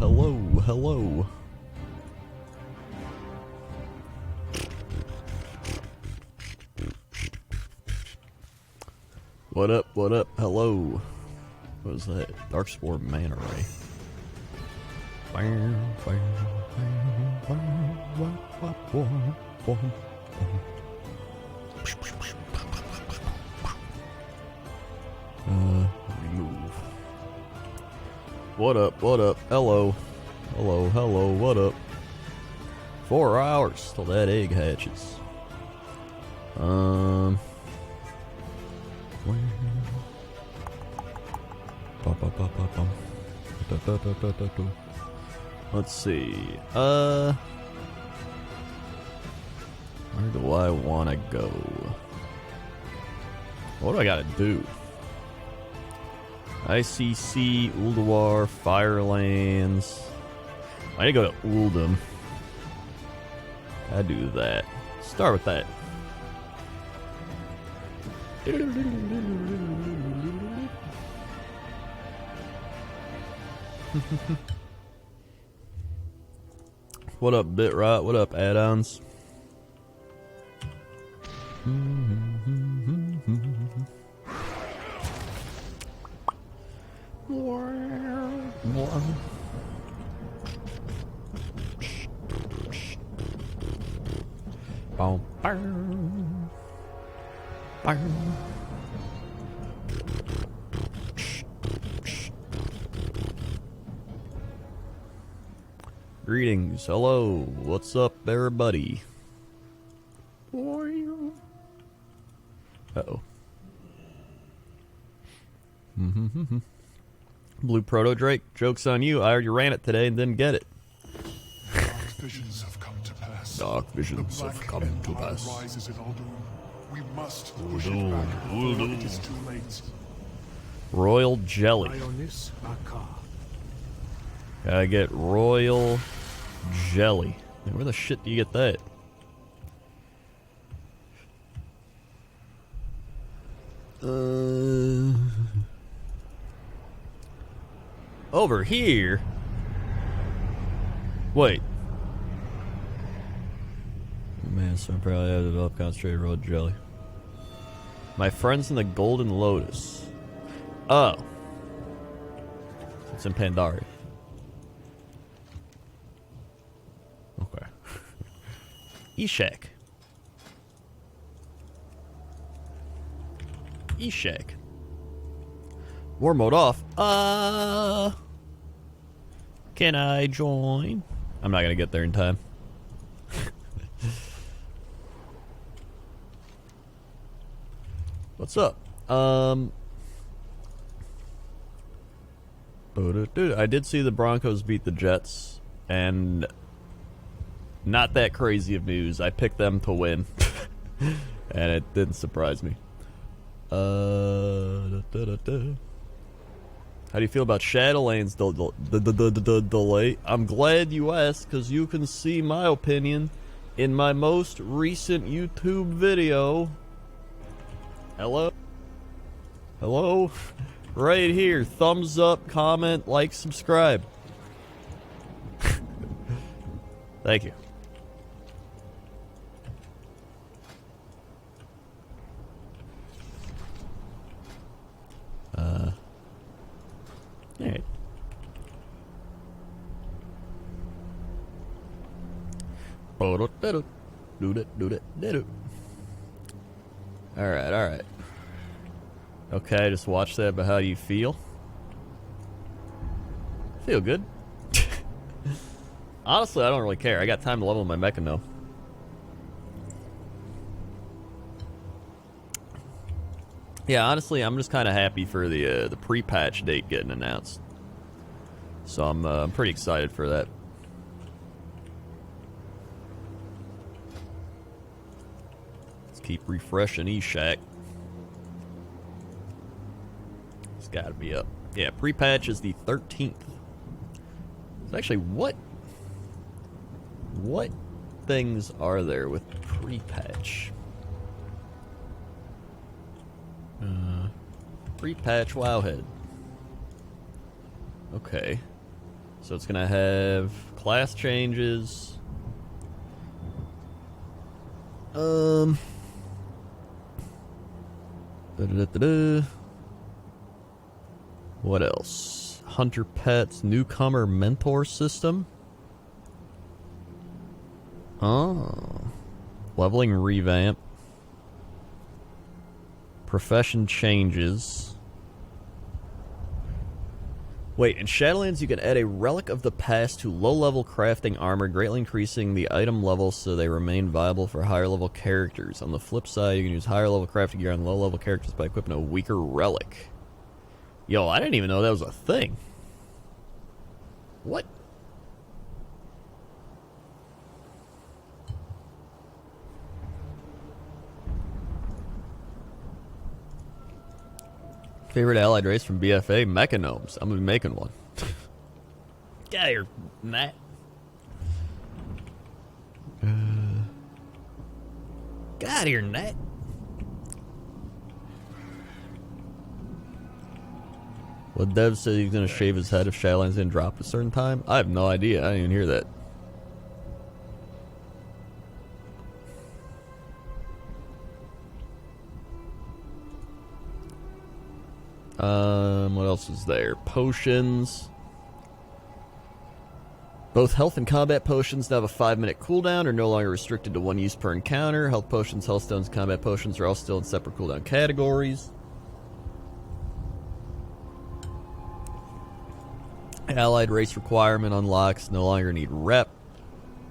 hello, hello. What up, hello. What was that? Darksworn Manta Ray. Remove. What up, hello. Hello, what up? 4 hours till that egg hatches. Let's see. Where do I want to go? What do I gotta do? ICC, Ulduar, Firelands. I need to go to Uldum. I do that. Start with that. What up, Bitrot? What up, add-ons? Greetings, hello, what's up, everybody? Uh-oh. Blue Proto Drake, joke's on you. I already ran it today and didn't get it. Dark visions have come to pass. Dark visions have come to pass. Rises in Uldum. We must push it back before it is too late. Royal Jelly. Gotta get Royal Jelly. Man, where the shit do you get that? Over here? Wait. Man, so I'm probably have developed concentrated Royal Jelly. My friends in the Golden Lotus. Oh. It's in Pandaria. Okay. Eshak. Eshak. War mode off. Can I join? I'm not gonna get there in time. What's up? Dude, I did see the Broncos beat the Jets, and not that crazy of news. I picked them to win, and it didn't surprise me. How do you feel about Shadowlands delay? I'm glad you asked, because you can see my opinion in my most recent YouTube video. Hello? Hello? Right here. Thumbs up, comment, like, subscribe. Thank you. Alright. Alright. Okay, just watch that, but how do you feel? Feel good. Honestly, I don't really care. I got time to level my MechaGnome. Yeah, honestly, I'm just kind of happy for the pre-patch date getting announced. So I'm pretty excited for that. Let's keep refreshing Eshak. It's got to be up. Yeah, pre-patch is the 13th. So actually, what things are there with pre-patch? Pre-patch Wowhead. Okay. So it's gonna have class changes. What else? Hunter Pets Newcomer Mentor System. Oh. Leveling revamp. Profession changes. Wait, in Shadowlands you can add a Relic of the Past to low-level crafting armor, greatly increasing the item level so they remain viable for higher-level characters. On the flip side, you can use higher-level crafting gear on low-level characters by equipping a weaker relic. Yo, I didn't even know that was a thing. What? Favorite allied race from BFA? MechaGnomes. I'm gonna be making one. Get out of here, Matt. Get out of here, Nat. Well, Dev said he's gonna shave his head if Shadowlands didn't drop at a certain time. I have no idea. I didn't even hear that. What else is there? Potions. Both health and combat potions now have a 5-minute cooldown, are no longer restricted to 1 use per encounter. Health potions, health stones, combat potions are all still in separate cooldown categories. Allied race requirement unlocks, no longer need rep.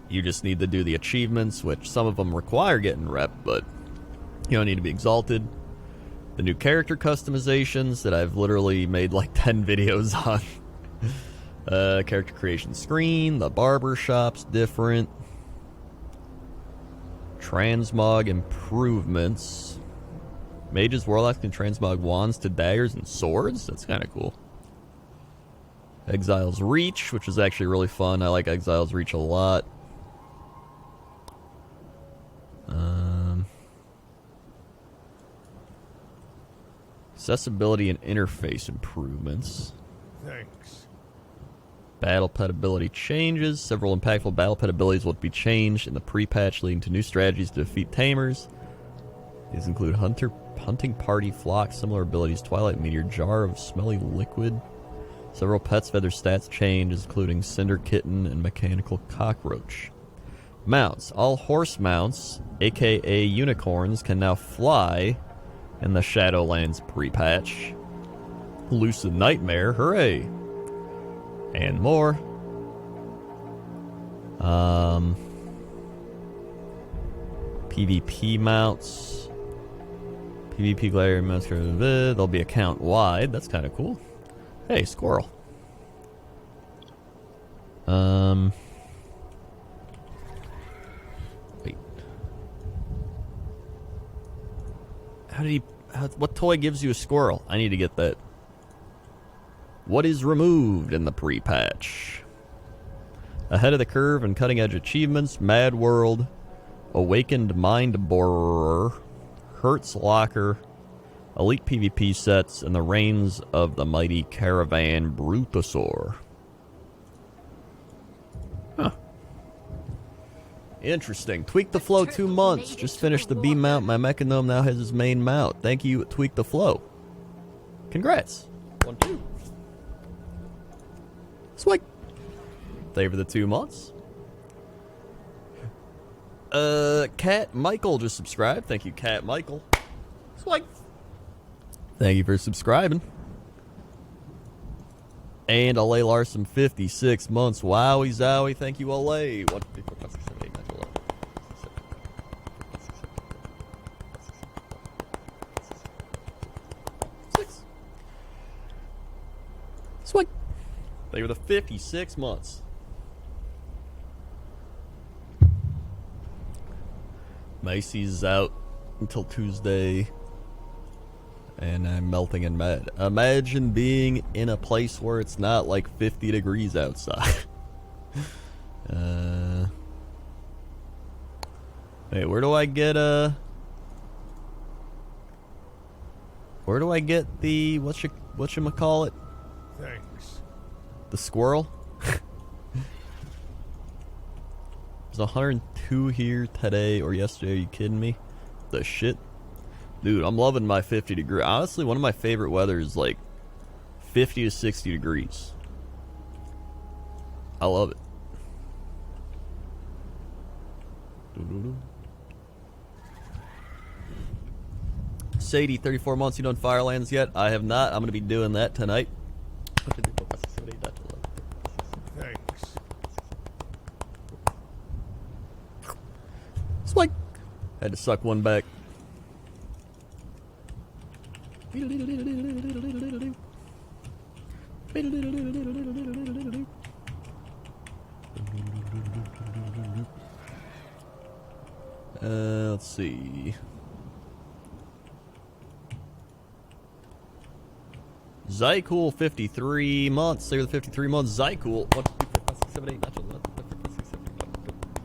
You just need to do the achievements, which some of them require getting rep, but you don't need to be exalted. The new character customizations that I've literally made like 10 videos on. Character creation screen, the barber shop's different. Transmog improvements. Mages, warlocks can transmog wands to daggers and swords? That's kind of cool. Exile's Reach, which is actually really fun. I like Exile's Reach a lot. Accessibility and interface improvements. Thanks. Battle pet ability changes. Several impactful battle pet abilities will be changed in the pre-patch, leading to new strategies to defeat tamers. These include hunting party, flock, similar abilities, Twilight Meteor, jar of smelly liquid. Several pets have had their stats changed, including Cinder Kitten and Mechanical Cockroach. Mounts. All horse mounts, aka unicorns, can now fly in the Shadowlands pre-patch. Lucid Nightmare, hooray! And more. PvP mounts. PvP gladiator mounts. They'll be account wide. That's kind of cool. Hey, squirrel. Wait. What toy gives you a squirrel? I need to get that. What is removed in the pre-patch? Ahead of the curve and cutting-edge achievements, Mad World, Awakened Mind Borer, Hertz Locker, Elite PvP sets, and the reigns of the mighty Caravan Brutosaur. Huh. Interesting. Tweak the Flow 2 months. Just finished the B mount. My MechaGnome now has his main mount. Thank you, Tweak the Flow. Congrats. 1, 2. Swipe. Thank you for the 2 months. Cat Michael just subscribed. Thank you, Cat Michael. Swipe. Thank you for subscribing. And Alay Larson, 56 months. Wowie zowie. Thank you, Alay. 1, 2, 3, 4, 5, 6, 7, 8, 9, 10, 11. 6. Swipe. They were the 56 months. Macy's is out until Tuesday. And I'm melting and mad. Imagine being in a place where it's not like 50 degrees outside. Hey, where do I get the whatchamacallit? Thanks. The squirrel? There's 102 here today or yesterday. Are you kidding me? The shit? Dude, I'm loving my 50 degree. Honestly, one of my favorite weather is like 50 to 60 degrees. I love it. Sadie, 34 months, you done Firelands yet? I have not. I'm going to be doing that tonight. Thanks. Spike! Had to suck one back. Let's see. Zycool 53 months. Say the 53 months. Zycool. 1, 2, 3, 4, 5, 6, 7, 8, 9, 10, 11, 12, 13, 14, 15, 16, 17, 18, 19,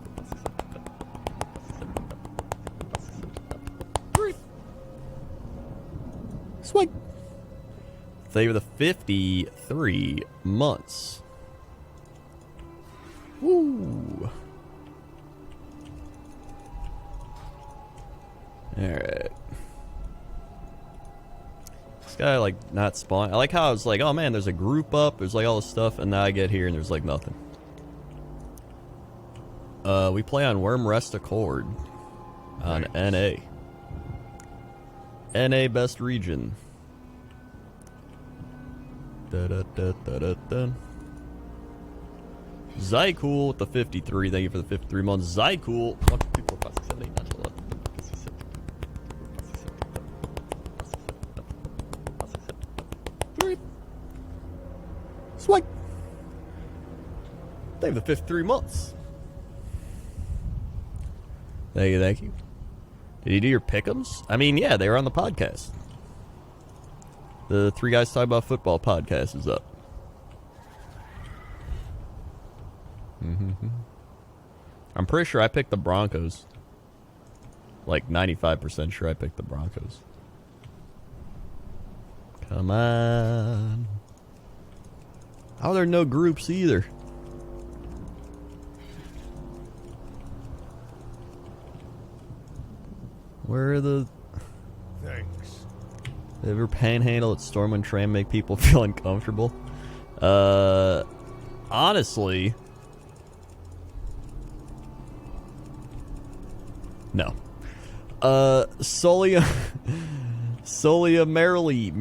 20. Sweet. They were the 53 months. Woo. Alright. This guy, like, not spawn. I like how I was like, oh man, there's a group up, there's like all this stuff, and now I get here and there's like nothing. We play on Worm Rest Accord on NA. NA best region. Da-da-da-da-da-da. Zycool with the 53. Thank you for the 53 months. Zycool. 1, 2, 3, 4, 5, 6, 7, 8, 9, 10, 11. Sweet. Thank you for the 53 months. Thank you, thank you. Did you do your pick'ems? I mean, yeah, they were on the podcast. The Three Guys Talk About Football podcast is up. I'm pretty sure I picked the Broncos. Like 95% sure I picked the Broncos. Come on. How are there no groups either? Where are the... Thanks. Ever panhandle at Storm and Tram make people feel uncomfortable? Honestly... No. Solia Merrily.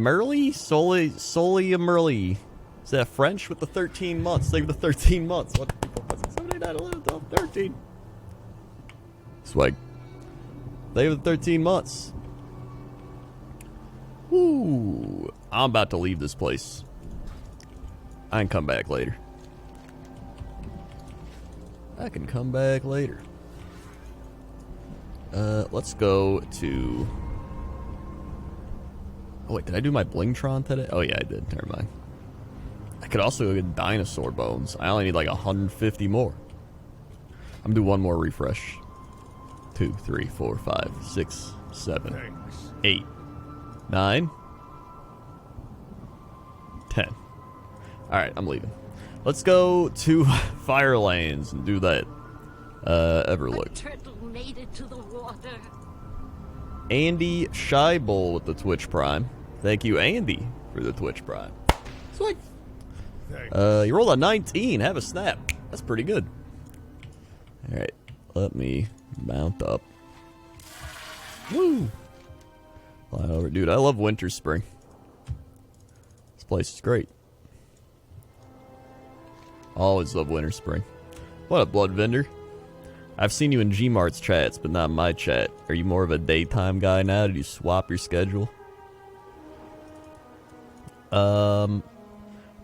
Solia Merrily. Is that French with the 13 months? Think of the 13 months. What? 79, 11, 12, 13. Swag. They have the 13 months. Woo. I'm about to leave this place. I can come back later. Let's go to... Oh, wait, did I do my Blingtron today? Oh, yeah, I did. Never mind. I could also go get dinosaur bones. I only need like 150 more. I'm gonna do one more refresh. 2, 3, 4, 5, 6, 7, Thanks. 8, 9, 10. Alright, I'm leaving. Let's go to Firelands and do that. Everlook. Turtle made it to the water. Andy Scheibel with the Twitch Prime. Thank you, Andy, for the Twitch Prime. Sweet. Thanks. You rolled a 19. Have a snap. That's pretty good. Alright, let me mount up. Woo! Fly over. Dude, I love Winter Spring. This place is great. Always love Winter Spring. What up, Blood Vendor? I've seen you in Gmart's chats, but not my chat. Are you more of a daytime guy now? Did you swap your schedule?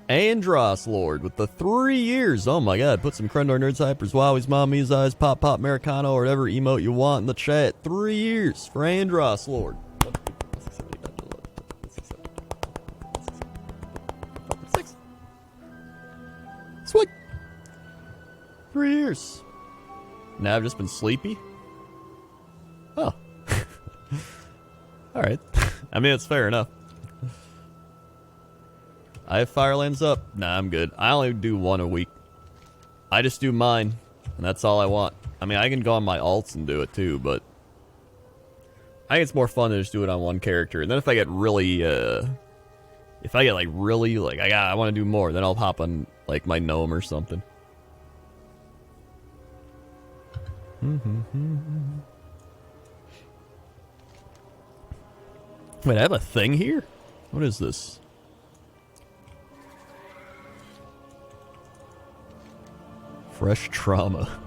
Andros Lord with the 3 years. Oh my god. Put some Crendor Nerds Hypers, Wowies, Mommies, Eyes, Pop Pop, Americano, or whatever emote you want in the chat. 3 years for Andros Lord. Sweet. 3 years. Now I've just been sleepy? Oh. Alright. I mean, it's fair enough. I have Firelands up. Nah, I'm good. I only do one a week. I just do mine, and that's all I want. I mean, I can go on my alts and do it too, but I think it's more fun to just do it on one character. And then if I get really, I want to do more, then I'll hop on, like, my gnome or something. Wait, I have a thing here? What is this? Fresh trauma.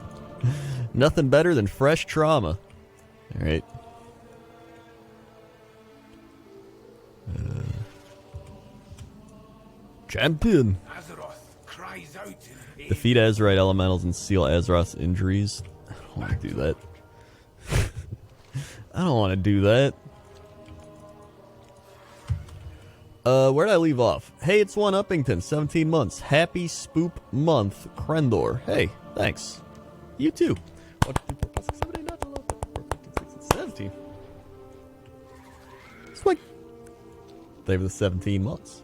Nothing better than fresh trauma. Alright. Champion! Defeat Azerite elementals and seal Azeroth's injuries. I don't want to do that. I don't want to do that. Where'd I leave off? Hey, it's One Uppington, 17 months. Happy Spoop Month, Crendor. Hey, thanks. You too. 17. Swing. They were the 17 months.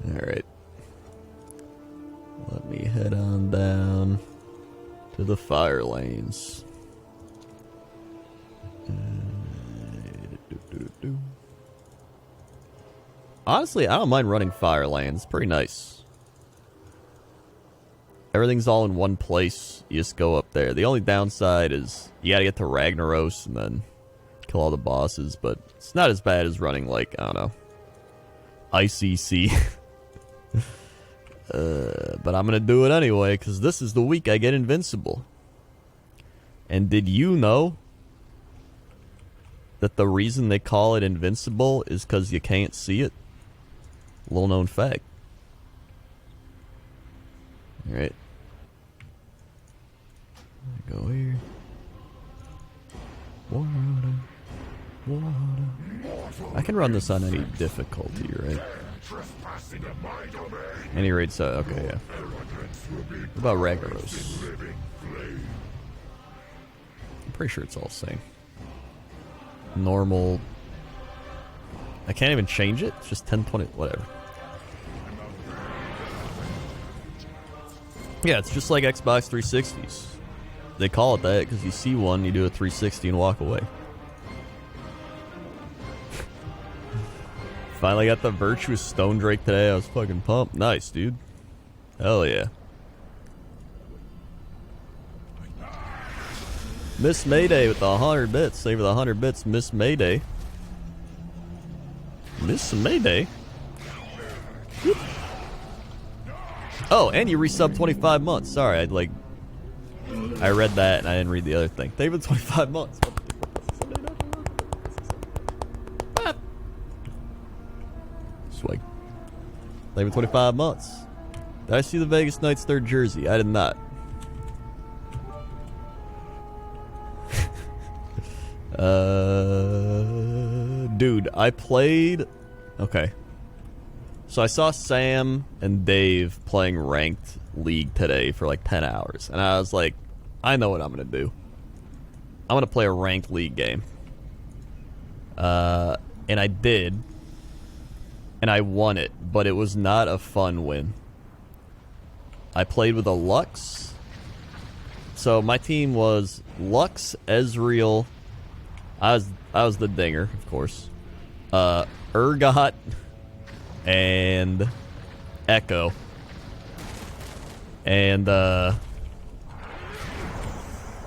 Alright. Let me head on down to the fire lanes. Honestly, I don't mind running fire lanes. Pretty nice. Everything's all in one place. You just go up there. The only downside is you gotta get to Ragnaros and then kill all the bosses, but it's not as bad as running, like, I don't know, ICC. But I'm gonna do it anyway, because this is the week I get invincible. And did you know that the reason they call it invincible is because you can't see it? Little known fact. Alright. Go here. Water. I can run this on any difficulty, right? Any raid set, okay, yeah. What about Ragnaros? I'm pretty sure it's all the same. Normal. I can't even change it? It's just 1020, whatever. Yeah, it's just like Xbox 360s. They call it that because you see one, you do a 360 and walk away. Finally got the Virtuous Stone Drake today. I was fucking pumped. Nice, dude. Hell yeah. Miss Mayday with the 100 bits. Save for the 100 bits, Miss Mayday. Miss Mayday? Whoop. Oh, and you resub 25 months. Sorry, I read that and I didn't read the other thing. Thank you for 25 months. Swag. Thank you for 25 months. Did I see the Vegas Knights third jersey? I did not. Dude, I played... Okay. So I saw Sam and Dave playing ranked League today for like 10 hours. And I was like, I know what I'm going to do. I'm going to play a ranked League game. And I did. And I won it. But it was not a fun win. I played with a Lux. So my team was Lux, Ezreal. I was the dinger, of course. Urgot and Echo. And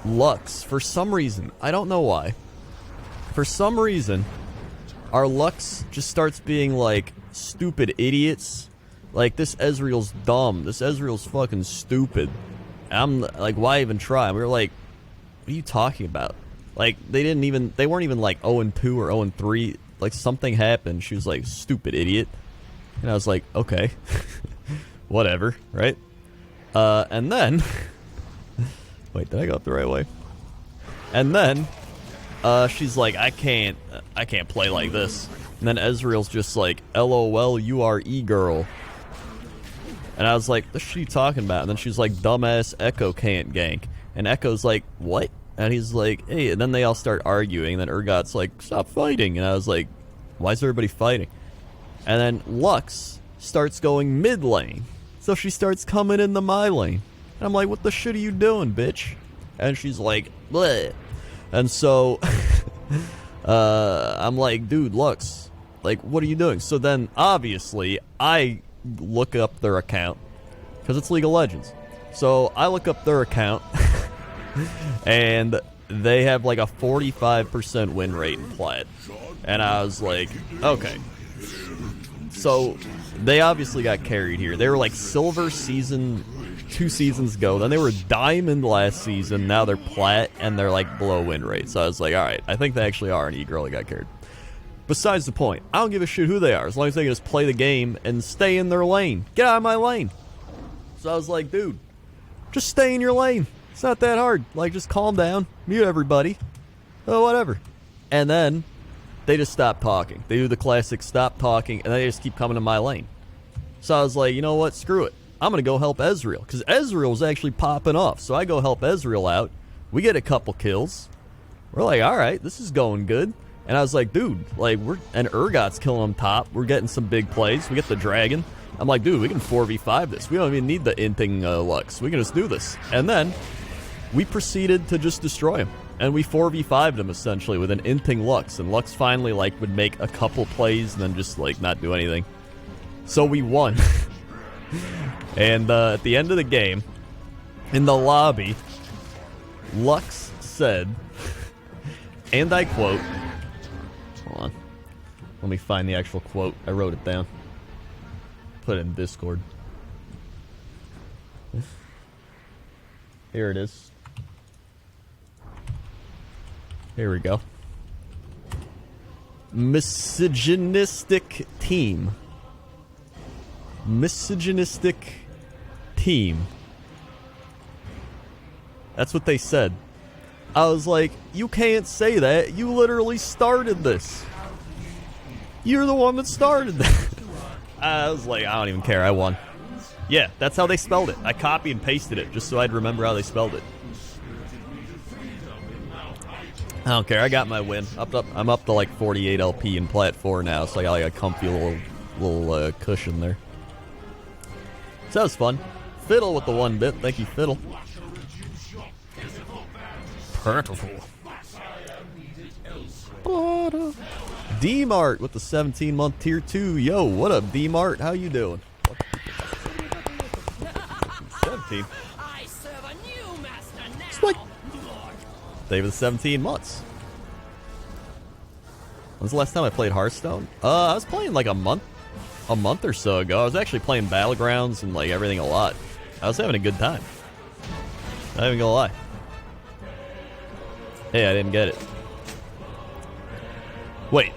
Lux, for some reason, I don't know why. For some reason, our Lux just starts being like stupid idiots. Like, this Ezreal's dumb. This Ezreal's fucking stupid. And I'm like, why even try? And we were like, what are you talking about? Like, they weren't even like 0-2 or 0-3. Like, something happened. She was like, stupid idiot. And I was like, okay. Whatever, right? And then... Wait, did I go up the right way? And then, she's like, I can't play like this. And then Ezreal's just like, LOL, you are e-girl. And I was like, what are you talking about? And then she's like, dumbass Echo can't gank. And Echo's like, what? And he's like, hey, and then they all start arguing. And then Urgot's like, stop fighting. And I was like, why is everybody fighting? And then Lux starts going mid lane. So she starts coming into my lane. And I'm like, what the shit are you doing, bitch? And she's like, bleh. And so, I'm like, dude, Lux, like, what are you doing? So then, obviously, I look up their account, because it's League of Legends. So, I look up their account, and they have like a 45% win rate in Plat. And I was like, okay. So, they obviously got carried here. They were like Silver season 2 seasons ago. Then they were Diamond last season. Now they're Plat, and they're like below win rate. So I was like, alright, I think they actually are an e-girl that got carried. Besides the point, I don't give a shit who they are, as long as they can just play the game and stay in their lane. Get out of my lane. So I was like, dude, just stay in your lane. It's not that hard. Like, just calm down, mute everybody, oh, whatever. And then they just stop talking. They do the classic stop talking, and they just keep coming to my lane. So I was like, you know what? Screw it. I'm going to go help Ezreal, because Ezreal's actually popping off. So I go help Ezreal out. We get a couple kills. We're like, all right, this is going good. And I was like, dude, like, and Urgot's killing them top. We're getting some big plays. We get the dragon. I'm like, dude, we can 4v5 this. We don't even need the inting Lux. We can just do this. And then we proceeded to just destroy him. And we 4v5'd him, essentially, with an inting Lux. And Lux finally, like, would make a couple plays and then just, like, not do anything. So we won. And at the end of the game, in the lobby, Lux said, and I quote, hold on, let me find the actual quote. I wrote it down. Put it in Discord. Here it is. Here we go. Misogynistic team. Misogynistic team. That's what they said. I was like, you can't say that. You literally started this. You're the one that started that. I was like, I don't even care. I won. Yeah, that's how they spelled it. I copied and pasted it just so I'd remember how they spelled it. I don't care. I got my win. I'm up to like 48 LP in Plat 4 now, so I got like a comfy little cushion there. So that was fun. Fiddle with the 1 bit. Thank you, Fiddle. Plentiful. D-Mart with the 17-month tier 2. Yo, what up, D-Mart? How you doing? 17. Spike. They were the 17 months. When's the last time I played Hearthstone? I was playing like a month or so ago. I was actually playing Battlegrounds and like everything a lot. I was having a good time. Not even gonna lie. Hey, I didn't get it. Wait.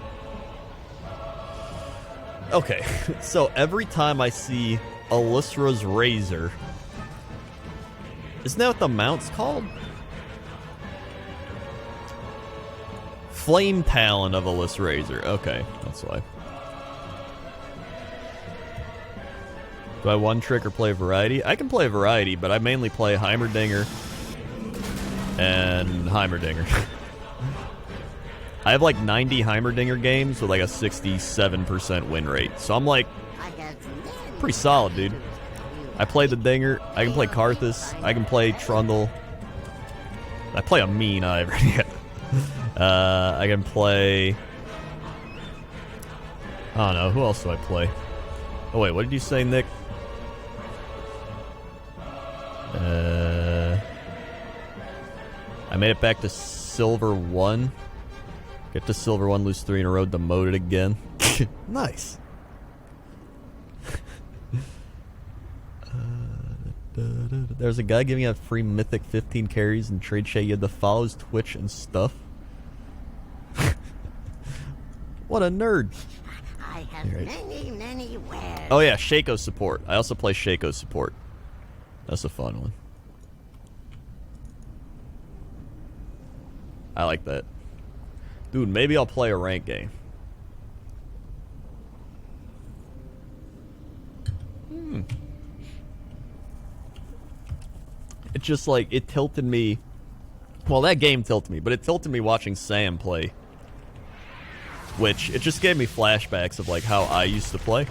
Okay, so every time I see Alysra's Razor, isn't that what the mount's called? Flame Talon of Alysra Razor. Okay, that's why. Do I one trick or play variety? I can play variety, but I mainly play Heimerdinger and Heimerdinger. I have like 90 Heimerdinger games with like a 67% win rate. So I'm like, pretty solid, dude. I play the Dinger. I can play Karthus. I can play Trundle. I play a mean Ivern. I can play... I don't know. Who else do I play? Oh, wait. What did you say, Nick? I made it back to Silver 1. Get to Silver 1, lose 3 in a row, demoted again. Nice. There's a guy giving out free Mythic 15 carries and trade Shay. You had to follow his Twitch and stuff. What a nerd. I have many wares. Oh yeah, Shaco support. I also play Shaco support. That's a fun one. I like that. Dude, maybe I'll play a rank game. It just like, it tilted me. Well, that game tilted me, but it tilted me watching Sam play. Which, it just gave me flashbacks of like how I used to play.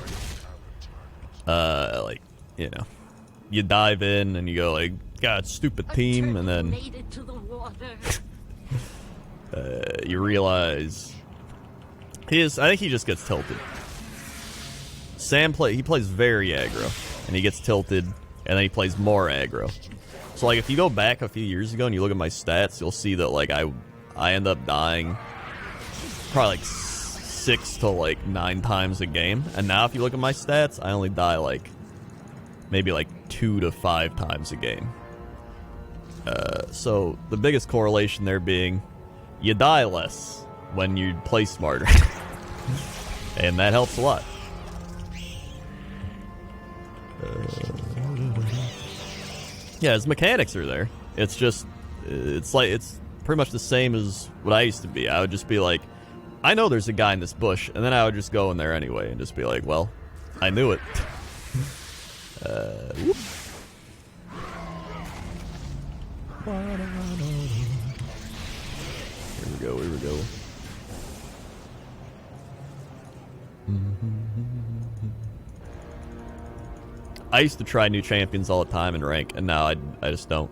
Like, you know, you dive in and you go like, God, stupid team, and then Made it to the water. you realize I think he just gets tilted. Sam he plays very aggro, and he gets tilted, and then he plays more aggro. So like if you go back a few years ago and you look at my stats, you'll see that like I end up dying probably like 6 to like 9 times a game, and now if you look at my stats, I only die like maybe like 2 to 5 times a game. So the biggest correlation there being you die less when you play smarter. And that helps a lot. Yeah, his mechanics are there. It's just, it's pretty much the same as what I used to be. I would just be like, I know there's a guy in this bush, and then I would just go in there anyway and just be like, well, I knew it. Whoop. Here we go. I used to try new champions all the time in rank, and now I just don't.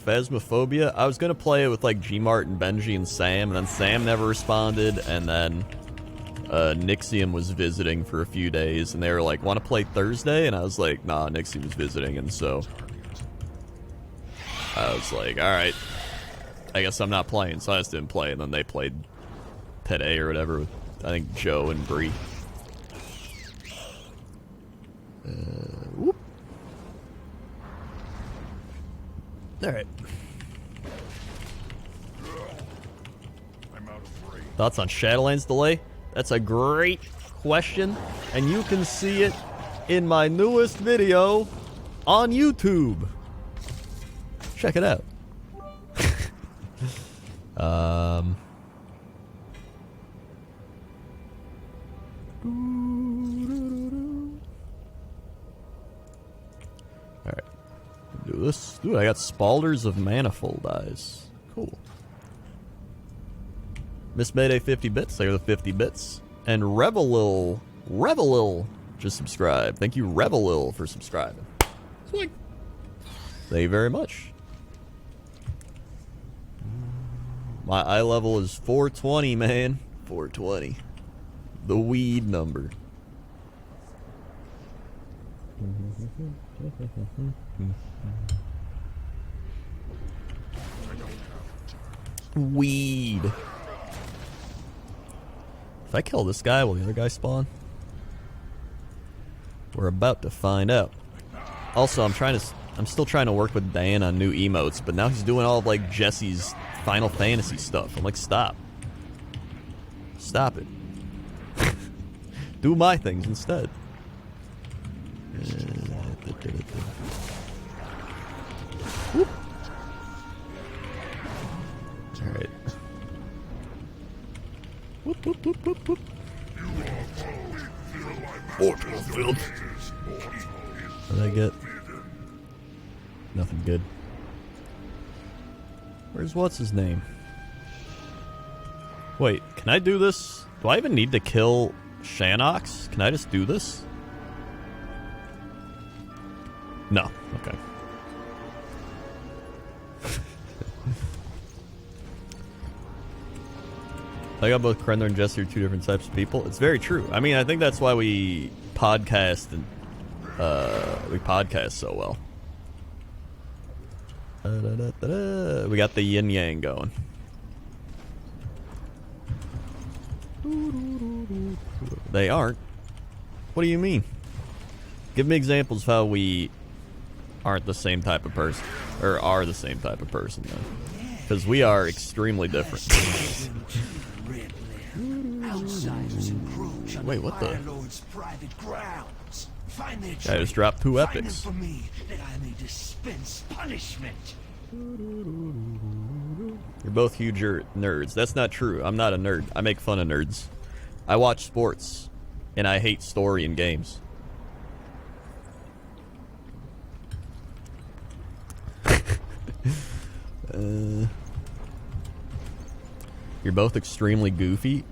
Phasmophobia? I was gonna play it with like Gmart and Benji and Sam, and then Sam never responded, and then Nixium was visiting for a few days, and they were like, want to play Thursday? And I was like, nah, Nixium was visiting, and so I was like, alright, I guess I'm not playing, so I just didn't play, and then they played today or whatever with, I think, Joe and Bree. Whoop. Alright. Thoughts on Shadowlands delay? That's a great question, and you can see it in my newest video on YouTube. Check it out. Alright. Do this. Dude, I got Spalders of Manifold Eyes. Cool. Miss Mayday 50 bits. Thank you for the 50 bits. And Revelil just subscribed. Thank you, Revelil, for subscribing. Thank you very much. My eye level is 420, man. 420. The weed number. Weed. If I kill this guy, will the other guy spawn? We're about to find out. Also, I'm still trying to work with Dan on new emotes, but now he's doing all of like Jesse's Final Fantasy stuff. I'm like, stop. Stop it. Do my things instead. Whoop. Alright. Whoop, whoop, whoop, whoop, whoop. Mortal field. What did I get? Nothing good. Where's what's his name? Wait, can I do this? Do I even need to kill Shanox? Can I just do this? No. Okay. I got both Crendor and Jesse are two different types of people. It's very true. I mean, I think that's why we podcast and we podcast so well. We got the yin yang going. They aren't. What do you mean? Give me examples of how we aren't the same type of person, or are the same type of person, then. Because we are extremely different. Wait, what the? I just dropped 2 epics. You're both huge nerds. That's not true. I'm not a nerd. I make fun of nerds. I watch sports, and I hate story in games. You're both extremely goofy.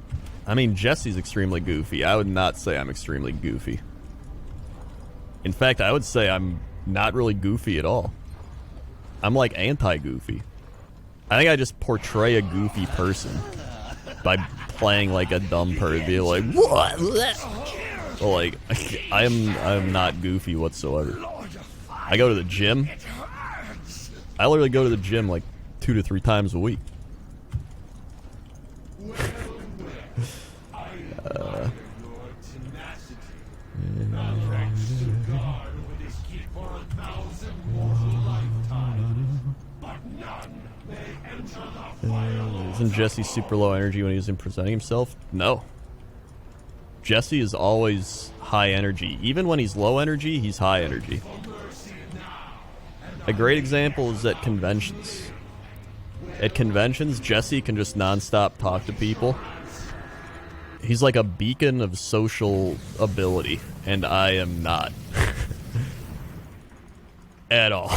I mean, Jesse's extremely goofy. I would not say I'm extremely goofy. In fact, I would say I'm not really goofy at all. I'm like anti-goofy. I think I just portray a goofy person by playing like a dumb person, be like, what? Well, like, I'm not goofy whatsoever. I go to the gym. I literally go to the gym like 2 to 3 times a week. Isn't Jesse super low energy when he isn't presenting himself? No. Jesse is always high energy. Even when he's low energy, he's high energy. A great example is at conventions. At conventions, Jesse can just nonstop talk to people. He's like a beacon of social ability, and I am not. At all.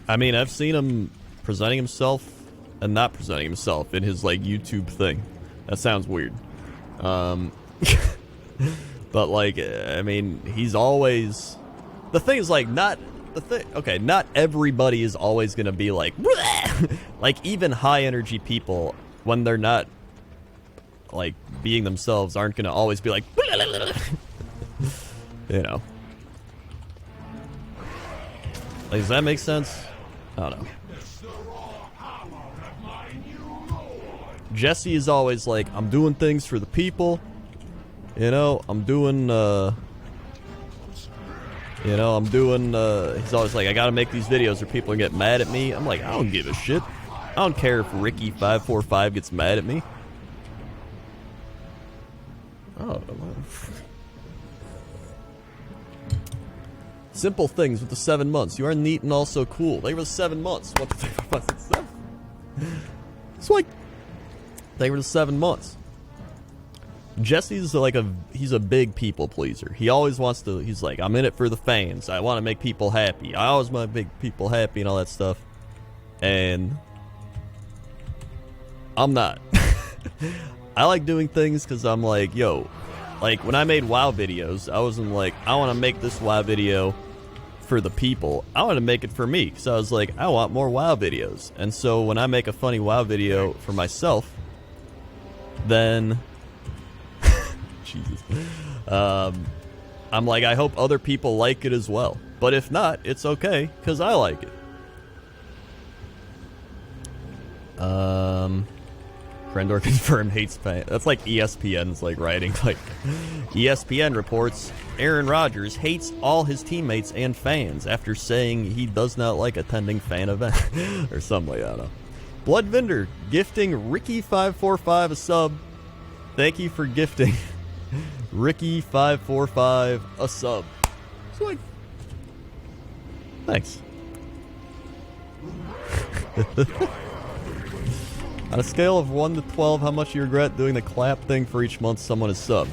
I mean, I've seen him presenting himself and not presenting himself in his, like, YouTube thing. That sounds weird. But, like, I mean, he's always... The thing is, like, not everybody is always gonna be like... Like, even high-energy people, when they're not, like, being themselves, aren't gonna always be like... You know. Like, does that make sense? I don't know. Jesse is always like, I'm doing things for the people. You know, I'm doing, he's always like, I gotta make these videos or people are get mad at me. I'm like, I don't give a shit. I don't care if Ricky545 gets mad at me. Oh, simple things with the 7 months. You are neat and also cool. They were 7 months. What the fuck was it? 7? It's like they were the 7 months. Jesse's like he's a big people pleaser. He always wants to. He's like, I'm in it for the fans. I want to make people happy. I always want to make people happy and all that stuff. And I'm not. I like doing things because I'm like, yo, like when I made WoW videos, I wasn't like, I want to make this WoW video for the people. I want to make it for me because I was like, I want more WoW videos. And so when I make a funny WoW video for myself, then Jesus, I'm like, I hope other people like it as well. But if not, it's okay because I like it. Crendor confirmed hates fans. That's like ESPN's like writing. Like ESPN reports Aaron Rodgers hates all his teammates and fans after saying he does not like attending fan events or something like that. I don't know. Blood Vendor gifting Ricky545 a sub. Thank you for gifting Ricky545 a sub. It's like, thanks. On a scale of 1 to 12, how much you regret doing the clap thing for each month someone is subbed?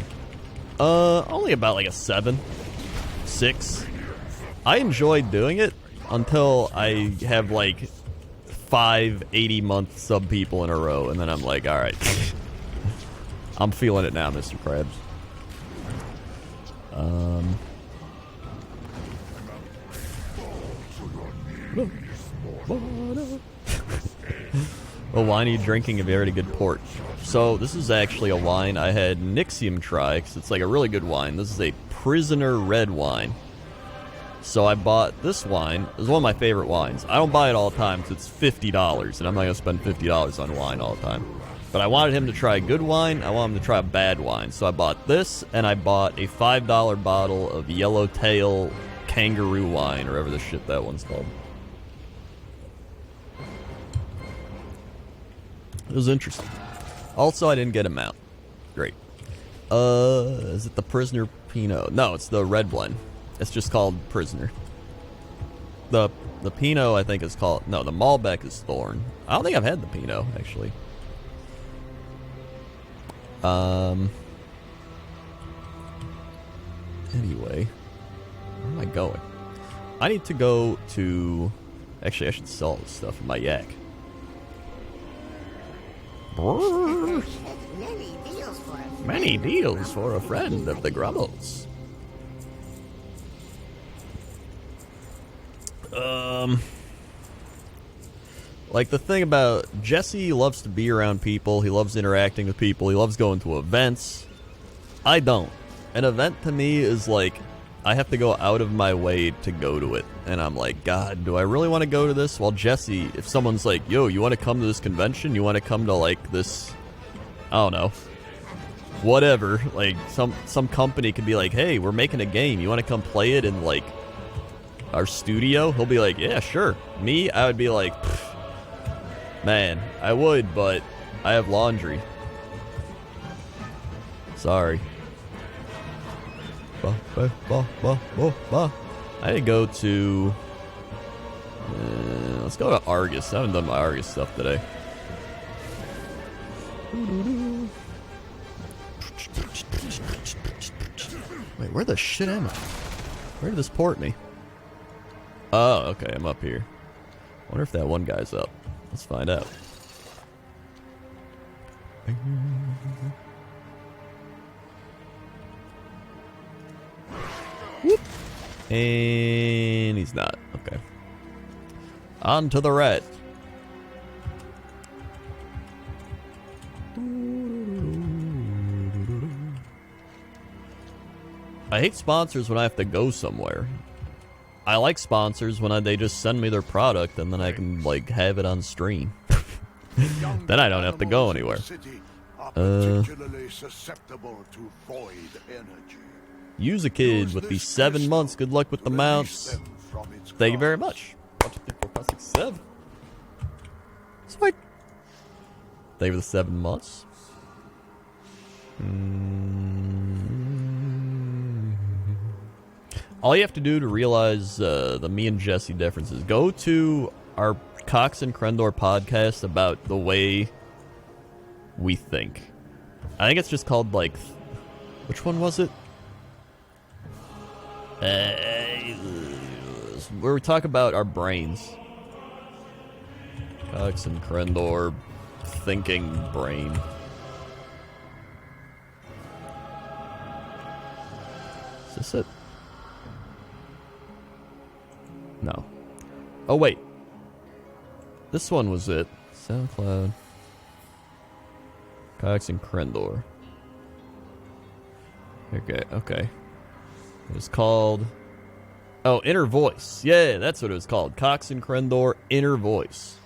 Only about like a 7, 6. I enjoyed doing it until I have like 5 80-month sub people in a row, and then I'm like, all right, I'm feeling it now, Mr. Krabs. What wine are you drinking if you had a good port? So this is actually a wine I had Nixium try because it's like a really good wine. This is a Prisoner red wine. So I bought this wine. It's one of my favorite wines. I don't buy it all the time because it's $50 and I'm not going to spend $50 on wine all the time. But I wanted him to try a good wine. I want him to try a bad wine. So I bought this and I bought a $5 bottle of Yellowtail Kangaroo wine or whatever the shit that one's called. It was interesting. Also, I didn't get a mount. Great. Is it the Prisoner Pinot? No, it's the red blend. It's just called Prisoner. The Pinot, I think, is called... No, the Malbec is Thorn. I don't think I've had the Pinot, actually. Anyway. Where am I going? I need to go to... Actually, I should sell this stuff in my yak. Brrr. Many deals for a Many deals for a friend of the Grumbles. Like the thing about Jesse loves to be around people, he loves interacting with people, he loves going to events. I don't. An event to me is like, I have to go out of my way to go to it. And I'm like, God, do I really want to go to this? While Jesse, if someone's like, yo, you want to come to this convention? You want to come to like this, I don't know, whatever. Like some company could be like, hey, we're making a game. You want to come play it in like our studio? He'll be like, yeah, sure. Me, I would be like, man, I would, but I have laundry. Sorry. I did go to... let's go to Argus. I haven't done my Argus stuff today. Wait, where the shit am I? Where did this port me? Oh, okay, I'm up here. Wonder if that one guy's up. Let's find out. Whoop. And he's not. Okay. On to the rat. I hate sponsors when I have to go somewhere. I like sponsors when they just send me their product and then I can like have it on stream. Then I don't have to go anywhere. Use a kid with the 7 months. Good luck with the mounts. Thank you very much. 1, 2, 3, 4, 5, 6, 7. Sweet. Thank you for the 7 months. All you have to do to realize the me and Jesse differences, go to our Cox and Crendor podcast about the way we think. I think it's just called, like, which one was it? Where we talk about our brains. Cox and Crendor thinking brain. Is this it? No. Oh, wait. This one was it. SoundCloud. Cox and Crendor. Okay, okay. It was called... Oh, Inner Voice. Yeah, that's what it was called. Cox and Crendor, Inner Voice.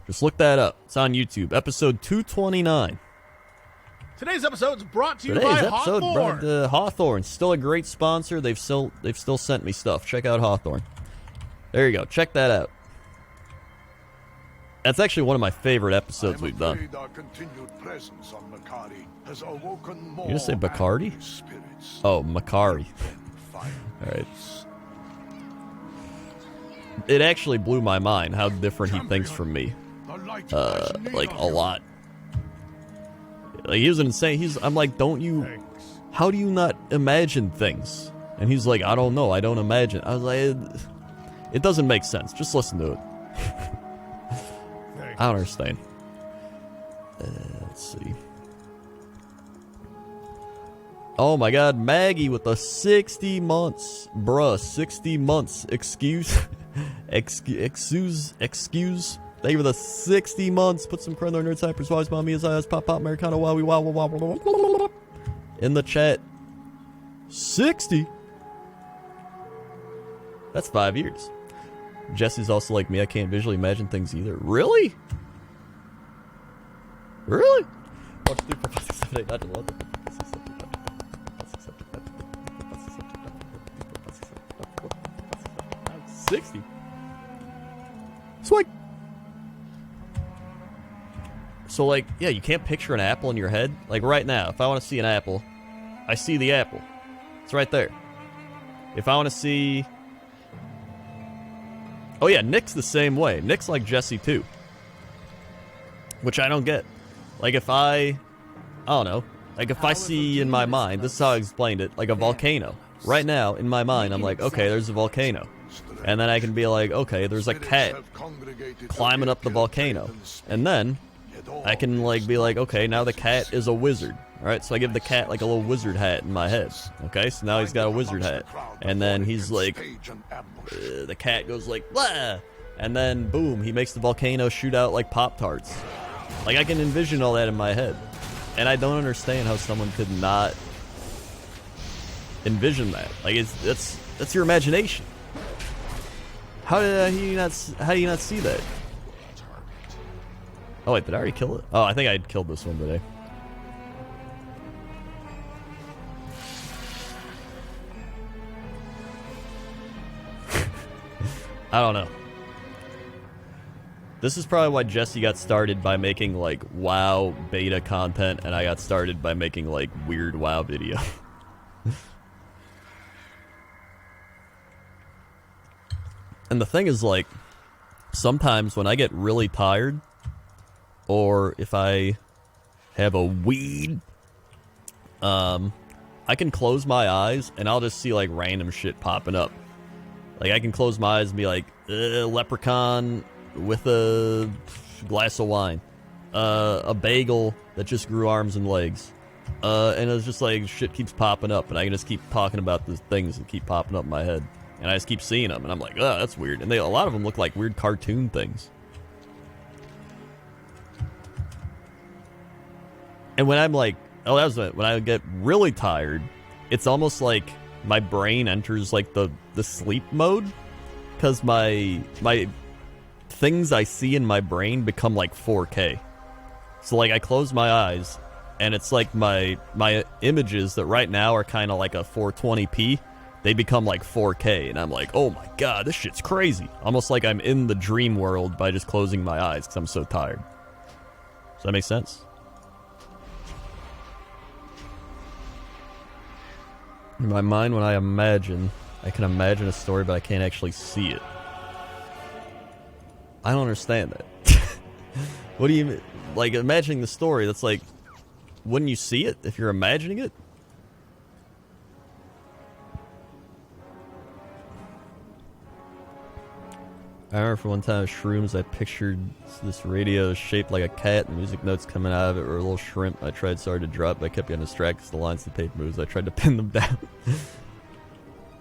Just look that up. It's on YouTube. Episode 229. Today's episode is brought to you by Hawthorne. Hawthorne, still a great sponsor. They've still sent me stuff. Check out Hawthorne. There you go. Check that out. That's actually one of my favorite episodes we've done. You just say Bacardi? Oh, Macari. Alright. It actually blew my mind how different he thinks from me. Like, a lot. Like, he was insane. I'm like, how do you not imagine things? And he's like, I don't know, I don't imagine. I was like, it doesn't make sense. Just listen to it. I don't understand. Let's see. Oh my god, Maggie with the 60 months. Bruh, 60 months. Excuse. Excuse. Thank you for the 60 months. Put some Crendor Nerd Cypress Wise Mommy as eyes pop pop Americano wowie wow wow wow in the chat. 60. That's 5 years. Jesse's also like me. I can't visually imagine things either. Really? Really? 1, 2, 3, 4, 5, 6, 7, 8, 9, 10, 11, 60. Sweet. So, like, yeah, you can't picture an apple in your head. Like, right now, if I want to see an apple, I see the apple. It's right there. If I want to see... Oh, yeah, Nick's the same way. Nick's like Jesse, too. Which I don't get. Like, if I don't know. Like, if I see in my mind, this is how I explained it, like a volcano. Right now, in my mind, I'm like, okay, there's a volcano. And then I can be like, okay, there's a cat climbing up the volcano. And then I can like be like, okay, now the cat is a wizard. Alright, so I give the cat like a little wizard hat in my head. Okay, so now he's got a wizard hat. And then he's like, the cat goes like, blah! And then boom, he makes the volcano shoot out like Pop-Tarts. Like I can envision all that in my head. And I don't understand how someone could not envision that. Like that's your imagination. How do you not see that? Oh wait, did I already kill it? Oh, I think I killed this one today. I don't know. This is probably why Jesse got started by making like WoW beta content, and I got started by making like weird WoW video. And the thing is, like, sometimes when I get really tired, or if I have a weed, I can close my eyes and I'll just see like random shit popping up. Like I can close my eyes and be like, leprechaun with a glass of wine, a bagel that just grew arms and legs, and it's just like shit keeps popping up, and I can just keep talking about the things that keep popping up in my head, and I just keep seeing them, and I'm like, oh, that's weird, and a lot of them look like weird cartoon things. And when I'm like, oh, that was it. When I get really tired, it's almost like my brain enters like the sleep mode, because my things I see in my brain become like 4K. So like I close my eyes and it's like my images that right now are kind of like a 420p, they become like 4K, and I'm like, oh my god, this shit's crazy. Almost like I'm in the dream world by just closing my eyes because I'm so tired. Does that make sense? In my mind, when I imagine, I can imagine a story, but I can't actually see it. I don't understand that. What do you mean? Like, imagining the story, that's like, wouldn't you see it if you're imagining it? I remember for one time with shrooms, I pictured this radio shaped like a cat, and music notes coming out of it were a little shrimp. I tried so hard to drop, but I kept getting distracted because the lines of the tape moves. I tried to pin them down.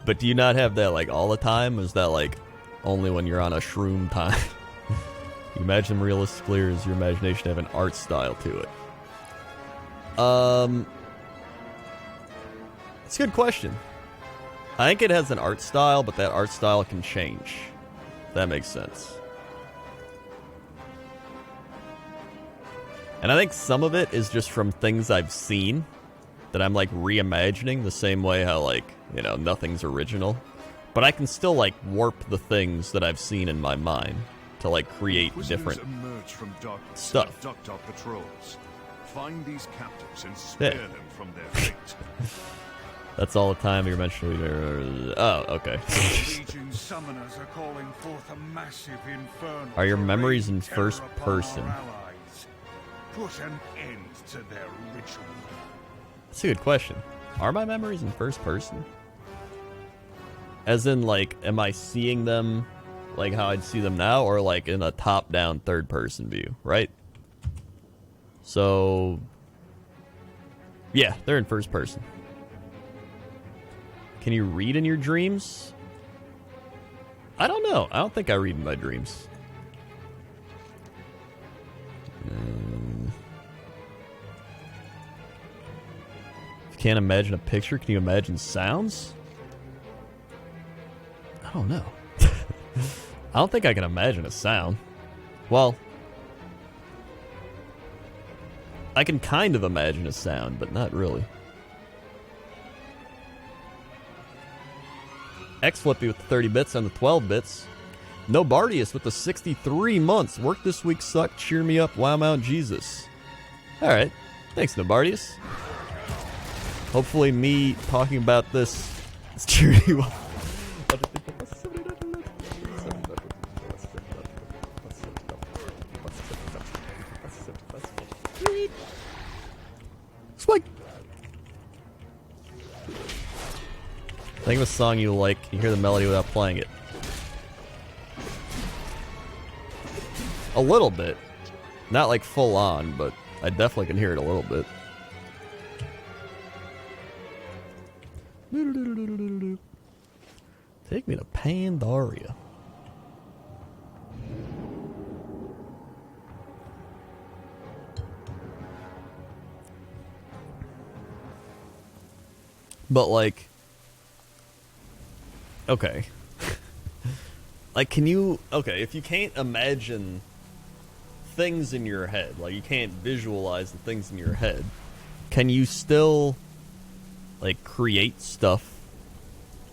But do you not have that like all the time? Or is that like only when you're on a shroom time? You imagine them realistically, or does your imagination have an art style to it? It's a good question. I think it has an art style, but that art style can change. That makes sense. And I think some of it is just from things I've seen that I'm like reimagining, the same way how like, you know, nothing's original. But I can still like warp the things that I've seen in my mind to like create different stuff. Patrols. Find these captives and spare them from their fate. That's all the time you're mentioning. Oh, okay. Legion summoners are calling forth a massive inferno. Are your memories in first person? Put an end to their ritual. That's a good question. Are my memories in first person? As in, like, am I seeing them like how I'd see them now, or like in a top-down third-person view, right? So, yeah, they're in first person. Can you read in your dreams? I don't know. I don't think I read in my dreams. If you can't imagine a picture, can you imagine sounds? I don't know. I don't think I can imagine a sound. Well, I can kind of imagine a sound, but not really. X-Flippy with the 30 bits and the 12 bits. No Bardius with the 63 months. Work this week sucked. Cheer me up. Wow, Mount Jesus. Alright. Thanks, Nobardius. Hopefully me talking about this is cheering you up. Spike. Think of a song you like, you hear the melody without playing it. A little bit. Not like full on, but I definitely can hear it a little bit. Take me to Pandaria. But like, okay. Like, can you, okay, if you can't imagine things in your head, like you can't visualize the things in your head, can you still, like, create stuff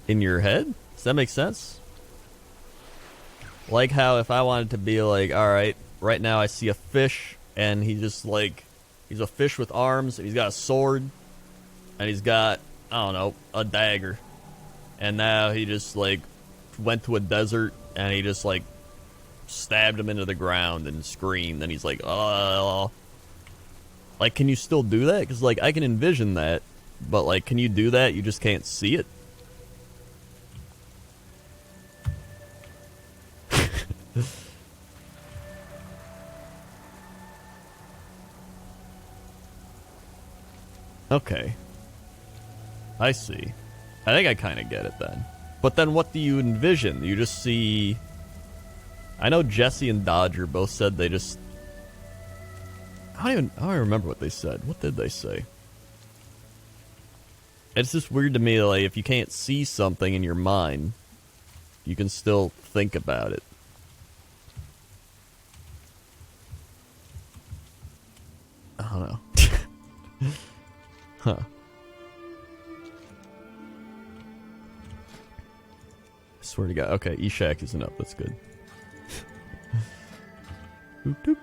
in your head? Does that make sense? Like how if I wanted to be like, alright, right now I see a fish, and he just like, he's a fish with arms, and he's got a sword, and he's got, I don't know, a dagger. And now he just like went to a desert and he just like stabbed him into the ground and screamed, and he's like, oh. Like, can you still do that? Because like I can envision that, but like, can you do that? You just can't see it. Okay. I see. I think I kind of get it then. But then what do you envision? You just see... I know Jesse and Dodger both said they just... I don't remember what they said. What did they say? It's just weird to me, like, if you can't see something in your mind, you can still think about it. I don't know. Huh. I swear to God. Okay, Eshak isn't up. That's good. Boop, doop.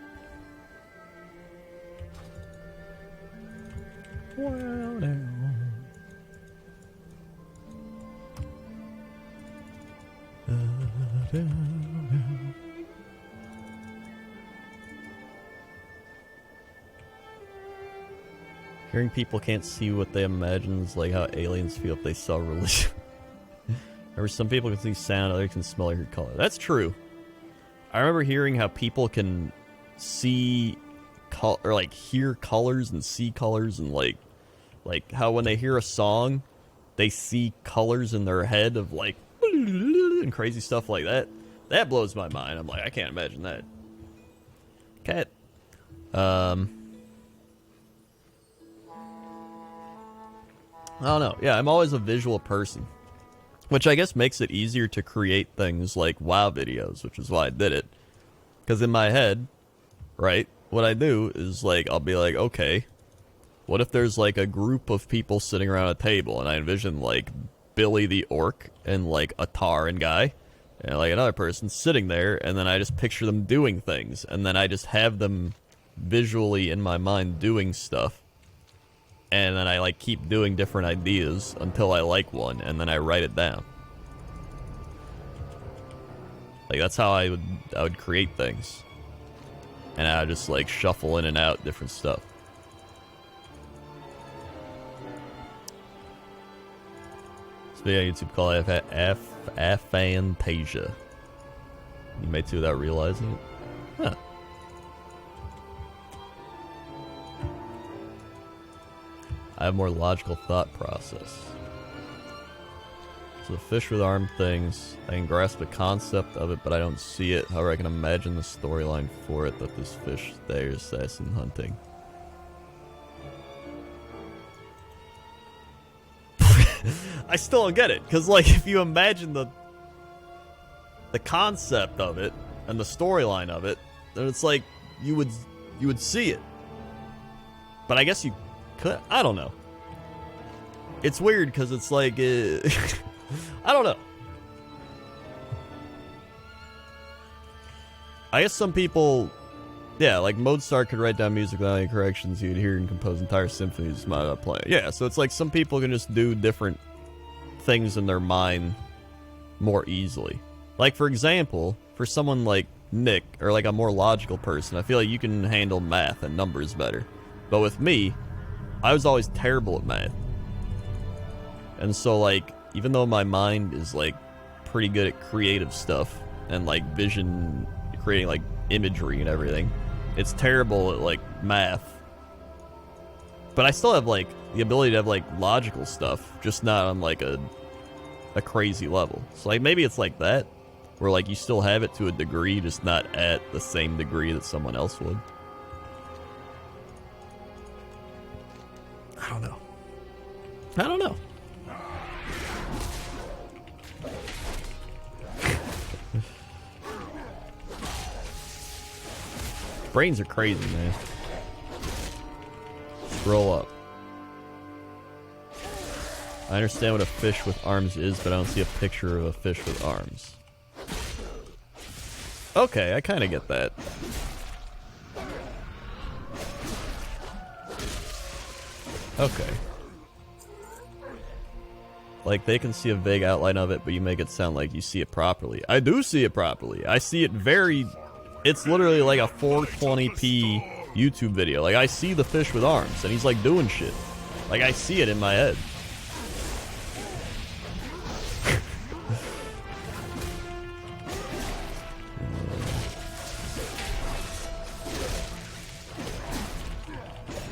Well, now. Hearing people can't see what they imagine is like how aliens feel if they saw religion. Remember, some people can see sound, others can smell or hear color. That's true. I remember hearing how people can see or like hear colors and see colors, and like how when they hear a song, they see colors in their head of like and crazy stuff like that. That blows my mind. I'm like, I can't imagine that. Cat. I don't know. Yeah, I'm always a visual person, which I guess makes it easier to create things like WoW videos, which is why I did it. Because in my head, right, what I do is like, I'll be like, okay, what if there's like a group of people sitting around a table, and I envision like Billy the Orc and like a Taran guy and like another person sitting there, and then I just picture them doing things, and then I just have them visually in my mind doing stuff. And then I like keep doing different ideas until I like one, and then I write it down. Like, that's how I would create things. And I would just like shuffle in and out different stuff. This video on YouTube called Aphantasia. You made two without realizing it? Huh. I have more logical thought process. So the fish with armed things, I can grasp the concept of it, but I don't see it. However, I can imagine the storyline for it, that this fish there is assassin hunting. I still don't get it, because like, if you imagine the concept of it and the storyline of it, then it's like you would see it. But I guess you could. I don't know. It's weird because it's like I don't know. I guess some people, yeah, like Mozart could write down music without any corrections. He would hear and compose entire symphonies without playing. Yeah, so it's like some people can just do different things in their mind more easily. Like, for example, for someone like Nick, or like a more logical person, I feel like you can handle math and numbers better. But with me, I was always terrible at math. And so, like, even though my mind is, like, pretty good at creative stuff and, like, vision creating like imagery and everything. It's terrible at like math. But I still have like the ability to have like logical stuff, just not on like a crazy level. So like maybe it's like that, where like you still have it to a degree, just not at the same degree that someone else would. I don't know. I don't know. Brains are crazy, man. Scroll up. I understand what a fish with arms is, but I don't see a picture of a fish with arms. Okay, I kind of get that. Okay. Like, they can see a vague outline of it, but you make it sound like you see it properly. I do see it properly. I see it very... It's literally like a 420p YouTube video. Like, I see the fish with arms, and he's, like, doing shit. Like, I see it in my head.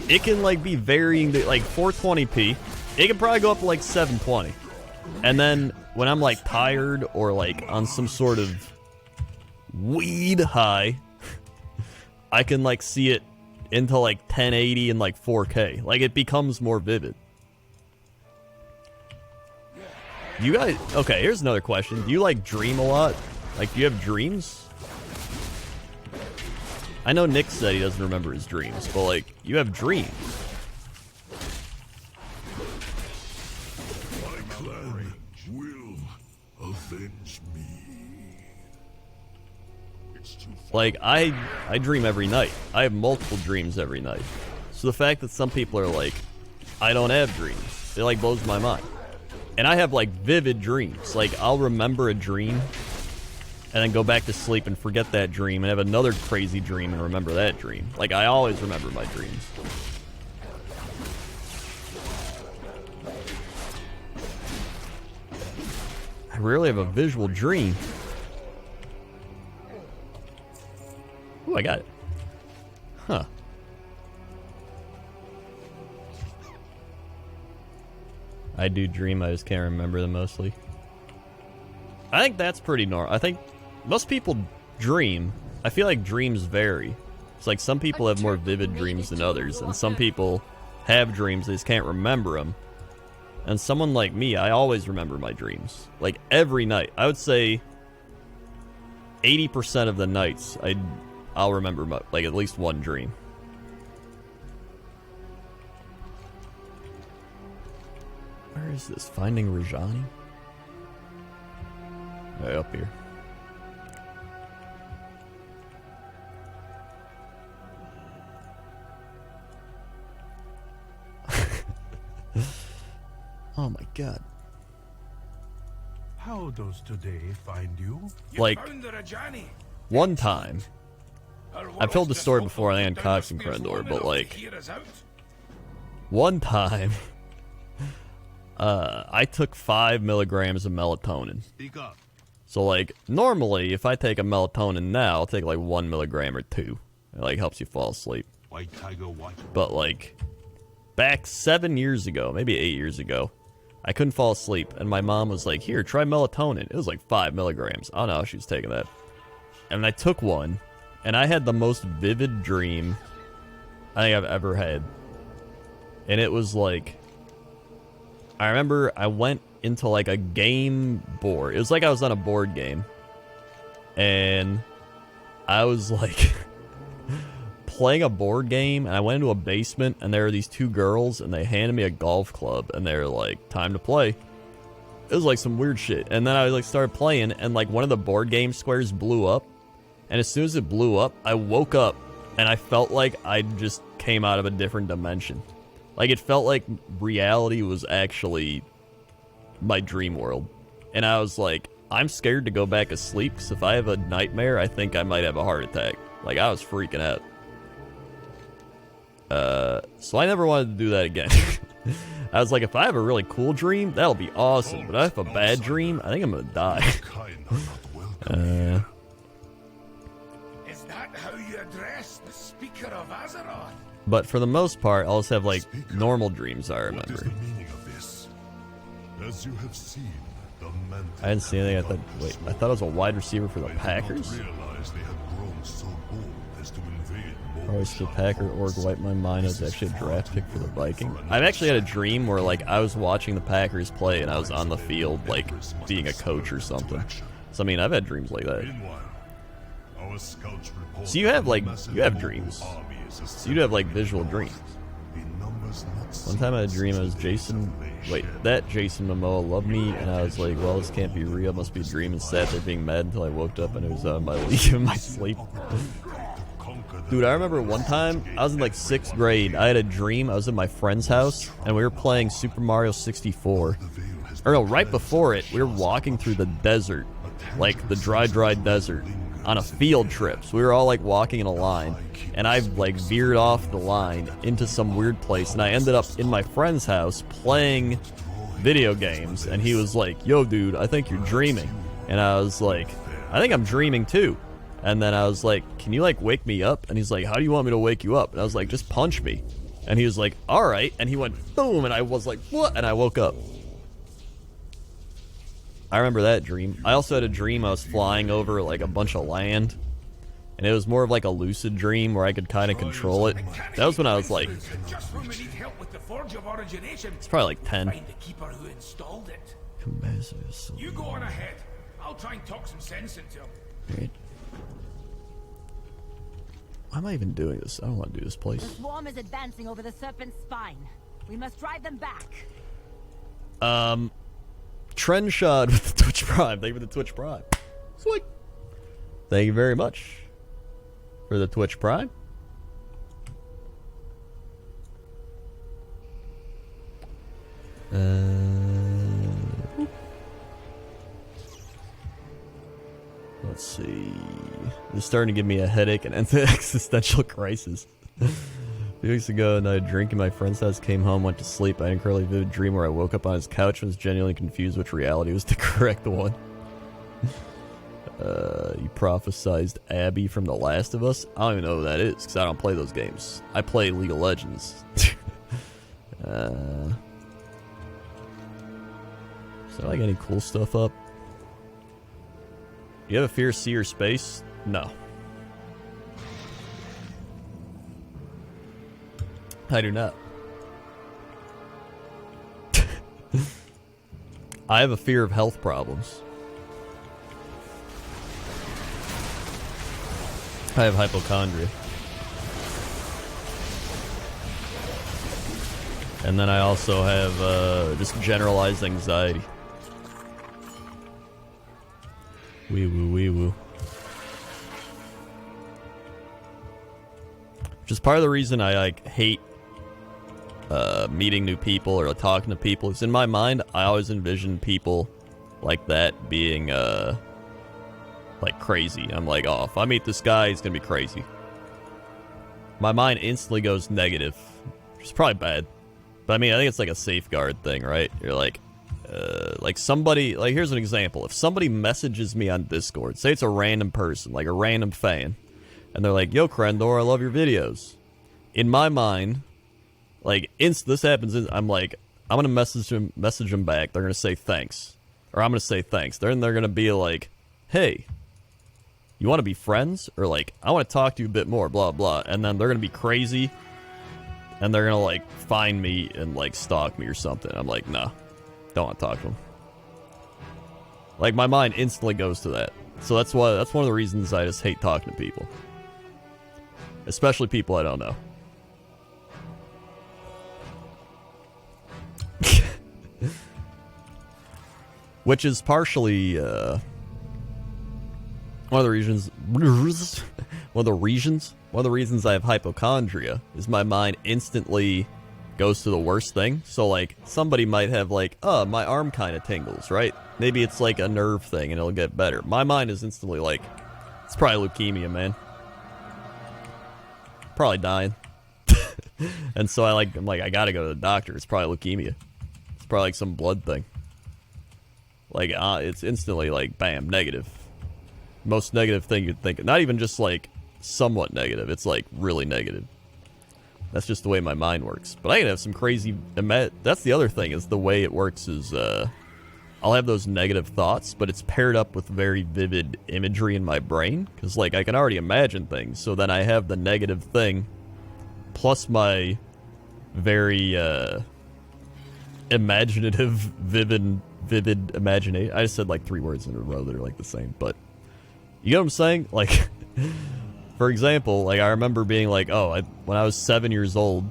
It can, like, be varying, like, 420p. It can probably go up to, like, 720. And then, when I'm, like, tired or, like, on some sort of weed high, I can, like, see it into, like, 1080 and, like, 4K. Like, it becomes more vivid. Do you guys... Okay, here's another question. Do you, like, dream a lot? Like, do you have dreams? I know Nick said he doesn't remember his dreams, but, like, you have dreams. My clan will avenge me. It's too far. Like, I dream every night. I have multiple dreams every night. So the fact that some people are like, I don't have dreams, it, like, blows my mind. And I have, like, vivid dreams. Like, I'll remember a dream and then go back to sleep and forget that dream and have another crazy dream and remember that dream. Like, I always remember my dreams. I rarely have a visual dream. Ooh, I got it. Huh. I do dream, I just can't remember them mostly. I think that's pretty normal. I think most people dream. I feel like dreams vary. It's like some people have more vivid dreams than others, and some people have dreams, they just can't remember them. And someone like me, I always remember my dreams. Like, every night. I would say 80% of the nights, I'll remember, like, at least one dream. Where is this? Finding Rajani? Right up here. Oh my god. How does today find you? Like, one time, I've told the story before, I think on Cox and Crendor, but like, one time, I took 5 milligrams of melatonin. Speak up. So like, normally, if I take a melatonin now, I'll take like 1 milligram or 2. It like helps you fall asleep. White tiger, white. But like, back 7 years ago, maybe 8 years ago, I couldn't fall asleep, and my mom was like, here, try melatonin. It was like 5 milligrams. I don't know how she was taking that. And I took one, and I had the most vivid dream I think I've ever had. And it was like, I remember I went into like a game board. It was like I was on a board game. And I was like playing a board game, and I went into a basement, and there were these 2 girls, and they handed me a golf club, and they were like, time to play. It was like some weird shit. And then I like started playing, and like one of the board game squares blew up. And as soon as it blew up, I woke up, and I felt like I just came out of a different dimension. Like, it felt like reality was actually my dream world. And I was like, I'm scared to go back to sleep, because if I have a nightmare, I think I might have a heart attack. Like, I was freaking out. So I never wanted to do that again. I was like, if I have a really cool dream, that'll be awesome. But if I have a bad dream, I think I'm gonna die. that how you address the speaker of Azeroth? But for the most part, I'll just have like normal dreams I What is remember. the meaning of this? As you have seen, the Mountain I didn't see anything. I thought, wait, I thought I was a wide receiver for the I did not Packers? realize they had grown so bold as to invade Always the Packer org wiped my mind. I was actually a draft pick for the Vikings. I've actually had a dream where like I was watching the Packers play and I was on the field like being a coach or something. So I mean, I've had dreams like that. Meanwhile, our scouts report So you have like massive you have Mongol dreams. army is So you have like visual dreams. in numbers not One time I had a dream I was Jason. Wait, that Jason Momoa loved me, and I was like, well, this can't be real. It must be a dream. And sat there being mad until I woke up and it was my league in my sleep. Dude, I remember one time, I was in like 6th grade, I had a dream, I was in my friend's house, and we were playing Super Mario 64. Or no, right before it, we were walking through the desert, like the dry desert, on a field trip. So we were all like walking in a line, and I like veered off the line into some weird place, and I ended up in my friend's house playing video games, and he was like, yo dude, I think you're dreaming. And I was like, I think I'm dreaming too. And then I was like, can you like wake me up? And he's like, how do you want me to wake you up? And I was like, just punch me. And he was like, alright. And he went boom, and I was like, what? And I woke up. I remember that dream. I also had a dream I was flying over like a bunch of land. And it was more of like a lucid dream where I could kind of control it. That was when I was like, Just when we need help with the Forge of Origination, it's probably like 10. find the keeper who installed it. Right. You go on ahead. I'll try and talk some sense into him. Why am I even doing this? I don't want to do this The place. swarm is advancing over the serpent's spine. We must drive them back. Trendshot with the Twitch Prime. Thank you for the Twitch Prime. Sweet. Thank you very much for the Twitch Prime. Let's see. It's starting to give me a headache and an existential crisis. A few weeks ago, and I had a drink in my friend's house, came home, went to sleep. I had an incredibly vivid dream where I woke up on his couch and was genuinely confused which reality was the correct one. You prophesized Abby from The Last of Us? I don't even know who that is, because I don't play those games. I play League of Legends. So like any cool stuff up? You have a fear of sea or space? No. I do not. I have a fear of health problems. I have hypochondria. And then I also have just generalized anxiety. Wee woo, wee woo. Which is part of the reason I like hate meeting new people or talking to people. Because in my mind, I always envision people like that being like crazy. I'm like, oh, if I meet this guy, he's gonna be crazy. My mind instantly goes negative, which is probably bad. But I mean, I think it's like a safeguard thing, right? You're like somebody, like here's an example. If somebody messages me on Discord, say it's a random person, like a random fan, and they're like, yo, Crendor, I love your videos. In my mind, like, this happens, I'm like, I'm gonna message them back. They're gonna say thanks. Or I'm gonna say thanks. Then they're gonna be like, hey, you wanna be friends? Or like, I wanna talk to you a bit more, blah, blah. And then they're gonna be crazy, and they're gonna, like, find me and, like, stalk me or something. I'm like, nah, don't wanna talk to them. Like, my mind instantly goes to that. So that's one of the reasons I just hate talking to people. Especially people I don't know. Which is partially one of the reasons I have hypochondria is my mind instantly goes to the worst thing. So like somebody might have like, oh, my arm kind of tingles, right? Maybe it's like a nerve thing and it'll get better. My mind is instantly like, it's probably leukemia, man. Probably dying. And so I'm like, I gotta go to the doctor. It's probably leukemia. It's probably like some blood thing. Like, it's instantly like, bam, negative. Most negative thing you'd think. Not even just like somewhat negative. It's like really negative. That's just the way my mind works. But I can have some crazy... That's the other thing, is the way it works is... I'll have those negative thoughts, but it's paired up with very vivid imagery in my brain. Because, like, I can already imagine things. So then I have the negative thing, plus my very imaginative, vivid imagination. I just said, like, 3 words in a row that are, like, the same. But, you know what I'm saying? Like... For example, like I remember being like, when I was 7 years old,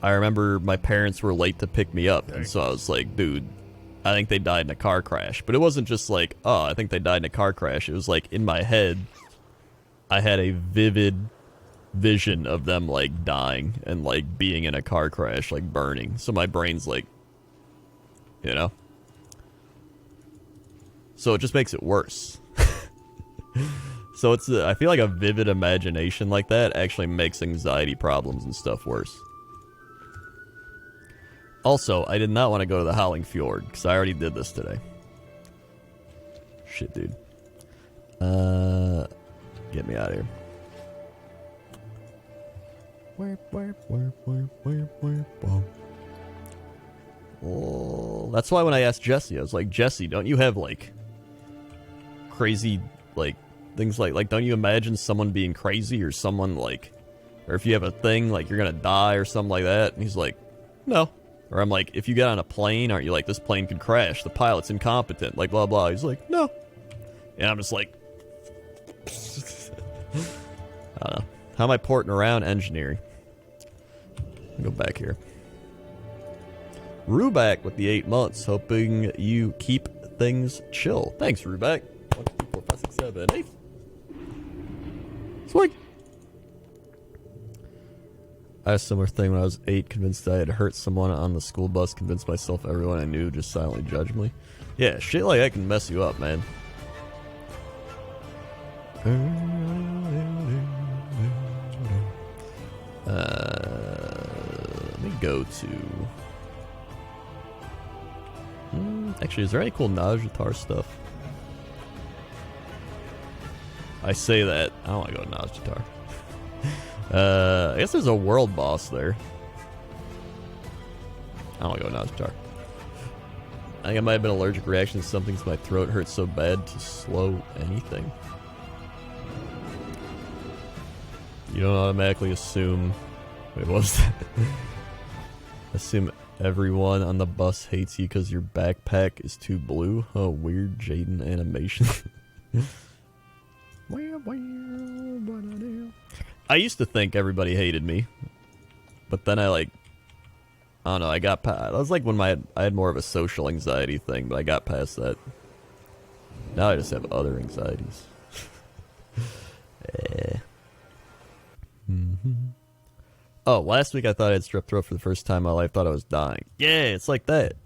I remember my parents were late to pick me up, and so I was like, dude, I think they died in a car crash. But it wasn't just like, oh, I think they died in a car crash. It was like, in my head, I had a vivid vision of them, like, dying and, like, being in a car crash, like, burning. So my brain's like, you know? So it just makes it worse. So it's, I feel like a vivid imagination like that actually makes anxiety problems and stuff worse. Also, I did not want to go to the Howling Fjord, because I already did this today. Shit, dude. Get me out of here. Oh, that's why when I asked Jesse, I was like, Jesse, don't you have, like, crazy, like, things like, don't you imagine someone being crazy or someone, like, or if you have a thing, like, you're gonna die or something like that? And he's like, no. Or I'm like, if you get on a plane, aren't you like, this plane could crash, the pilot's incompetent, like, blah, blah. He's like, no. And I'm just like, I don't know. How am I porting around engineering? Go back here. Ruback with the 8 months, hoping you keep things chill. Thanks, Ruback. 1, 2, 3, 4, 5, 6, 7, 8. Swing. I had a similar thing when I was 8, convinced I had hurt someone on the school bus, convinced myself everyone I knew just silently judged me. Yeah, shit like that can mess you up, man. Let me go to... actually, is there any cool Naj'Atar stuff? I say that. I don't want to go to Naj'Atar. I guess there's a world boss there. I don't want to go to Naj'Atar. I think I might have been an allergic reaction to something because my throat hurts so bad to slow anything. You don't automatically assume... Wait, what was that? Assume everyone on the bus hates you because your backpack is too blue? Oh, weird Jaden animation. I used to think everybody hated me, but then I don't know, I got past, that was like when I had more of a social anxiety thing, but I got past that. Now I just have other anxieties. Oh, last week I thought I had strep throat for the first time in my life, thought I was dying. Yeah, it's like that.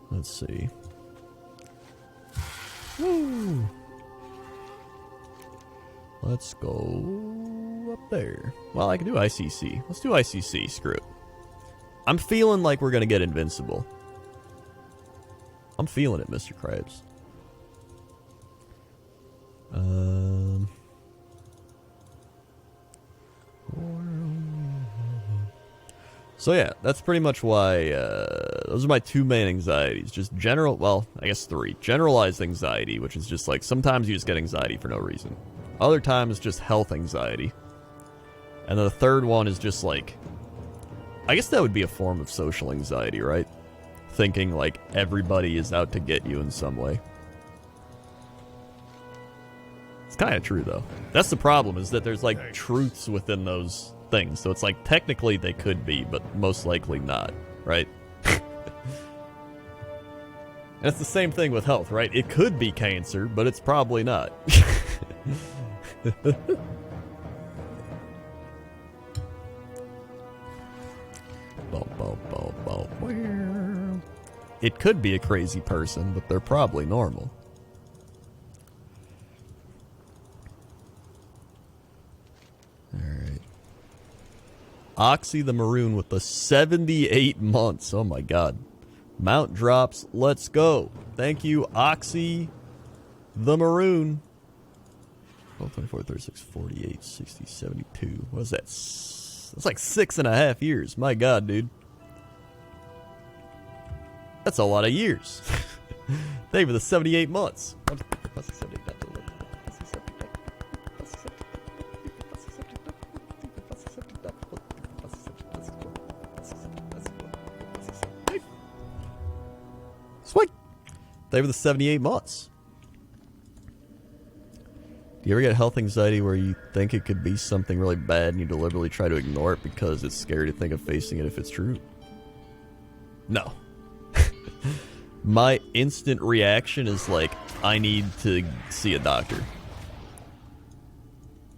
Let's see. Woo! Let's go up there. Well, I can do ICC. Let's do ICC. Screw it. I'm feeling like we're going to get invincible. I'm feeling it, Mr. Krabs. So yeah, that's pretty much why, those are my 2 main anxieties. Just general, well, I guess 3. Generalized anxiety, which is just like, sometimes you just get anxiety for no reason. Other times, just health anxiety. And then the third one is just like, I guess that would be a form of social anxiety, right? Thinking like everybody is out to get you in some way. It's kind of true, though. That's the problem, is that there's like truths within those things. So it's like, technically they could be, but most likely not, right? And it's the same thing with health, right? It could be cancer, but it's probably not. It could be a crazy person, but they're probably normal. Alright. Oxy the Maroon with the 78 months. Oh my god. Mount drops. Let's go. Thank you, Oxy the Maroon. 12, 24, 36, 48, 60, 72. What is that? That's like 6.5 years. My God, dude. That's a lot of years. Thank you for the 78 months. Sweet. Thank you for the 78 months. Do you ever get health anxiety where you think it could be something really bad and you deliberately try to ignore it because it's scary to think of facing it if it's true? No. My instant reaction is like, I need to see a doctor.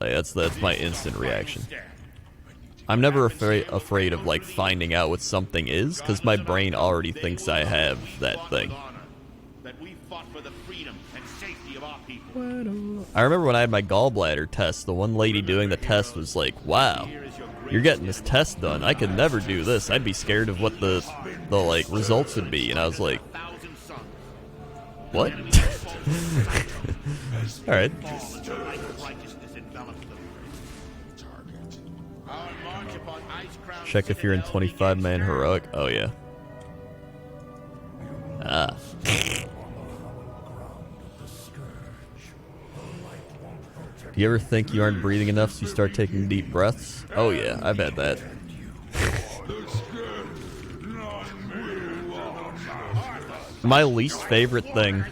Like, that's my instant reaction. I'm never afraid of like finding out what something is because my brain already thinks I have that thing. I remember when I had my gallbladder test, the one lady doing the test was like, wow, you're getting this test done. I could never do this. I'd be scared of what the like results would be. And I was like, what? Alright. Check if you're in 25-man heroic. Oh yeah. Ah. Do you ever think you aren't breathing enough so you start taking deep breaths? Oh yeah, I've had that. My least favorite thing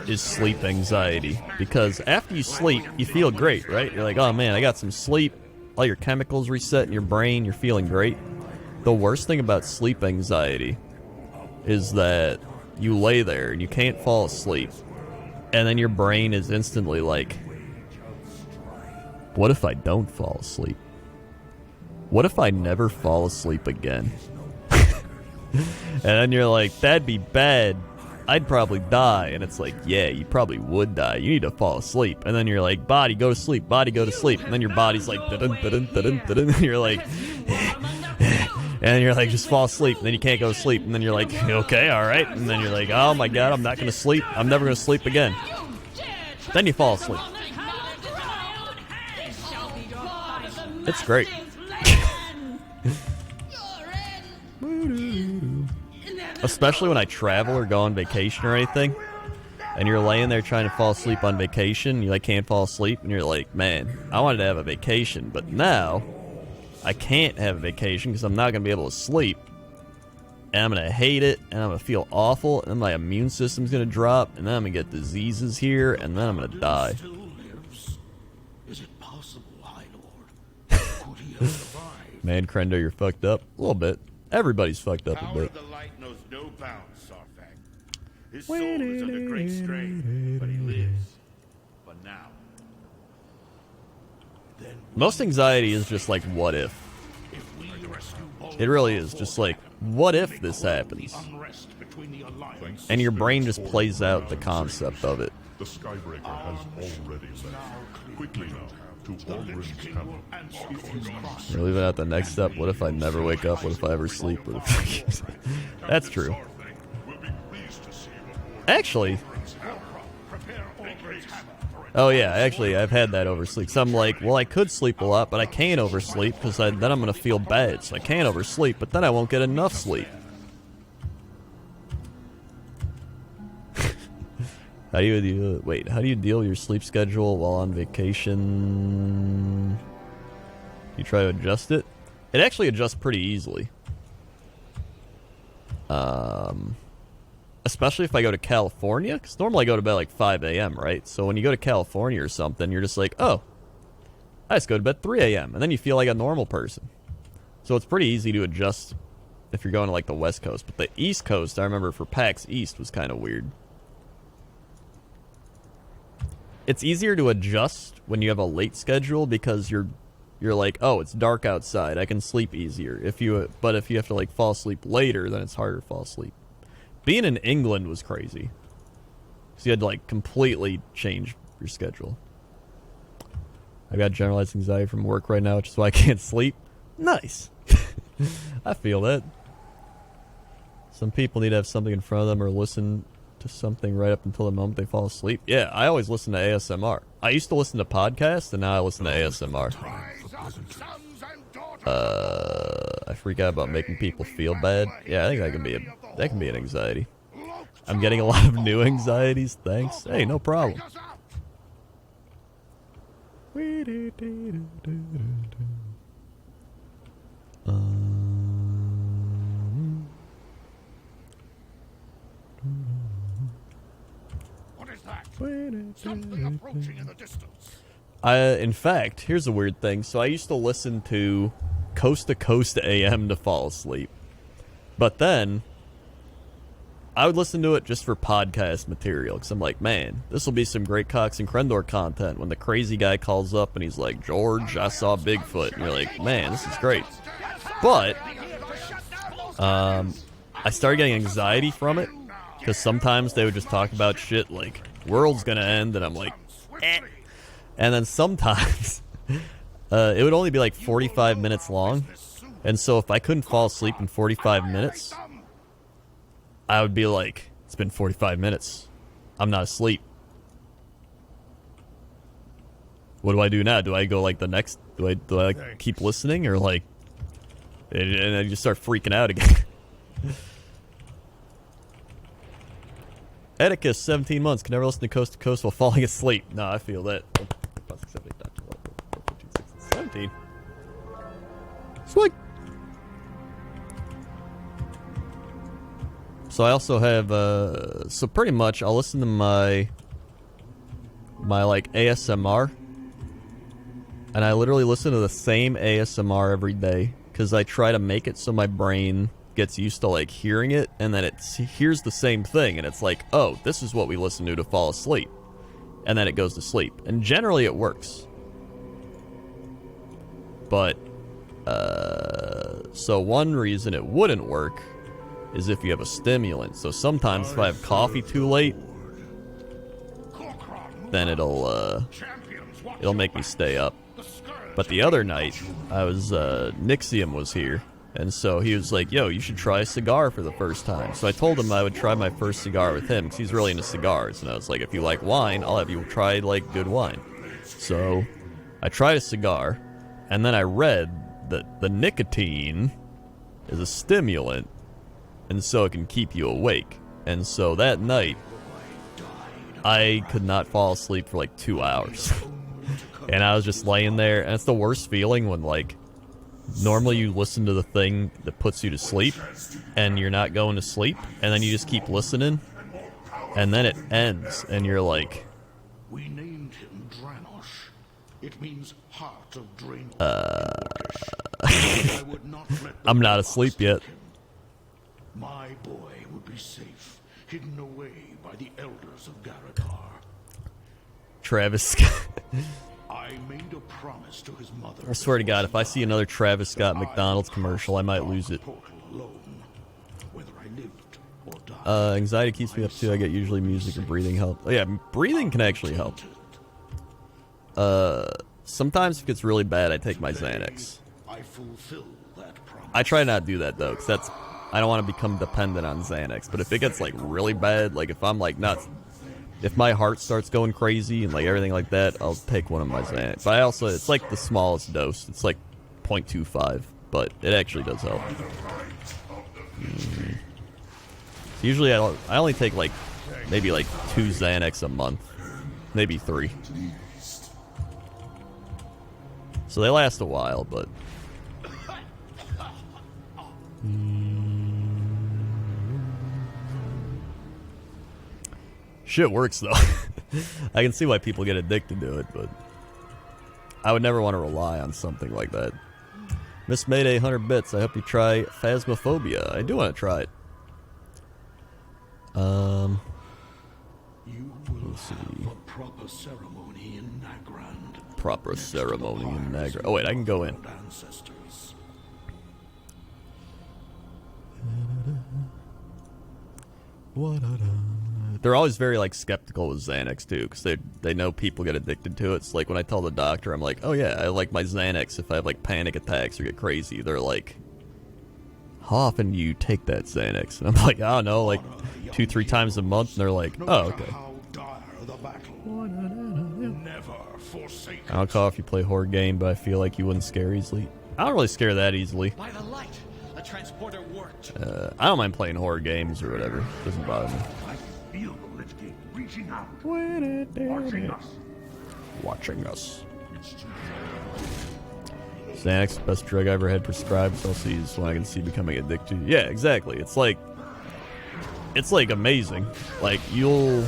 is sleep anxiety, because after you sleep, you feel great, right? You're like, oh man, I got some sleep, all your chemicals reset in your brain, you're feeling great. The worst thing about sleep anxiety is that you lay there and you can't fall asleep, and then your brain is instantly like, what if I don't fall asleep? What if I never fall asleep again? And then you're like, that'd be bad. I'd probably die. And it's like, yeah, you probably would die. You need to fall asleep. And then you're like, body, go to sleep. Body, go to sleep. And then your body's like, dun dun dun dun. And you're like, and you're like, just fall asleep. And then you can't go to sleep. And then you're like, okay, all right. And then you're like, oh my God, I'm not going to sleep. I'm never going to sleep again. Then you fall asleep. It's great. Especially when I travel or go on vacation or anything, and you're laying there trying to fall asleep on vacation, you like can't fall asleep, and you're like, man, I wanted to have a vacation, but now I can't have a vacation because I'm not going to be able to sleep, and I'm going to hate it, and I'm going to feel awful, and then my immune system's going to drop, and then I'm going to get diseases here, and then I'm going to die. Man, Crendor, you're fucked up. A little bit. Everybody's fucked up a bit. The light knows no bounds, Sarfang. His soul is under great strain, but he lives. For now. Most anxiety is just like, what if? It really is. Just like, what if this happens? And your brain just plays out the concept of it. The Skybreaker has already left. Quickly now. We're leaving out the next step. What if I never wake up? What if I ever sleep? That's true. Actually. Oh yeah, actually I've had that oversleep. So I'm like, well, I could sleep a lot, but I can't oversleep because then I'm going to feel bad. So I can't oversleep, but then I won't get enough sleep. How do you wait? How do you deal with your sleep schedule while on vacation? You try to adjust it. It actually adjusts pretty easily. Especially if I go to California, because normally I go to bed like 5 a.m., right? So when you go to California or something, you're just like, oh, I just go to bed 3 a.m., and then you feel like a normal person. So it's pretty easy to adjust if you're going to like the West Coast. But the East Coast, I remember for PAX East, was kind of weird. It's easier to adjust when you have a late schedule because you're like, oh, it's dark outside, I can sleep easier. But if you have to like fall asleep later, then it's harder to fall asleep. Being in England was crazy. So you had to like completely change your schedule. I've got generalized anxiety from work right now, which is why I can't sleep. Nice. I feel that. Some people need to have something in front of them or listen to something right up until the moment they fall asleep. Yeah, I always listen to ASMR. I used to listen to podcasts, and now I listen to ASMR. I freak out about making people feel bad. Yeah, I think that can be an anxiety. I'm getting a lot of new anxieties. Thanks. Hey, no problem. What is that? Something approaching in the distance. In fact, here's a weird thing. So I used to listen to Coast to Coast AM to fall asleep. But then, I would listen to it just for podcast material. Because I'm like, man, this will be some great Cox and Crendor content. When the crazy guy calls up and he's like, George, I saw Bigfoot. And you're like, man, this is great. But, I started getting anxiety from it. Because sometimes they would just talk about shit like, world's gonna end. And I'm like, eh. And then sometimes, it would only be like 45 minutes long. And so if I couldn't fall asleep in 45 minutes, I would be like, it's been 45 minutes. I'm not asleep. What do I do now? Do I go like the next, do I like keep listening or like, and I just start freaking out again. Etiquette, 17 months, can never listen to Coast while falling asleep. No, I feel that. 17. Sweet. So I also have, so pretty much I'll listen to my like ASMR, and I literally listen to the same ASMR every day because I try to make it so my brain gets used to like hearing it, and then it hears the same thing, and it's like, oh, this is what we listen to fall asleep, and then it goes to sleep, and generally it works. But so one reason it wouldn't work is if you have a stimulant. So sometimes if I have coffee too late, then it'll make me stay up. But the other night, I was Nixium was here, and so he was like, yo, you should try a cigar for the first time. So I told him I would try my first cigar with him because he's really into cigars, and I was like, if you like wine, I'll have you try like good wine. So I tried a cigar, and then I read that the nicotine is a stimulant, and so it can keep you awake. And so that night, I could not fall asleep for like 2 hours. And I was just laying there, and it's the worst feeling when, like, normally you listen to the thing that puts you to sleep, and you're not going to sleep, and then you just keep listening, and then it ends, and you're like... We named him Dranosh. It means heart of drain. I'm not asleep yet. My boy would be safe, hidden away by the elders of Garadar. Travis Scott. I made a promise to his mother. I swear to God, if I see another Travis Scott McDonald's commercial, I might lose it. Anxiety keeps me up too. I get usually music and breathing help. Oh yeah, breathing can actually help. Sometimes if it gets really bad, I take my Xanax. I try not to do that though, because I don't want to become dependent on Xanax. But if it gets like really bad, like if I'm like nuts, if my heart starts going crazy and like everything like that, I'll take one of my Xanax. But I also, it's like the smallest dose. It's like 0.25, but it actually does help. So usually I only take like maybe like 2 Xanax a month, maybe 3. So they last a while, but shit works though. I can see why people get addicted to it, but I would never want to rely on something like that. Miss Mayday 100 bits. I hope you try Phasmophobia. I do want to try it. Let's see. Proper ceremony in Nagrand. Proper ceremony in Nagrand. Oh wait, I can go in. They're always very like skeptical with Xanax too, because they know people get addicted to it. It's like when I tell the doctor, I'm like, oh yeah, I like my Xanax if I have like panic attacks or get crazy. They're like, how often do you take that Xanax? And I'm like, I don't know, like 2-3 times a month. And they're like, oh, okay. How dire the battle. Never forsake I don't call if you play horror game, but I feel like you wouldn't scare easily. I don't really scare that easily. By the light, the transporter worked. I don't mind playing horror games or whatever. Doesn't bother me. I feel the Lich King reaching out, watching us. Watching us. Xanax, best drug I ever had prescribed. So I'll see this one I can see becoming addicted. Yeah, exactly. It's like amazing. Like you'll,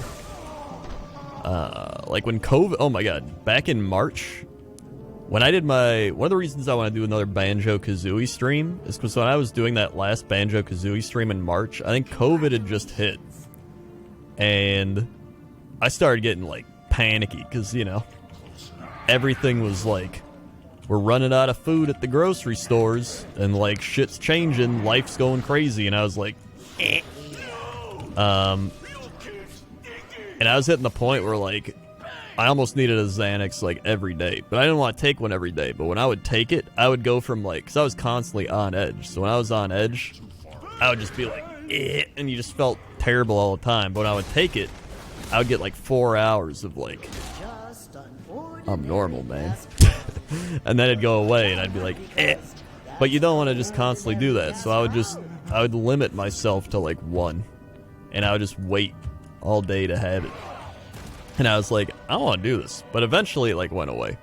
like when COVID. Oh my God! Back in March, when I did one of the reasons I want to do another Banjo-Kazooie stream is because when I was doing that last Banjo-Kazooie stream in March, I think COVID had just hit, and I started getting like panicky because everything was like, we're running out of food at the grocery stores, and like shit's changing, life's going crazy, and I was like, eh. And I was hitting the point where like I almost needed a Xanax like every day, but I didn't want to take one every day. But when I would take it, I would go from like, because I was constantly on edge. So when I was on edge, I would just be like, eh, and you just felt terrible all the time. But when I would take it, I would get like 4 hours of like, I'm normal, man. And then it'd go away, and I'd be like, eh. But you don't want to just constantly do that. So I would limit myself to like 1, and I would just wait all day to have it. And I was like, I don't want to do this. But eventually it like went away.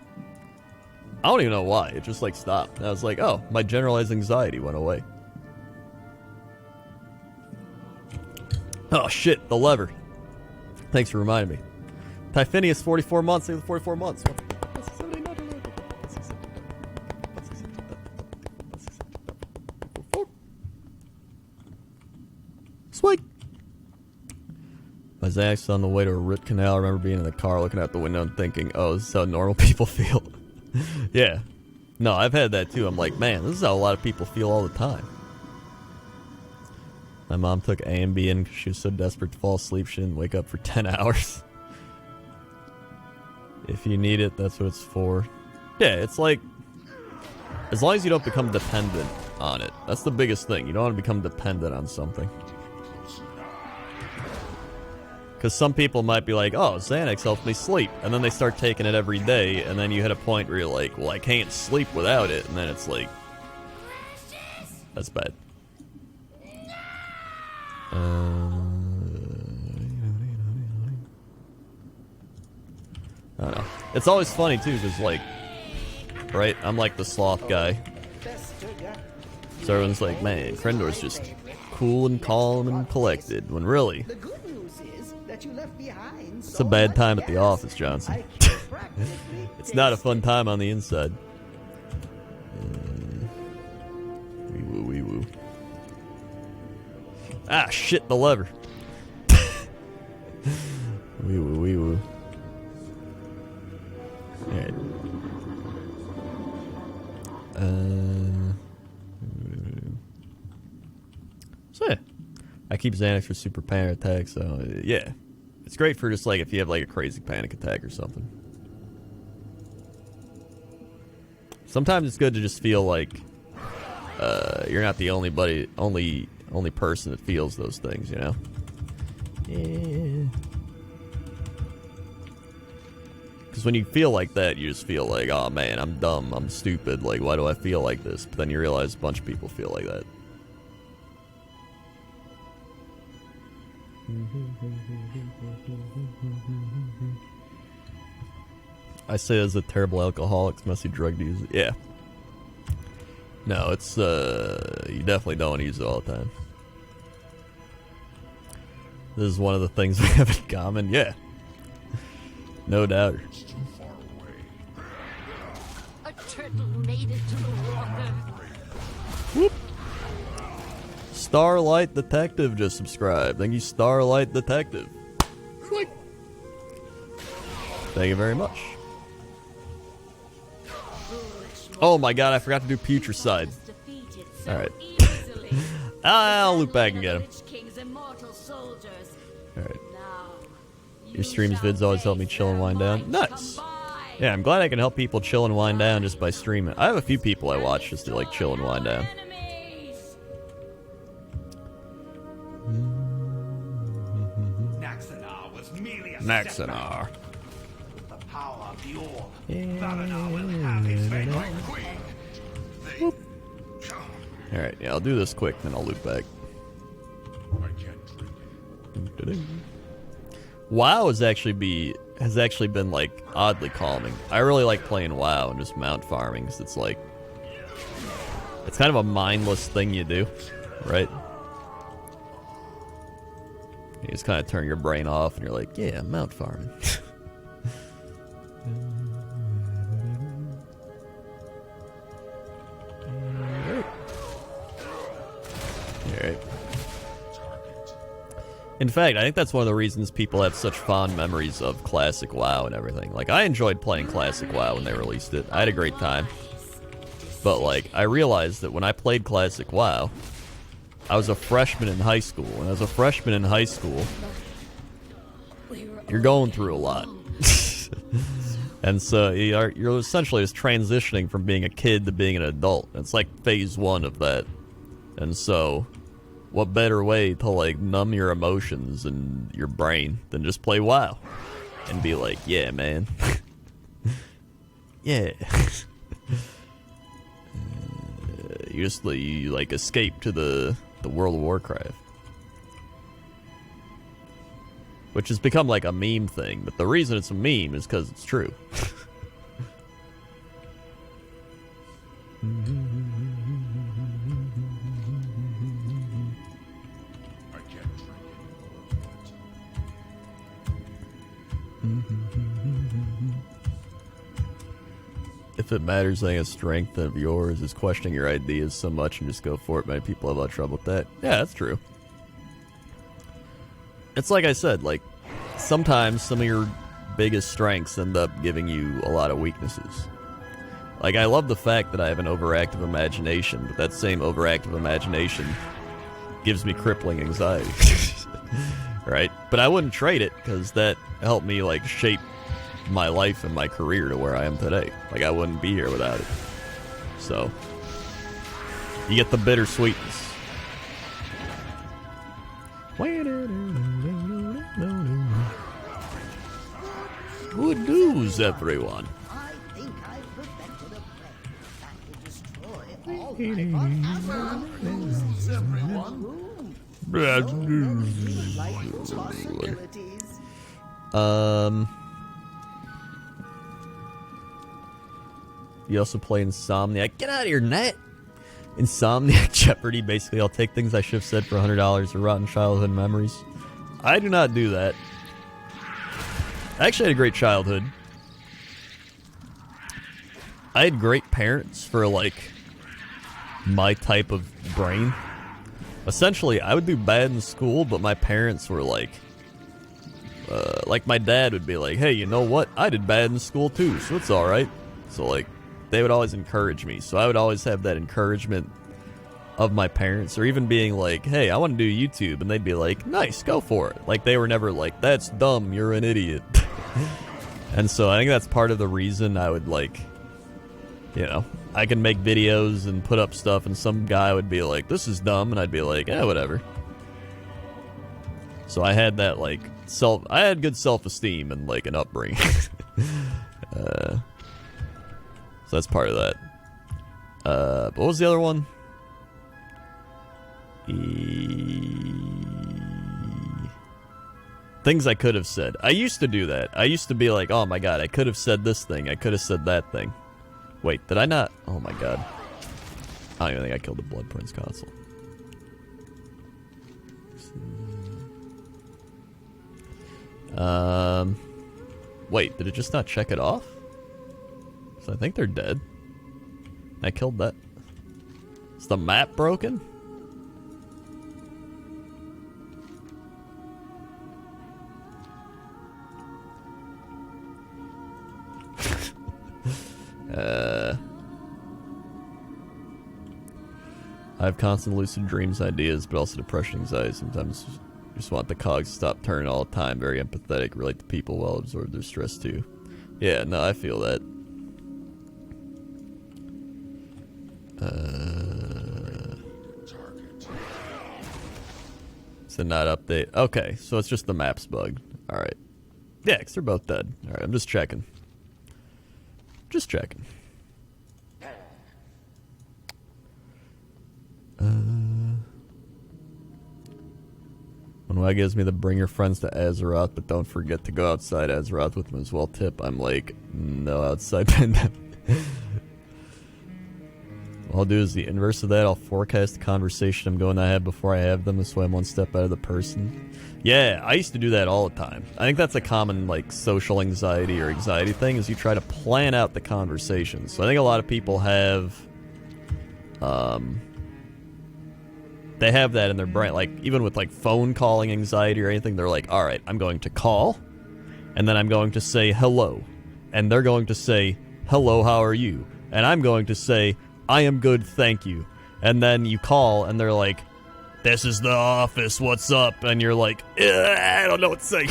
I don't even know why. It just like stopped. And I was like, oh, my generalized anxiety went away. Oh shit, the lever. Thanks for reminding me. Typhinius, 44 months. Thank you for 44 months. Sweet. My Xanax on the way to a root canal. I remember being in the car looking out the window and thinking, oh, this is how normal people feel. Yeah. No, I've had that too. I'm like, man, this is how a lot of people feel all the time. My mom took Ambien because she was so desperate to fall asleep she didn't wake up for 10 hours. If you need it, that's what it's for. Yeah, it's like, as long as you don't become dependent on it. That's the biggest thing. You don't want to become dependent on something. Because some people might be like, oh, Xanax helps me sleep. And then they start taking it every day. And then you hit a point where you're like, well, I can't sleep without it. And then it's like, that's bad. I don't know. It's always funny, too, because, like, right? I'm like the sloth guy. So everyone's like, man, Crendor's just cool and calm and collected. When really, it's a bad time at the office, Johnson. It's not a fun time on the inside. Wee woo, wee woo. Ah, shit, the lever. Wee woo, wee woo. Alright. So yeah. I keep Xanax for super panic attacks, so yeah. It's great for just like if you have like a crazy panic attack or something. Sometimes it's good to just feel like you're not the only person that feels those things, you know? Yeah. Because when you feel like that, you just feel like, oh man, I'm dumb, I'm stupid, like why do I feel like this? But then you realize a bunch of people feel like that. I say as a terrible alcoholic, messy drug user. Yeah. No, it's you definitely don't want to use it all the time. This is one of the things we have in common. Yeah. No doubt. A turtle made it to the water. Whoop. Starlight Detective just subscribed. Thank you, Starlight Detective. Thank you very much. Oh my god, I forgot to do Putricide. Alright. I'll loop back and get him. Alright. Your streams vids always help me chill and wind down. Nice. Yeah, I'm glad I can help people chill and wind down just by streaming. I have a few people I watch just to like chill and wind down. merely a Naxanar. the power of the orb. Valinor will have his way. My queen. Alright, yeah, I'll do this quick, then I'll loop back. I can't drink it. WoW has actually been like oddly calming. I really like playing WoW and just mount farming, 'cause it's like it's kind of a mindless thing you do, right? You just kind of turn your brain off and you're like, yeah, mount farming. Alright. In fact, I think that's one of the reasons people have such fond memories of classic WoW and everything. Like, I enjoyed playing classic WoW when they released it. I had a great time. But, like, I realized that when I played classic WoW, I was a freshman in high school. And as a freshman in high school, you're going through a lot. And so you're essentially just transitioning from being a kid to being an adult. It's like phase 1 of that. And so, what better way to like numb your emotions and your brain than just play WoW and be like, yeah, man. Yeah. You like escape to the World of Warcraft. Which has become like a meme thing, but the reason it's a meme is because it's true. I can't drink If it matters, I think a strength of yours is questioning your ideas so much and just go for it. Many people have a lot of trouble with that. Yeah, that's true. It's like I said, like, sometimes some of your biggest strengths end up giving you a lot of weaknesses. Like, I love the fact that I have an overactive imagination, but that same overactive imagination gives me crippling anxiety. Right? But I wouldn't trade it, because that helped me, like, shape my life and my career to where I am today. Like, I wouldn't be here without it. So, you get the bittersweetness. Good news, everyone. I think I've perfected a plan that will destroy all Bad news. Possibilities. You also play Insomniac. Get out of here, Nat! Insomniac Jeopardy. Basically, I'll take things I should have said for $100 or rotten childhood memories. I do not do that. I actually had a great childhood. I had great parents for, like, my type of brain. Essentially, I would do bad in school, but my parents were like my dad would be like, hey, you know what? I did bad in school too, so it's alright. So, like, they would always encourage me. So I would always have that encouragement of my parents, or even being like, hey, I want to do YouTube, and they'd be like, nice, go for it. Like, they were never like, that's dumb, you're an idiot. And so I think that's part of the reason I would, like, you know, I can make videos and put up stuff, and some guy would be like, this is dumb, and I'd be like, yeah, whatever. So I had that, like, I had good self-esteem and, like, an upbringing. So that's part of that. But what was the other one? Things I could have said. I used to do that. I used to be like, oh my god, I could have said this thing. I could have said that thing. Wait, did I not? Oh my god. I don't even think I killed the Blood Prince console. Wait, did it just not check it off? So I think they're dead. I killed that. Is the map broken? I have constant lucid dreams, ideas, but also depression, anxiety. Sometimes just want the cogs to stop turning all the time. Very empathetic, relate to people while absorb their stress too. Yeah, no, I feel that. So not update. Okay, so it's just the maps bugged. Alright. Yeah, because they're both dead. Alright, I'm just checking. Just checking. When WoW gives me the bring your friends to Azeroth, but don't forget to go outside Azeroth with them as well tip, I'm like, no outside pandemic. What I'll do is the inverse of that. I'll forecast the conversation I'm going to have before I have them, this way I'm one step out of the person. Yeah, I used to do that all the time. I think that's a common, like, social anxiety or anxiety thing, is you try to plan out the conversation. So I think a lot of people have, they have that in their brain. Like, even with, like, phone calling anxiety or anything, they're like, alright, I'm going to call, and then I'm going to say hello. And they're going to say, hello, how are you? And I'm going to say, I am good, thank you. And then you call, and they're like, this is the office, what's up? And you're like, I don't know what to say.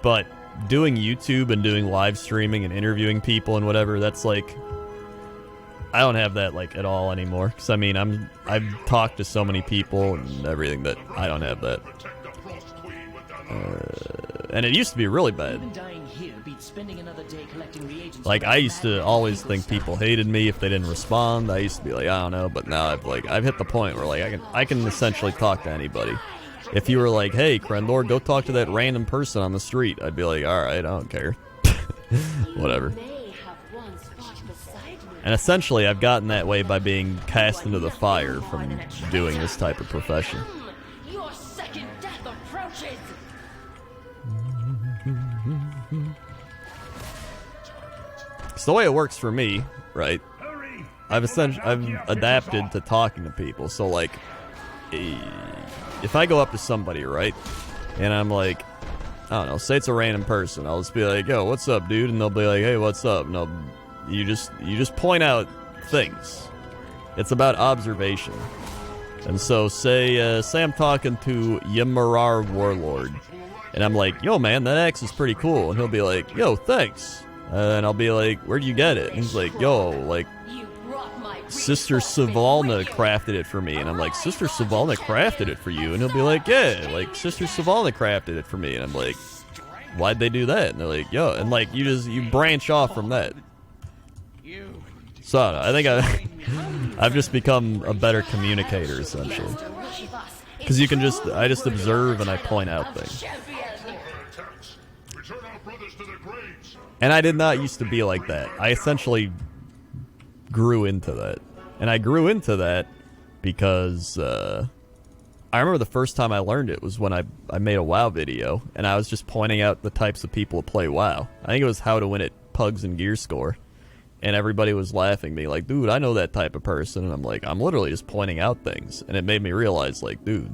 But doing YouTube and doing live streaming and interviewing people and whatever, that's like, I don't have that like at all anymore. Because I mean, I've talked to so many people and everything that I don't have that. And it used to be really bad. Like, I used to always think people hated me if they didn't respond. I used to be like, I don't know, but now I've hit the point where like I can essentially talk to anybody. If you were like, hey, Crendor, go talk to that random person on the street, I'd be like, alright, I don't care. Whatever. And essentially, I've gotten that way by being cast into the fire from doing this type of profession. Your second death approaches. It's the way it works for me, right? I've adapted to talking to people. So like, if I go up to somebody, right, and I'm like, I don't know, say it's a random person, I'll just be like, yo, what's up, dude? And they'll be like, hey, what's up? And you just point out things. It's about observation. And so say I'm talking to Yamarar Warlord, and I'm like, yo, man, that axe is pretty cool. And he'll be like, yo, thanks. And I'll be like, where'd you get it? And he's like, yo, like, Sister Savalna crafted it for me. And I'm like, Sister Savalna crafted it for you? And he'll be like, yeah, like, Sister Savalna crafted it for me. And I'm like, why'd they do that? And they're like, yo, and like, you branch off from that. So I think I've just become a better communicator, essentially. Because I just observe and I point out things. And I did not used to be like that. I essentially grew into that. And I grew into that because I remember the first time I learned it was when I made a WoW video, and I was just pointing out the types of people who play WoW. I think it was how to win at Pugs and Gear Score. And everybody was laughing me like, dude, I know that type of person. And I'm like, I'm literally just pointing out things. And it made me realize, like, dude,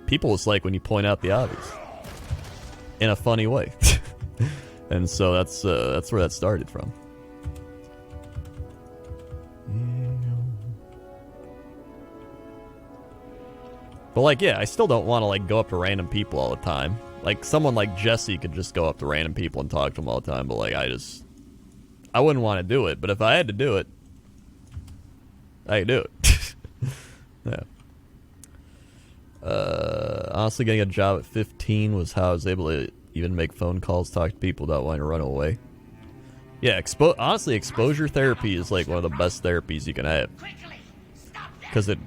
people is like when you point out the obvious. In a funny way. And so that's where that started from. But like, yeah, I still don't want to like go up to random people all the time. Like someone like Jesse could just go up to random people and talk to them all the time, but like I wouldn't want to do it, but if I had to do it, I could do it. Yeah. Honestly, getting a job at 15 was how I was able to even make phone calls, talk to people without wanting to run away. Yeah, honestly, exposure therapy is like one of the best therapies you can have. Because it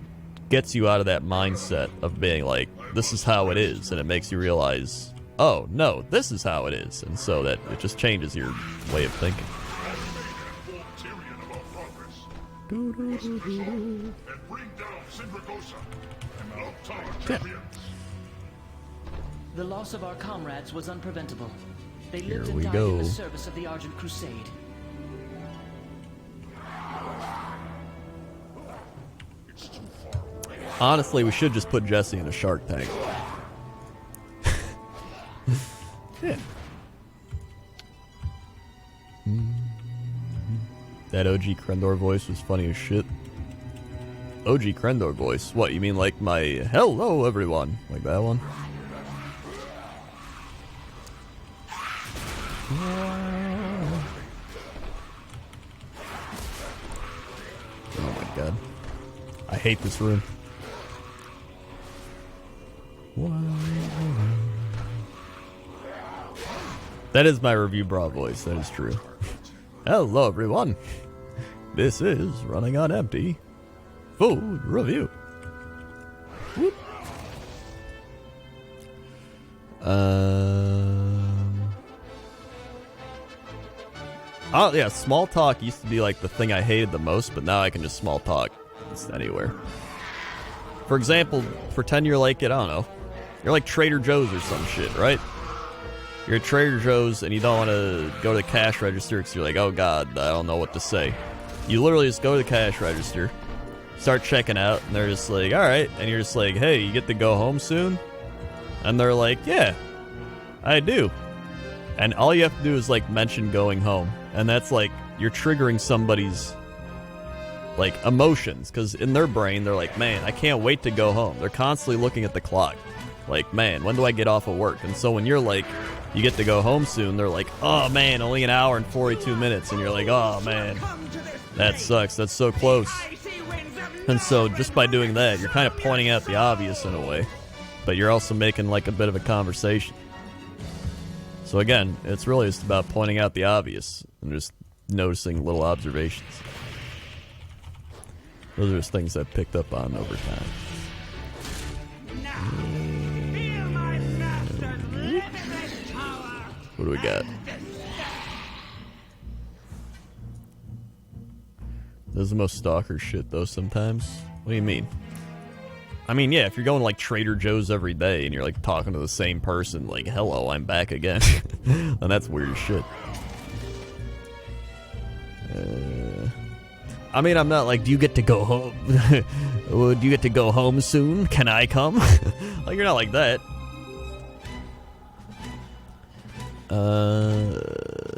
gets you out of that mindset of being like, this is how it is, and it makes you realize, oh, no, this is how it is. And so that it just changes your way of thinking. Yeah. The loss of our comrades was unpreventable. They Here lived and we died go. in the service of the Argent Crusade. Honestly, we should just put Jesse in a Shark Tank. Yeah. That OG Crendor voice was funny as shit. OG Crendor voice? What, you mean like my hello everyone? Like that one? Oh my god. I hate this room. That is my review bra voice. That is true. Hello, everyone. This is Running on Empty Food Review. Whoop. Oh yeah, small talk used to be like the thing I hated the most, but now I can just small talk anywhere. For example, pretend you're like, I don't know, you're like Trader Joe's or some shit, right? You're at Trader Joe's and you don't want to go to the cash register because you're like, oh god, I don't know what to say. You literally just go to the cash register, start checking out, and they're just like, alright, and you're just like, hey, you get to go home soon? And they're like, yeah, I do. And all you have to do is like mention going home. And that's like, you're triggering somebody's like emotions, because in their brain they're like, man, I can't wait to go home. They're constantly looking at the clock like, man, when do I get off of work? And so when you're like, you get to go home soon, they're like, oh man, only an hour and 42 minutes. And you're like, oh man, that sucks, that's so close. And so just by doing that, you're kind of pointing out the obvious in a way, but you're also making like a bit of a conversation. So again, it's really just about pointing out the obvious and just noticing little observations. Those are just things I've picked up on over time. What do we got? This is the most stalker shit though sometimes. What do you mean? I mean, yeah, if you're going like Trader Joe's every day and you're like talking to the same person, like, hello, I'm back again. And that's weird as shit. I mean, I'm not like, do you get to go home? Do you get to go home soon? Can I come? Like, you're not like that.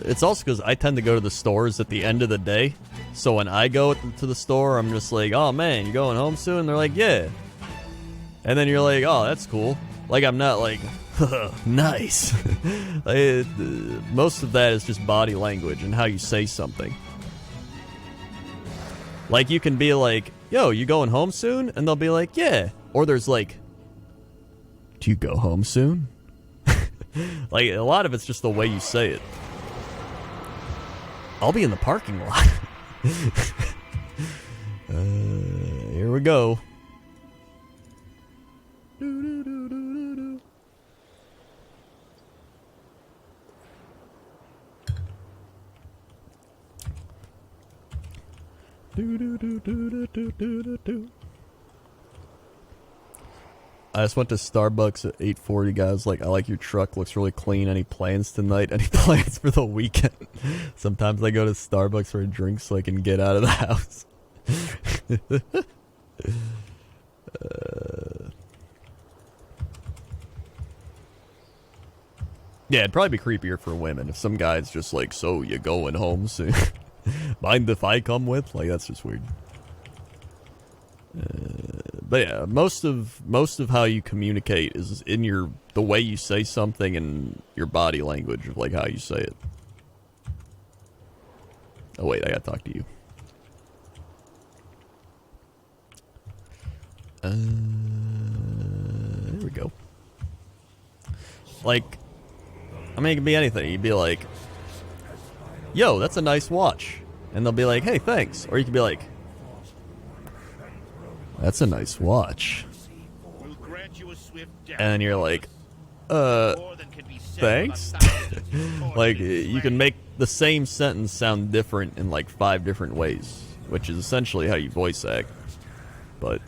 It's also because I tend to go to the stores at the end of the day. So when I go to the store, I'm just like, oh man, you going home soon? And they're like, yeah. And then you're like, oh, that's cool. Like, I'm not like, nice. Most of that is just body language and how you say something. Like, you can be like, yo, you going home soon? And they'll be like, yeah. Or there's like, do you go home soon? Like, a lot of it's just the way you say it. I'll be in the parking lot. Here we go. I just went to Starbucks at 8:40, guys. Like, I like your truck. Looks really clean. Any plans tonight? Any plans for the weekend? Sometimes I go to Starbucks for a drink so I can get out of the house. Yeah, it'd probably be creepier for women if some guy's just like, so you going home soon? Mind if I come with? Like, that's just weird. But yeah, most of how you communicate is in the way you say something and your body language of like how you say it. Oh wait, I gotta talk to you. There we go. Like, I mean, it can be anything. You'd be like, yo, that's a nice watch. And they'll be like, hey, thanks. Or you can be like, that's a nice watch. And you're like, thanks? Like, you can make the same sentence sound different in like 5 different ways, which is essentially how you voice act. But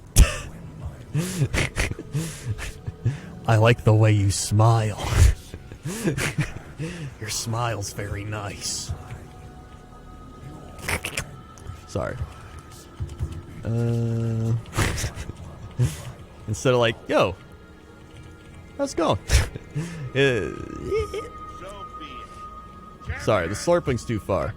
I like the way you smile. Your smile's very nice. Sorry. Instead of like, yo, how's it going? Sorry, the slurping's too far.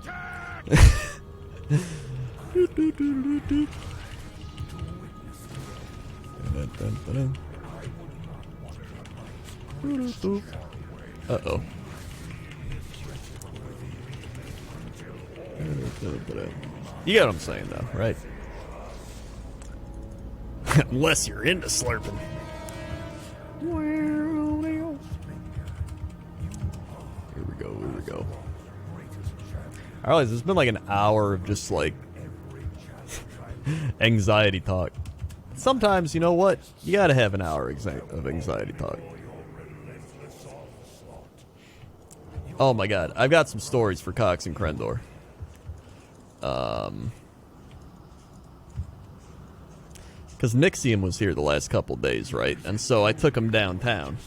Uh-oh. You get what I'm saying, though, right? Unless you're into slurping. Here we go. go. I realize it's been like an hour of just like anxiety talk. Sometimes, you know what? You gotta have an hour of anxiety talk. Oh my god, I've got some stories for Cox and Crendor. Because Nixium was here the last couple days, right? And so I took him downtown.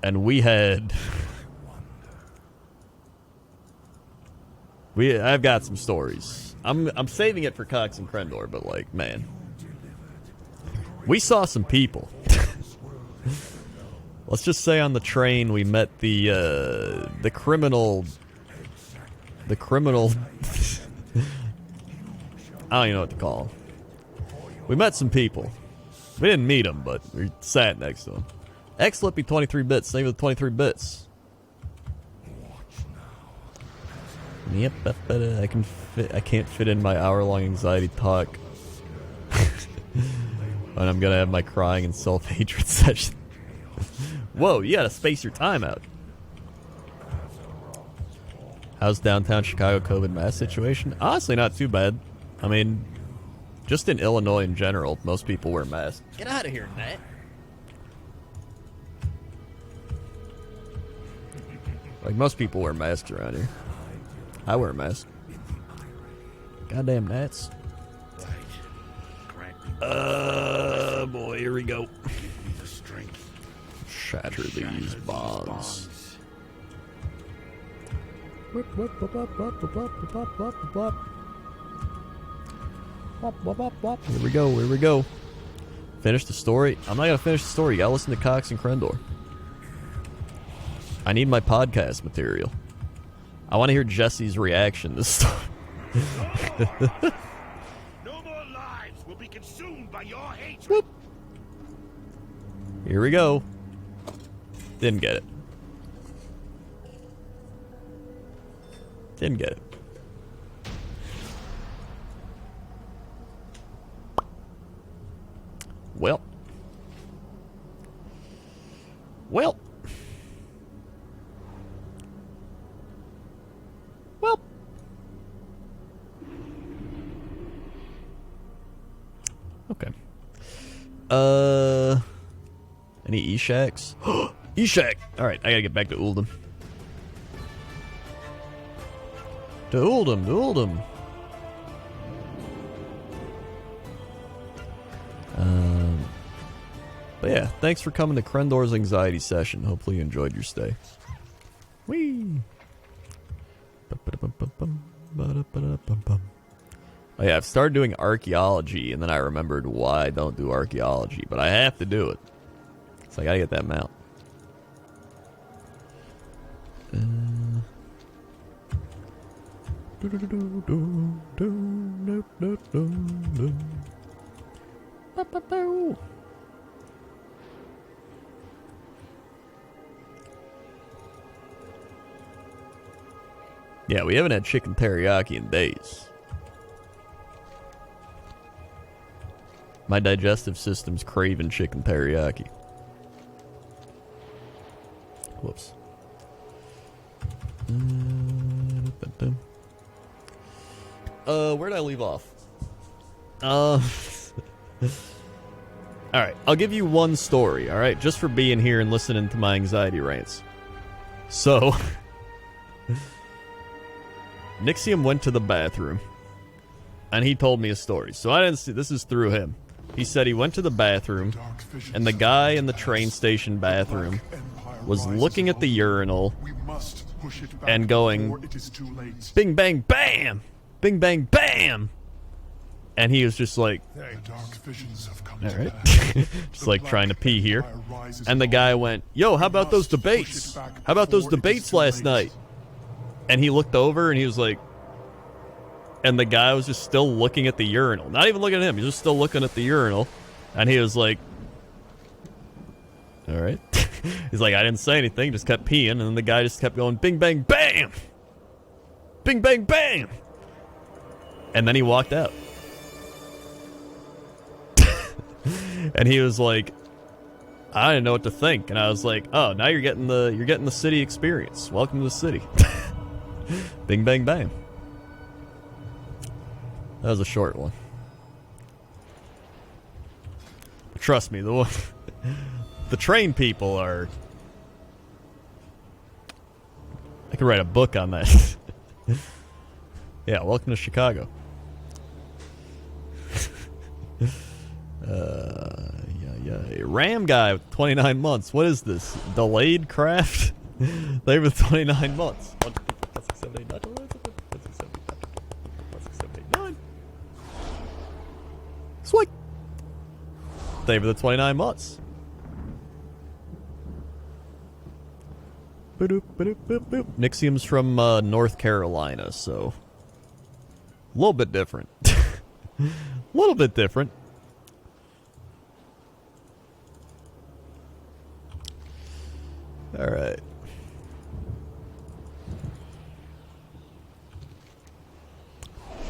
And we had... I've got some stories. I'm saving it for Cox and Crendor, but like, man. We saw some people. Let's just say on the train we met the criminal... The criminal... I don't even know what to call him. We met some people. We didn't meet them, but we sat next to them. Xlippy 23 bits. Save the 23 bits. Yep, I can fit. I can't fit in my hour-long anxiety talk. And I'm gonna have my crying and self-hatred session. Whoa, you gotta space your time out. How's downtown Chicago COVID mask situation? Honestly, not too bad. I mean, just in Illinois in general, most people wear masks. Get out of here, Nat. Like, most people wear masks around here. I wear a mask. Goddamn gnats. Boy, here we go. Shatter these bonds. Here we go, here we go. Finish the story. I'm not gonna finish the story. You gotta listen to Cox and Crendor. I need my podcast material. I want to hear Jesse's reaction to stuff. No more lives will be consumed by your hatred. Whoop. Here we go. Didn't get it. Didn't get it. Well. Well. Well. Okay. Any E-Shacks? E-Shack! Alright, I gotta get back to Uldum. To Uldum. But yeah, thanks for coming to Crendor's anxiety session. Hopefully you enjoyed your stay. Whee! Oh yeah, I've started doing archaeology, and then I remembered why I don't do archaeology, but I have to do it. So I gotta get that mount. Yeah, we haven't had chicken teriyaki in days. My digestive system's craving chicken teriyaki. Whoops. Where'd I leave off? Alright, I'll give you one story, alright? Just for being here and listening to my anxiety rants. So... Nixium went to the bathroom, and he told me a story. So I didn't see, this is through him. He said he went to the bathroom, and the guy in the train station bathroom was looking at the urinal and going, bing, bang, bam! Bing, bang, bam! And he was just like, alright. Just like trying to pee here. And the guy went, yo, how about those debates? How about those debates last night? And he looked over and he was like, and the guy was just still looking at the urinal. Not even looking at him, he was just still looking at the urinal. And he was like, alright. He's like, I didn't say anything, just kept peeing. And then the guy just kept going, bing, bang, bam! Bing, bang, bam! And then he walked out. And he was like, I didn't know what to think, and I was like, "Oh, now you're getting the city experience. Welcome to the city." Bing, bang, bang. That was a short one. Trust me, the train people are. I could write a book on that. Yeah, welcome to Chicago. Yeah. Ram guy with 29 months. What is this? Delayed craft? They were 29 months. 1, Sweet. They were the 29 months. Nixium's from North Carolina, so a little bit different. A little bit different. All right.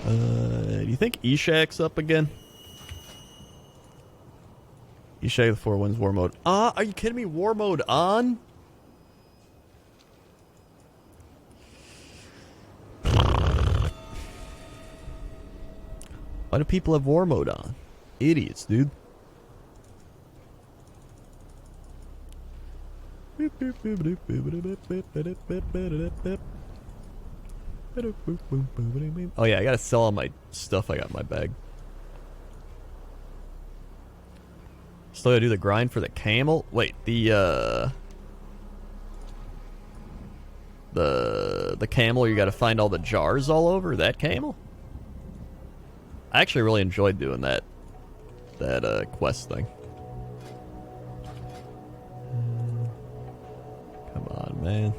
Do you think Eshak's up again? Eshak the 4 wins war mode. Are you kidding me? War mode on? Why do people have war mode on? Idiots, dude. Oh yeah, I gotta sell all my stuff I got in my bag. Still gotta do the grind for the camel? Wait, the camel you gotta find all the jars all over? That camel? I actually really enjoyed doing that quest thing. Come on, man.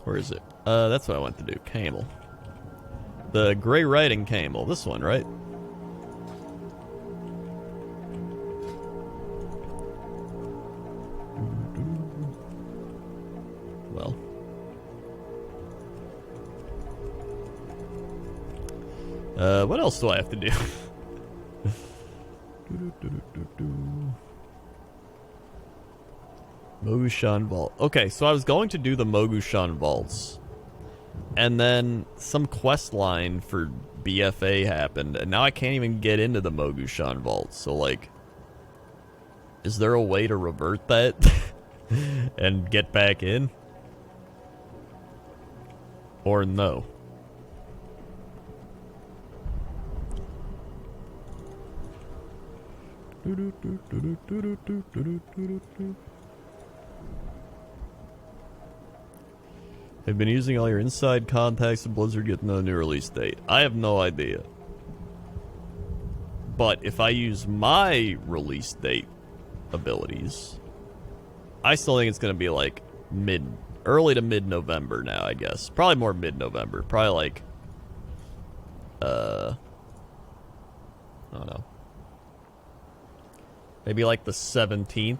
Where is it? That's what I want to do. Camel. The gray riding camel. This one, right? Well. What else do I have to do? Mogushan Vault. Okay, so I was going to do the Mogushan Vaults. And then some quest line for BFA happened, and now I can't even get into the Mogushan Vault. So, like, is there a way to revert that and get back in? Or no? Have been using all your inside contacts of Blizzard getting the new release date. I have no idea. But if I use my release date abilities, I still think it's going to be like early to mid-November now, I guess. Probably more mid-November. Probably like, I don't know. Maybe like the 17th.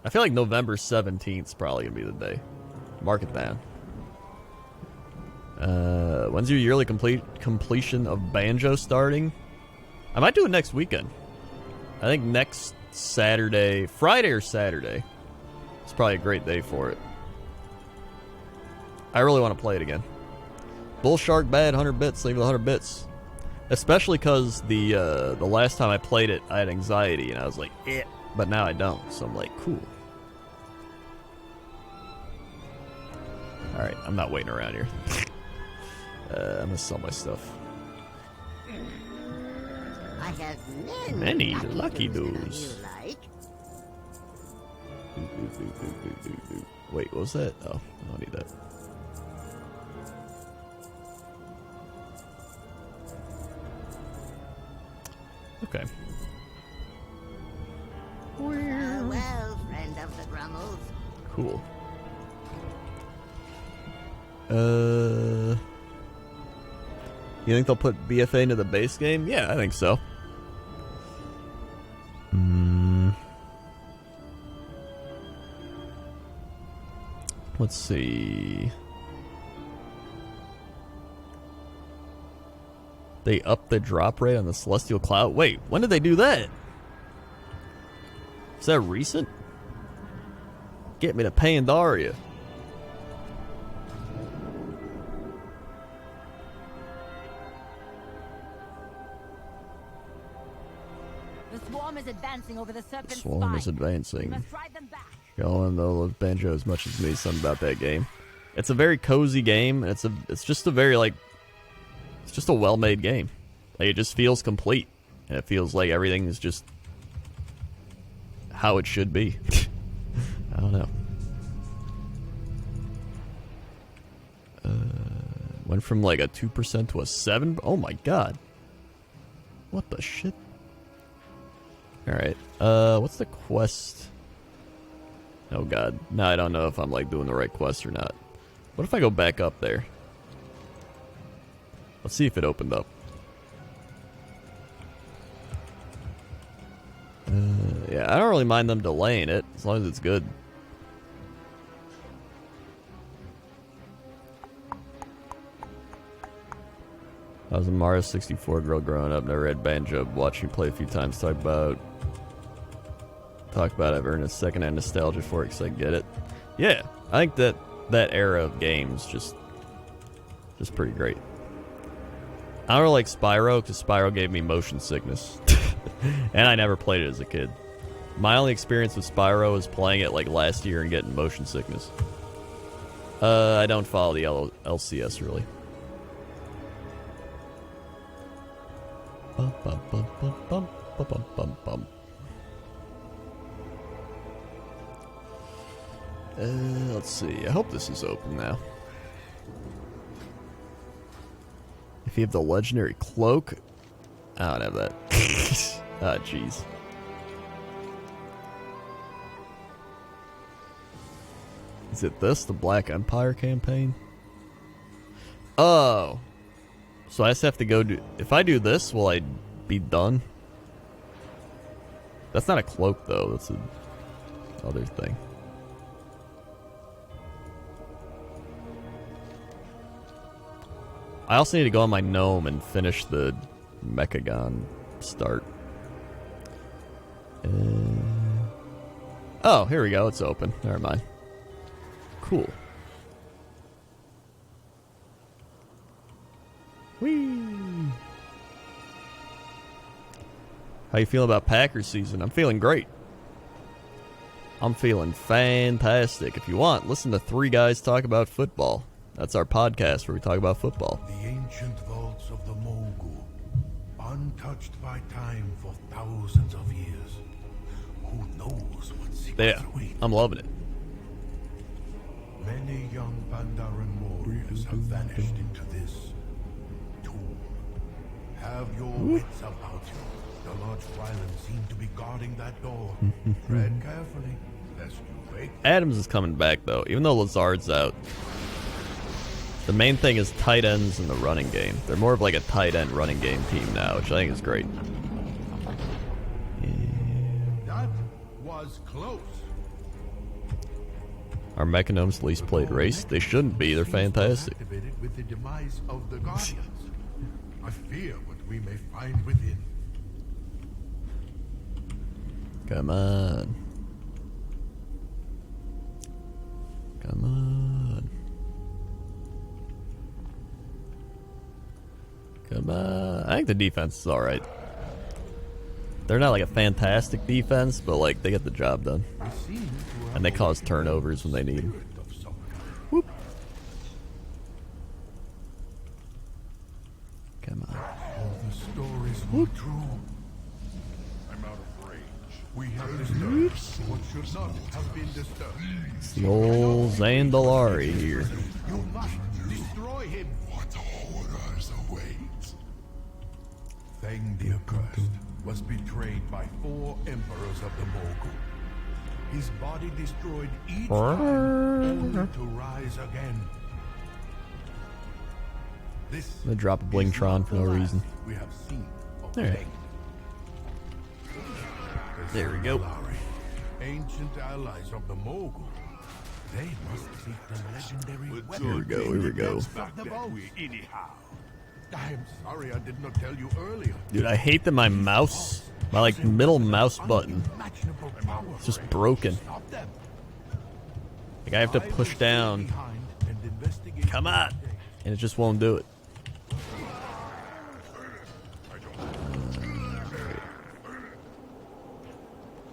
I feel like November 17th is probably going to be the day. Mark it down. When's your yearly completion of Banjo starting? I might do it next weekend. I think next Saturday, Friday or Saturday. It's probably a great day for it. I really want to play it again. Bull Shark bad, 100 bits, leave it 100 bits. Especially because the last time I played it, I had anxiety, and I was like, eh. But now I don't, so I'm like, cool. Alright, I'm not waiting around here. I'm gonna sell my stuff. I have many lucky doos. Like. Wait, what was that? Oh, I don't need that. Okay. Well, friend of the Grummels. Cool. You think they'll put BFA into the base game? Yeah, I think so. Let's see. They upped the drop rate on the Celestial Cloud. Wait, when did they do that? Is that recent? Get me to Pandaria. The swarm is advancing over the serpent Swarm is spine. advancing. We must drive them back. Going though, love Banjo as much as me. Something about that game. It's a very cozy game. And it's just a very it's just a well-made game. Like it just feels complete, and it feels like everything is just how it should be. I don't know. Went from like a 2% to a 7. Oh my god. What the shit? Alright. What's the quest? Oh god. Now I don't know if I'm like doing the right quest or not. What if I go back up there? Let's see if it opened up. Yeah, I don't really mind them delaying it as long as it's good. I was a Mario 64 girl growing up, never read Banjo, watched you play a few times, talk about I've earned a second-hand nostalgia for it because I get it. Yeah, I think that era of games just pretty great. I don't really like Spyro because Spyro gave me motion sickness. And I never played it as a kid. My only experience with Spyro is playing it like last year and getting motion sickness. I don't follow the LCS really. Bum, bum, bum, bum, bum, bum, bum, bum, bum. Let's see. I hope this is open now. If you have the legendary cloak, I don't have that. Ah, jeez. Is it this, the Black Empire campaign? Oh. So I just have to go do... If I do this, will I be done? That's not a cloak, though. That's a other thing. I also need to go on my gnome and finish the Mechagon start. Oh, here we go. It's open. Never mind. Cool. Whee! How you feeling about Packers season? I'm feeling great. I'm feeling fantastic. If you want, listen to three guys talk about football. That's our podcast where we talk about football. The ancient vaults of the Mogul, untouched by time for thousands of years. Who knows what secrets await? I'm loving it. Many young Pandaren warriors have vanished into this tomb. Have your wits about you. The large Rylands seem to be guarding that door. Tread carefully, lest you wake. Adams is coming back, though, even though Lazard's out. The main thing is tight ends in the running game. They're more of like a tight end running game team now, which I think is great. That was close. Our MechaGnomes least played race? They shouldn't be. They're fantastic. With the demise of the Guardians, I fear what we may find within. Come on. Come on. Come on. I think the defense is alright. They're not like a fantastic defense, but like they get the job done. And they cause turnovers when they need them. Whoop. Come on. All the stories were true. I'm out of range. We have disturbed what should not have been disturbed. It's the old Zandalari here. You must destroy him. What horrors await? Thang the Accursed was betrayed by 4 emperors of the Mogul. His body destroyed each time, only to rise again. This They drop a Blingtron for no reason. we have seen of All right. Thang. The There we go. Zandalari, ancient allies of the Mogul. They must seek the legendary weapon. Here we go, here we go. Back that way, anyhow. I am sorry I did not tell you earlier. Dude, I hate that my mouse, my like middle mouse button, it's just broken. Like I have to push down. Come on, and it just won't do it.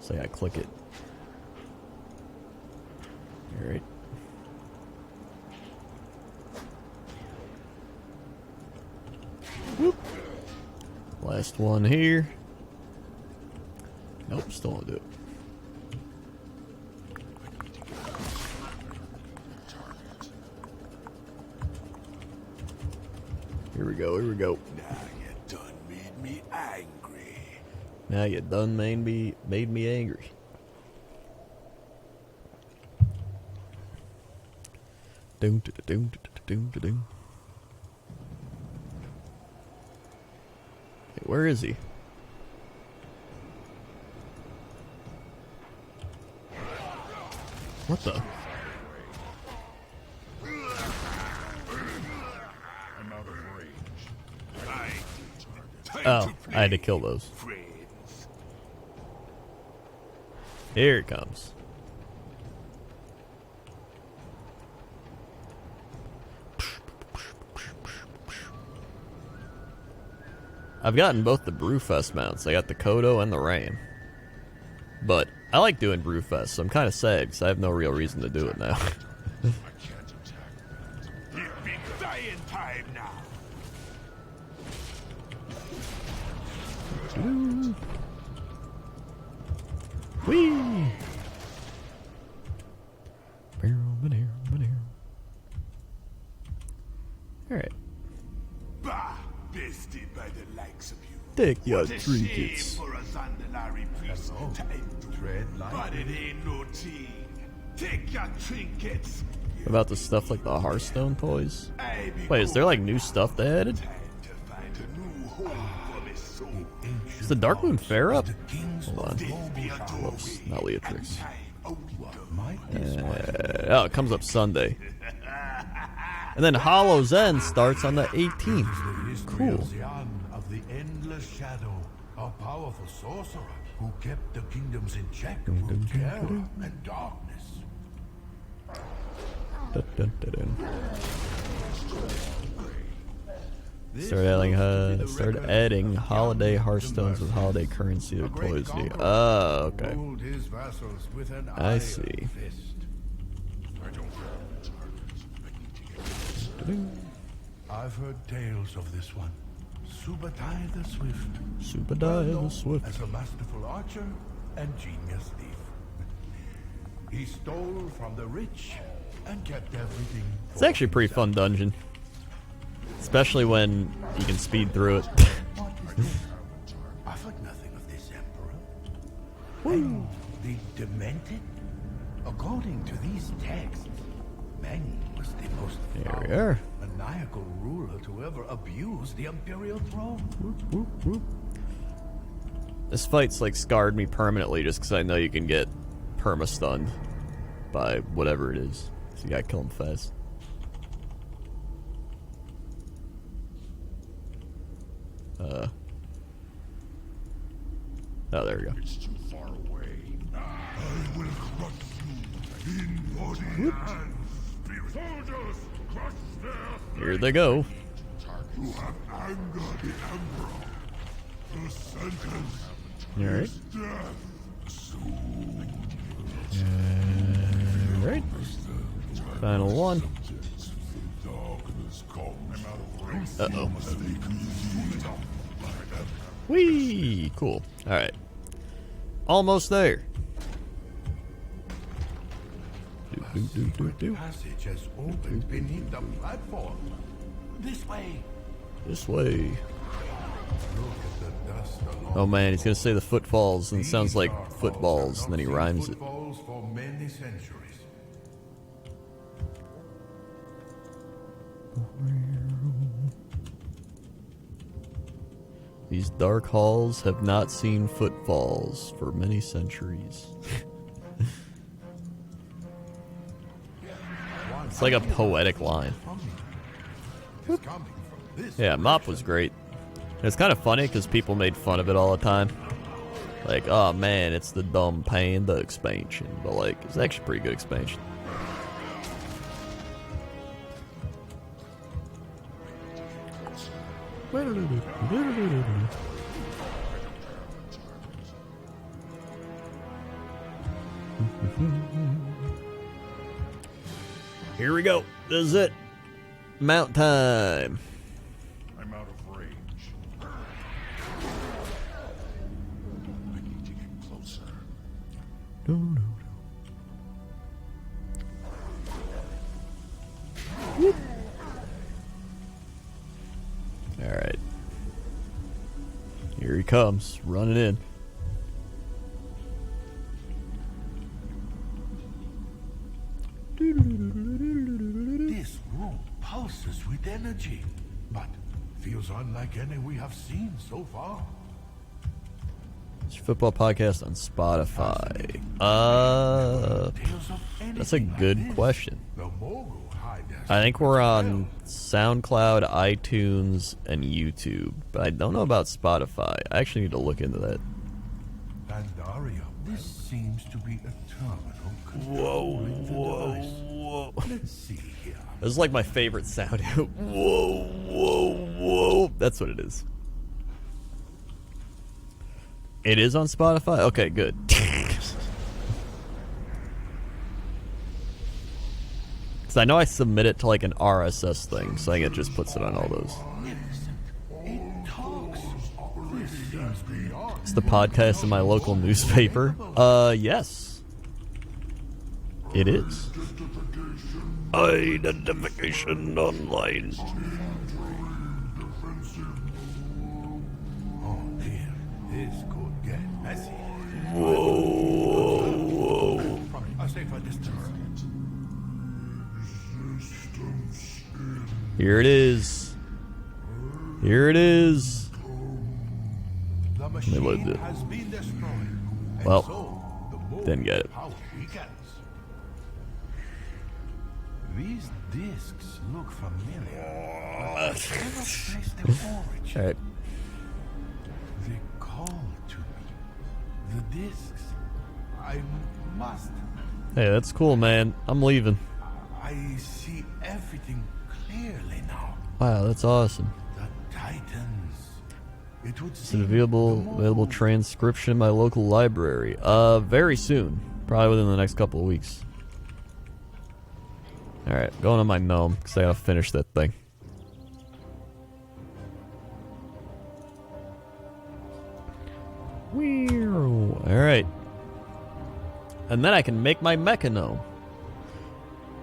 So I click it. All right. Whoop. Last one here. Nope, still won't do it. Here we go, here we go. Now you done made me angry. Now you done made me angry. Doom, doom, doom, doom, doom, doom. Hey, where is he? What the? Oh, I had to kill those. Here it comes. I've gotten both the Brewfest mounts. I got the Kodo and the Rain. But I like doing Brewfest, so I'm kind of sad because I have no real reason to do it now. Whee! Alright. Bah, bested by the likes of you. Take your What a trinkets. shame for a Zandalari priest to endure. But it ain't no thing. Take your trinkets. What about the stuff like the Hearthstone toys? Wait, is there like new stuff they added? Time to find a new home for my soul. Is the Darkmoon Fair up? Hold on. Whoops, not Leatrix. Oh, it comes up Sunday. And then Hollow's End starts on the 18th. Cool. Of the endless shadow, a powerful sorcerer who kept the kingdoms in check through terror and darkness. Dun, dun, dun, dun. Start adding holiday Hearthstones with holiday currency to toys. Oh, okay. I see. I've heard tales of this one. Subadai the Swift. Subadai the Swift. As a masterful archer and genius thief. He stole from the rich and kept everything. It's actually a pretty fun dungeon. Especially when you can speed through it. I've heard nothing of this emperor. And the demented? According to these texts, Meng was the most foul, maniacal ruler to ever abuse the imperial throne. This fight's like scarred me permanently just because I know you can get perma-stunned by whatever it is. So you gotta kill him fast. Oh, there we go. It's too far away. I will crush you in body and spirit. Soldiers, crush their Here they go. You have angered the Emperor. The sentence Alright. is death soon. Alright. Final one. Darkness comes. Uh-oh. Whee! Cool. Alright. Almost there. Passage has opened beneath the platform. This way. This way. Look at the dust along. Oh man, he's gonna say the footfalls and it sounds like footballs and then he rhymes it. Footballs for many centuries. These dark halls have not seen footfalls for many centuries. It's like a poetic line. It's coming from Yeah, Mop was great. It's kind of funny because people made fun of it all the time. Like, oh man, it's the dumb Panda expansion. But like, it's actually a pretty good expansion. Here we go. This is it. Mount time. I'm out of range. I need to get closer. Alright. Here he comes, running in. This room pulses with energy, but feels unlike any we have seen so far. It's your football podcast on Spotify. That's a good question. I think we're on SoundCloud, iTunes, and YouTube, but I don't know about Spotify. I actually need to look into that. Pandaria, this seems to be a terminal. Whoa. Let's see here. This is like my favorite sound. Whoa. That's what it is. It is on Spotify? Okay, good. Because I know I submit it to like an RSS thing, so I think it just puts it on all those. It's the podcast in my local newspaper. Yes. It is. Identification online. Oh dear, this could get messy. Whoa. From a safer distance. Here it is. Here it is. The machine lived it. has been destroyed. Well, so the more didn't get it. power weakens. These discs look familiar. I cannot place their origin. Alright. They call to me. The discs. I must. Hey, that's cool, man. I'm leaving. I see everything clearly now. Wow, that's awesome. The Titans. It would It's seem available transcription in my local library. Very soon. Probably within the next couple of weeks. Alright, going on my gnome, because I gotta finish that thing. Alright. And then I can make my MechaGnome.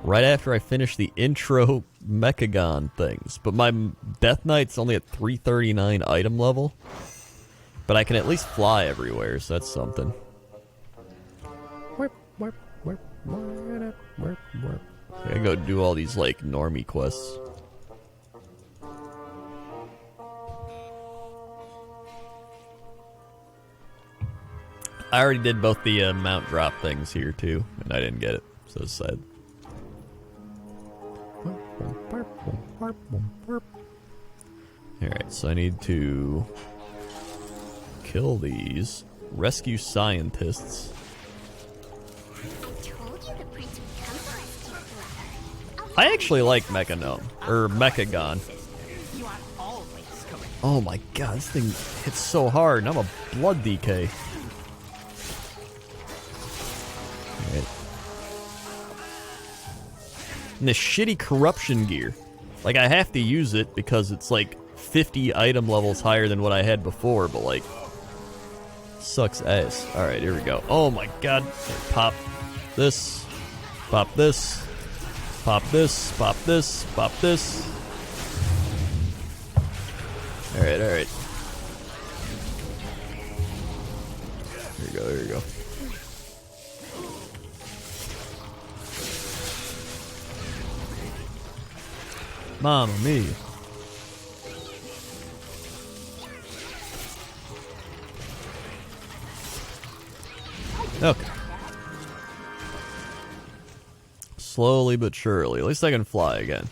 Right after I finish the intro Mechagon things. But my Death Knight's only at 339 item level. But I can at least fly everywhere, so that's something. I gotta go do all these, like, normie quests. I already did both the mount drop things here, too, and I didn't get it, so it's sad. Alright, so I need to kill these, rescue scientists. I actually like MechaGnome, or MechaGon. Oh my god, this thing hits so hard, and I'm a blood DK. Alright. And this shitty corruption gear. Like, I have to use it because it's like 50 item levels higher than what I had before, but like, sucks ass. Alright, here we go. Oh my god. Here, pop this. Pop this. Pop this, pop this, pop this. Alright, alright. Here you go, here you go. Mamma mia. Okay. Slowly but surely. At least I can fly again.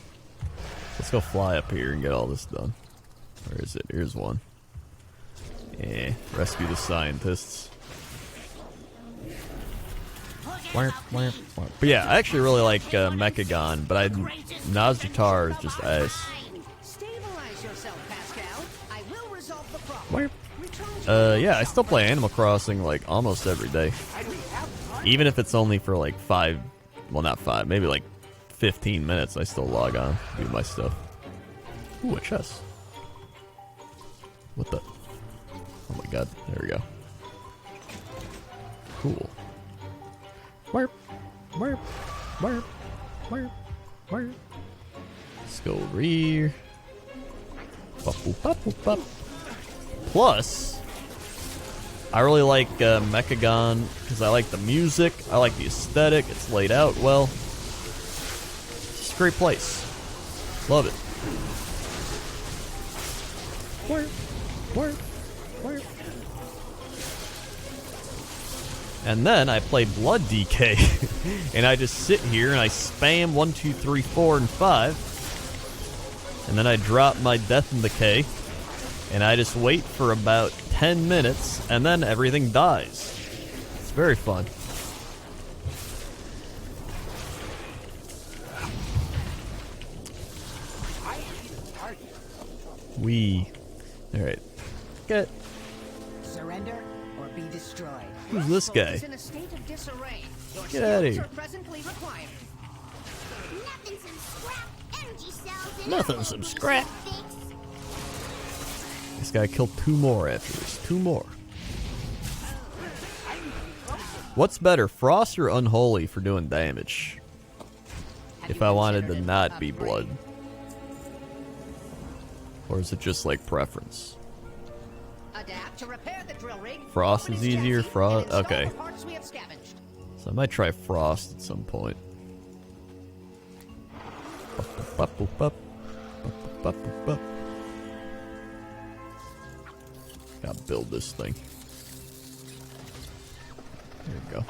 Let's go fly up here and get all this done. Where is it? Here's one. Yeah, rescue the scientists. But yeah, I actually really like Mechagon, but Nazjatar is just ass. Stabilize yourself, Pascal. I will resolve the problem. Yeah, I still play Animal Crossing like almost every day. Even if it's only for like 5, well not 5, maybe like 15 minutes, I still log on, do my stuff. Ooh, a chest. What the? Oh my god, there we go. Cool. Warp, warp, warp, warp, warp. Let's go over here. Bop, boop, bop, boop, bop. Plus, I really like Mechagon because I like the music, I like the aesthetic, it's laid out well. It's just a great place. Love it. Warp, warp, warp. And then I play Blood DK, and I just sit here and I spam 1, 2, 3, 4, and 5, and then I drop my Death and Decay, and I just wait for about 10 minutes, and then everything dies. It's very fun. Alright. Get. Surrender or be destroyed. Who's this guy? In a state of disarray. Your Get out of skills here. are presently required. Nothing some scrap energy cells and Nothing some scrap. This guy killed 2 more after this. 2 more. What's better, Frost or Unholy for doing damage? If I wanted to not be Blood. Or is it just like preference? Adapt to repair the drill rig. Frost is easier. Frost. Install Okay. the parts we have scavenged. So I might try Frost at some point. Gotta build this thing. There we go.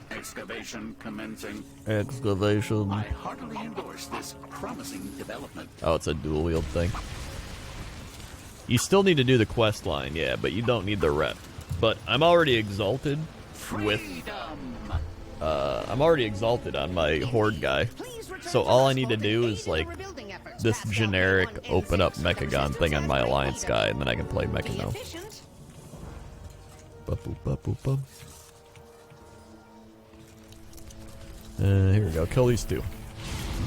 Excavation commencing. Excavation. I heartily endorse this promising development. Oh, it's a dual wield thing. You still need to do the quest line, yeah, but you don't need the rep. But I'm already exalted with... I'm already exalted on my Horde guy. So all I need to do is, like, this generic open up Mechagon thing on my Alliance guy, and then I can play MechaGnome. Here we go. Kill these 2.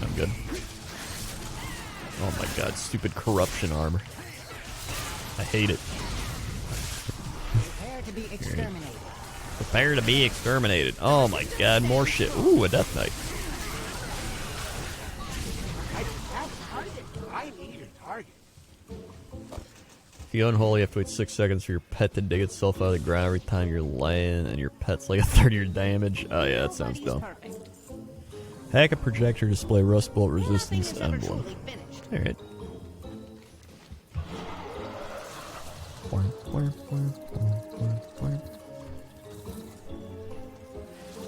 I'm good. Oh my god, stupid corruption armor. I hate it. Prepare to be exterminated. Prepare to be exterminated. Oh my god, more shit. Ooh, a Death Knight. If you unholy, you have to wait 6 seconds for your pet to dig itself out of the ground every time you're laying, and your pet's like a third of your damage. Oh yeah, that sounds dumb. Hack a projector, display rust bolt resistance emblem. Alright.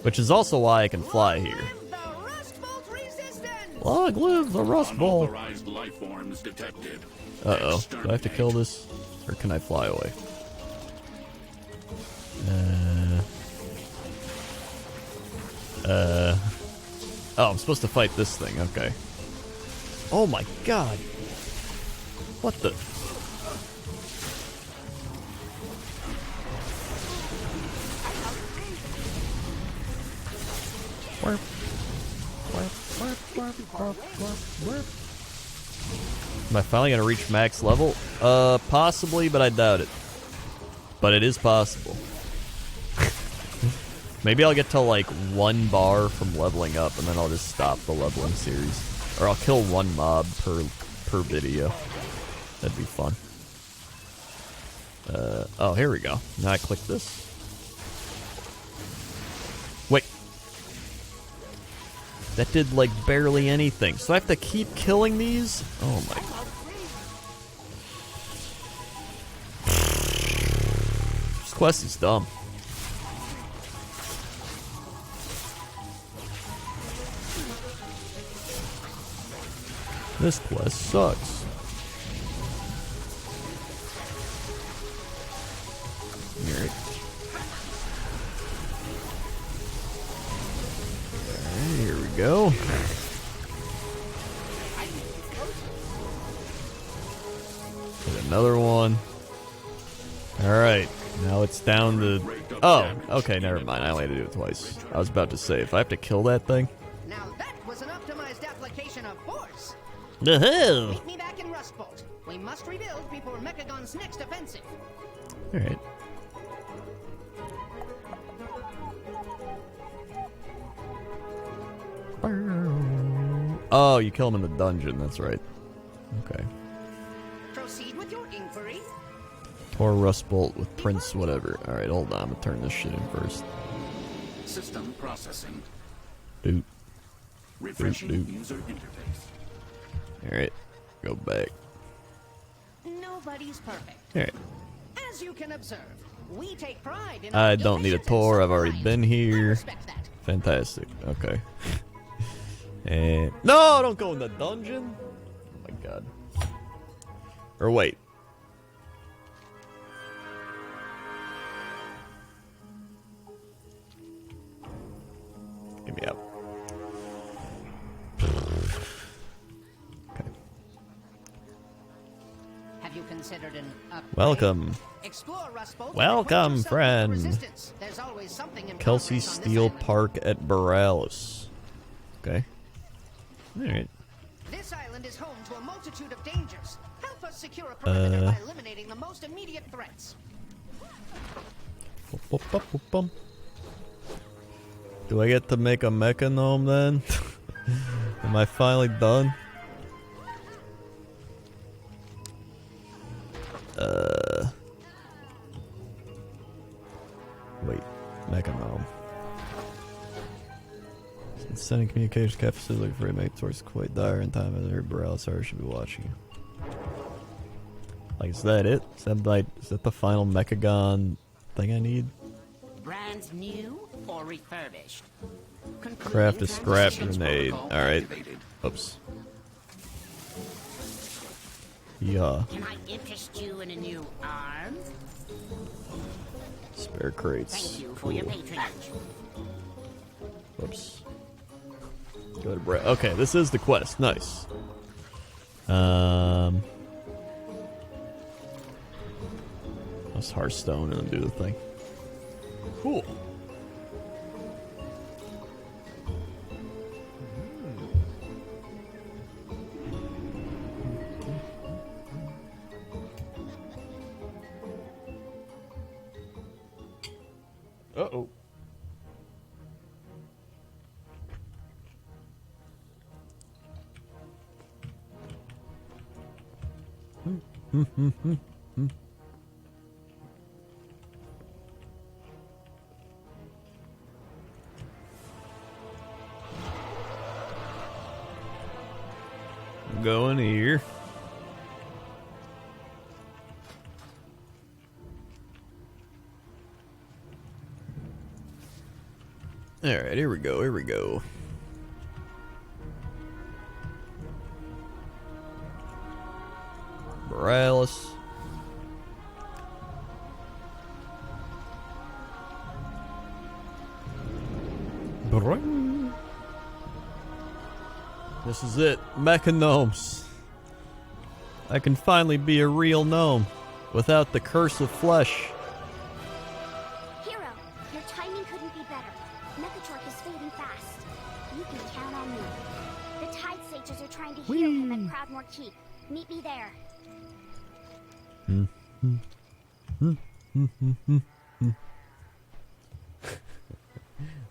Which is also why I can fly here. Long live the rust bolt! Life forms detected. Uh-oh. Do I have to kill this? Or can I fly away? Oh, I'm supposed to fight this thing. Okay. Oh my god. What the... Warp. Warp, warp, warp, warp, warp, warp. Am I finally gonna reach max level? Possibly, but I doubt it. But it is possible. Maybe I'll get to like 1 bar from leveling up, and then I'll just stop the leveling series. Or I'll kill 1 mob per video. That'd be fun. Oh, here we go. Now I click this. Wait. That did like barely anything. So I have to keep killing these? Oh my. This quest is dumb. This quest sucks. Alright. Alright, here we go. Get another one. Alright, now it's down to... Oh, okay, never mind. I only had to do it twice. I was about to say, if I have to kill that thing... Now that was an optimized application of force. The hell? Meet me back in Rustbolt. We must rebuild before Mechagon's next offensive. Alright. Oh, you kill him in the dungeon, that's right. Okay. Proceed with your inquiry. Or Rustbolt with Prince whatever. Alright, hold on, I'm gonna turn this shit in first. System processing. Doot. Refreshing Doot. user interface. Alright, go back. Nobody's perfect. Alright. As you can observe, we take pride in I our don't need a efficiency and tour, I've already self-reliance. been I here. respect that. Fantastic. Okay. And no, don't go in the dungeon. Oh my god. Or wait. Get me up. Okay. Have you considered an upgrade? Welcome. Explore Rustbolt and Welcome, equip yourself with friend. resistance. There's always something in Kelsey progress on this Steel island. Park at Borealis. Okay. Alright. This island is home to a multitude of dangers. Help us secure a perimeter by eliminating the most immediate threats. Do I get to make a MechaGnome then? Am I finally done? Wait, MechaGnome. Sending communications cap facility for inmate source quite dire in time as every Borealis server should be watching you. Like, is that it? Is that the final Mechagon thing I need? Brand new or refurbished? Craft a scrap grenade. Alright. Oops. Yeah. Can I interest you in a new arm? Spare crates. Thank you for your patronage. Whoops. Go to Brett. Okay, this is the quest. Nice. Let's Hearthstone and do the thing. Cool. Uh-oh. Going here. Alright, here we go, here we go. Borealis. This is it, MechaGnomes. I can finally be a real gnome without the curse of flesh. Hero, your timing couldn't be better. Mechatork is fading fast. You can count on me. The Tide Sages are trying to heal him at Proudmoore Keep. Meet me there.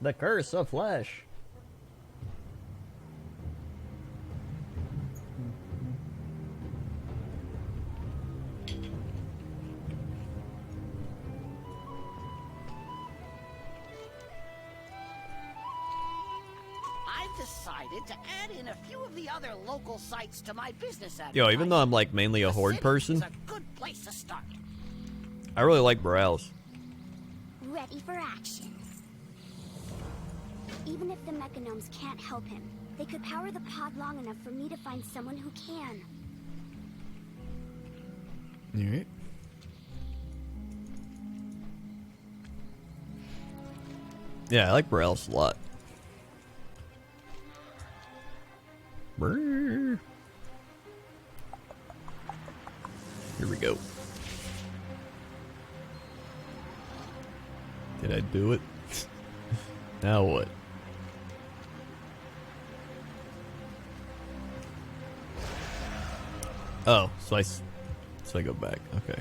The curse of flesh. I've decided to add in a few of the other local sites to my business advertising. Yo, even though I'm like mainly a horde person, It's a good place to start. I really like Borealis. Ready for action. Even if the MechaGnomes can't help him, They could power the pod long enough for me to find someone who can. Alright. Yeah, I like Brells a lot. Brrr. Here we go. Did I do it? Now what? Oh, so I go back. Okay.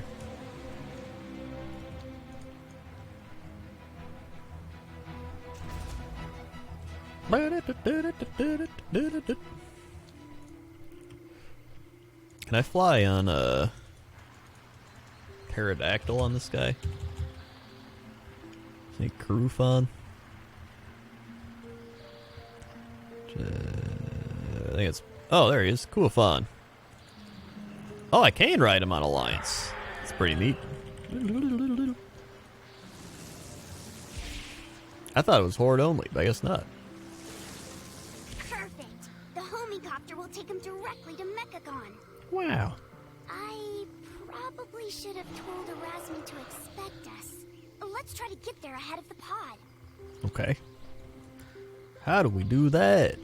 Can I fly on a pterodactyl on this guy? Is he Crufon? I think it's... Oh, there he is. Kuafon. Oh, I can ride him on Alliance. It's pretty neat. I thought it was Horde only, but I guess not. Perfect. The homicopter will take him directly to Mechagon. Wow. I probably should have told Erasmus to expect us. Let's try to get there ahead of the pod. Okay. How do we do that?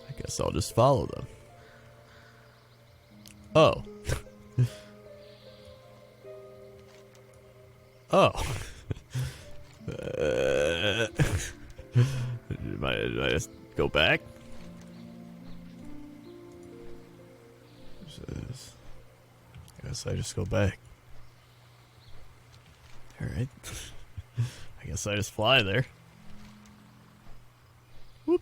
I guess I'll just follow them. Oh. Oh. Did I just go back? I guess I just go back. Alright. I guess I just fly there. Whoop.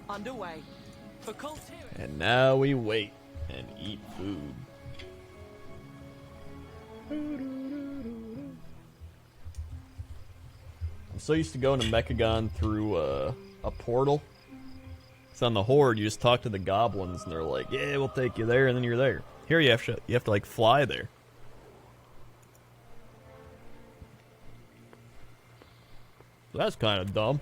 Underway. For Colt here. And now we wait and eat food. I'm so used to going to Mechagon through a portal. It's on the Horde, you just talk to the goblins and they're like, yeah, we'll take you there, and then you're there. Here you have to like fly there. So that's kind of dumb.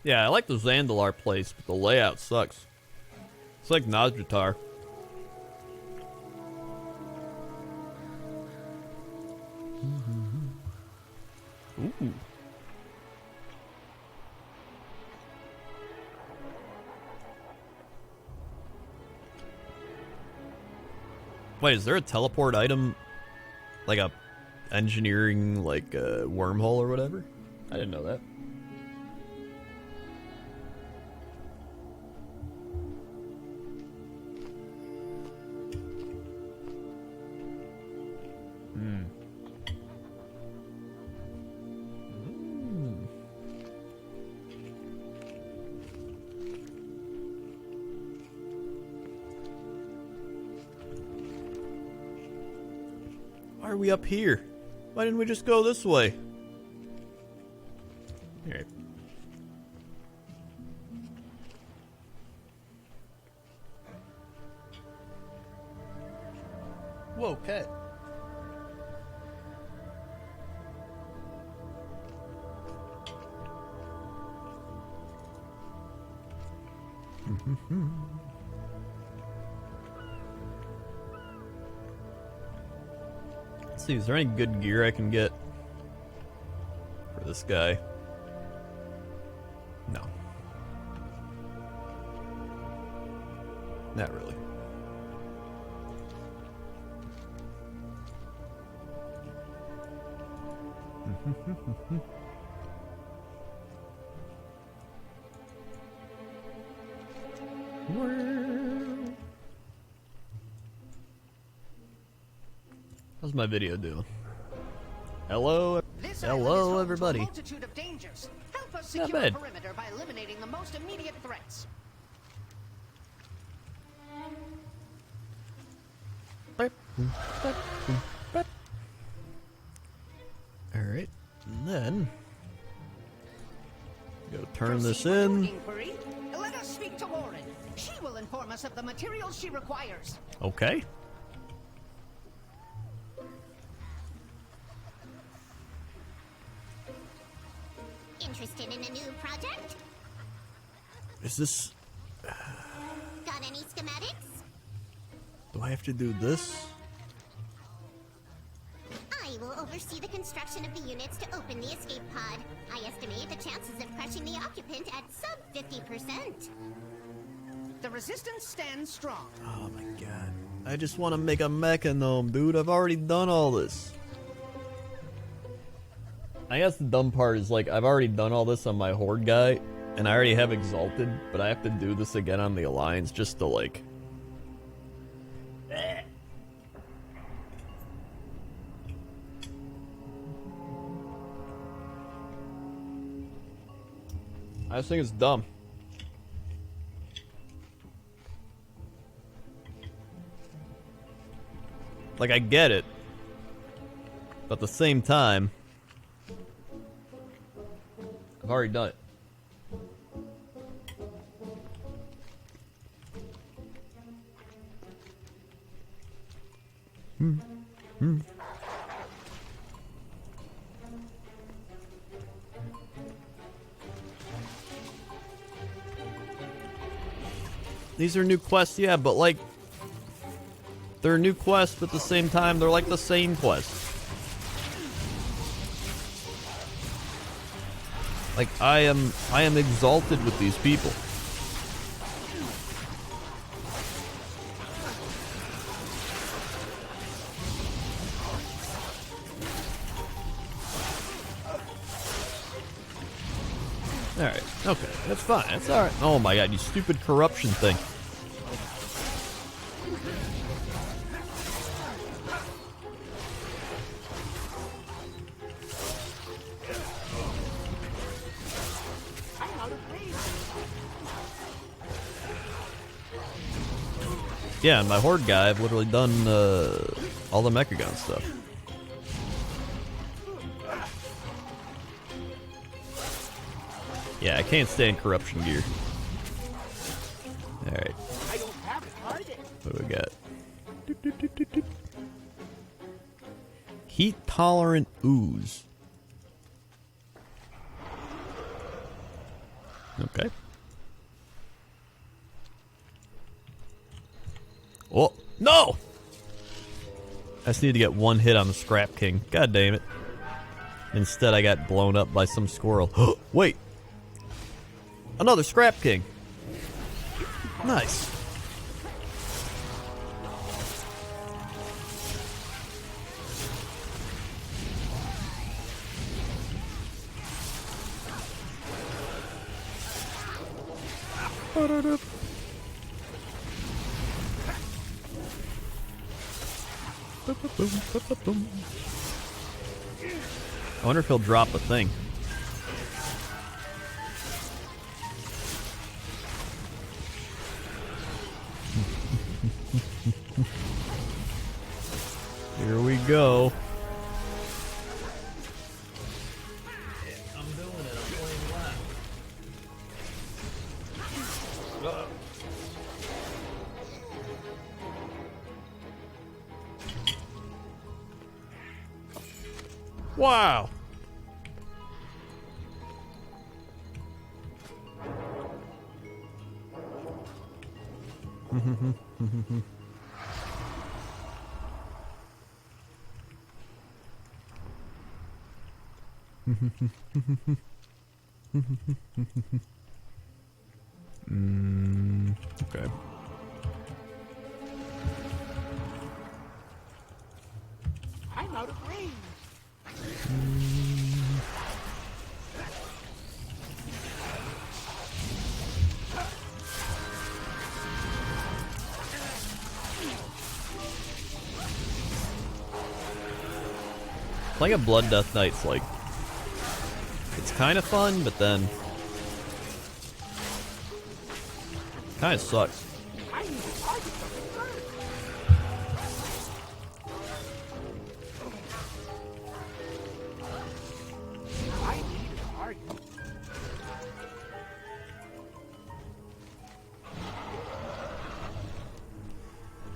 Yeah, I like the Zandalar place, but the layout sucks. It's like Nazjatar. Ooh. Wait, is there a teleport item, like a engineering, like a wormhole or whatever? I didn't know that. Why are we up here? Why didn't we just go this way? Alright. Whoa, cat. Let's see, is there any good gear I can get for this guy? No. Not really. How's my video doing? Hello, everybody. Multitude of dangers. Help us Not secure bad. a perimeter by eliminating the most immediate threats. Alright, and then go turn this Proceed with your in. inquiry. Let us speak to Lauren. She will inform us of the materials she requires. Okay. Interested in a new project? Is this... Got any schematics? Do I have to do this? I will oversee the construction of the units to open the escape pod. I estimate the chances of crushing the occupant at sub 50%. The resistance stands strong. Oh my god. I just want to make a MechaGnome, dude. I've already done all this. I guess the dumb part is, like, I've already done all this on my Horde guy, and I already have Exalted, but I have to do this again on the Alliance just to, like... I just think it's dumb. Like, I get it. But at the same time, I've already done it. These are new quests, yeah, but like, they're new quests, but at the same time, they're like the same quests. Like, I am exalted with these people. Alright, okay, that's fine, that's alright. Oh my god, you stupid corruption thing. Yeah, and my Horde guy, I've literally done all the MechaGnon stuff. Yeah, I can't stay in corruption gear. Alright. What do we got? Heat tolerant ooze. Okay. Oh, no! I just need to get one hit on the Scrap King. God damn it. Instead, I got blown up by some squirrel. Wait! Another Scrap King. Nice. I wonder if he'll drop a thing. Here we go. I'm doing it. I'm playing left. Wow. Okay. I'm out of range. Playing a Blood Death Knight's like, it's kind of fun, but then kind of sucks. I need to target something first. I need a target.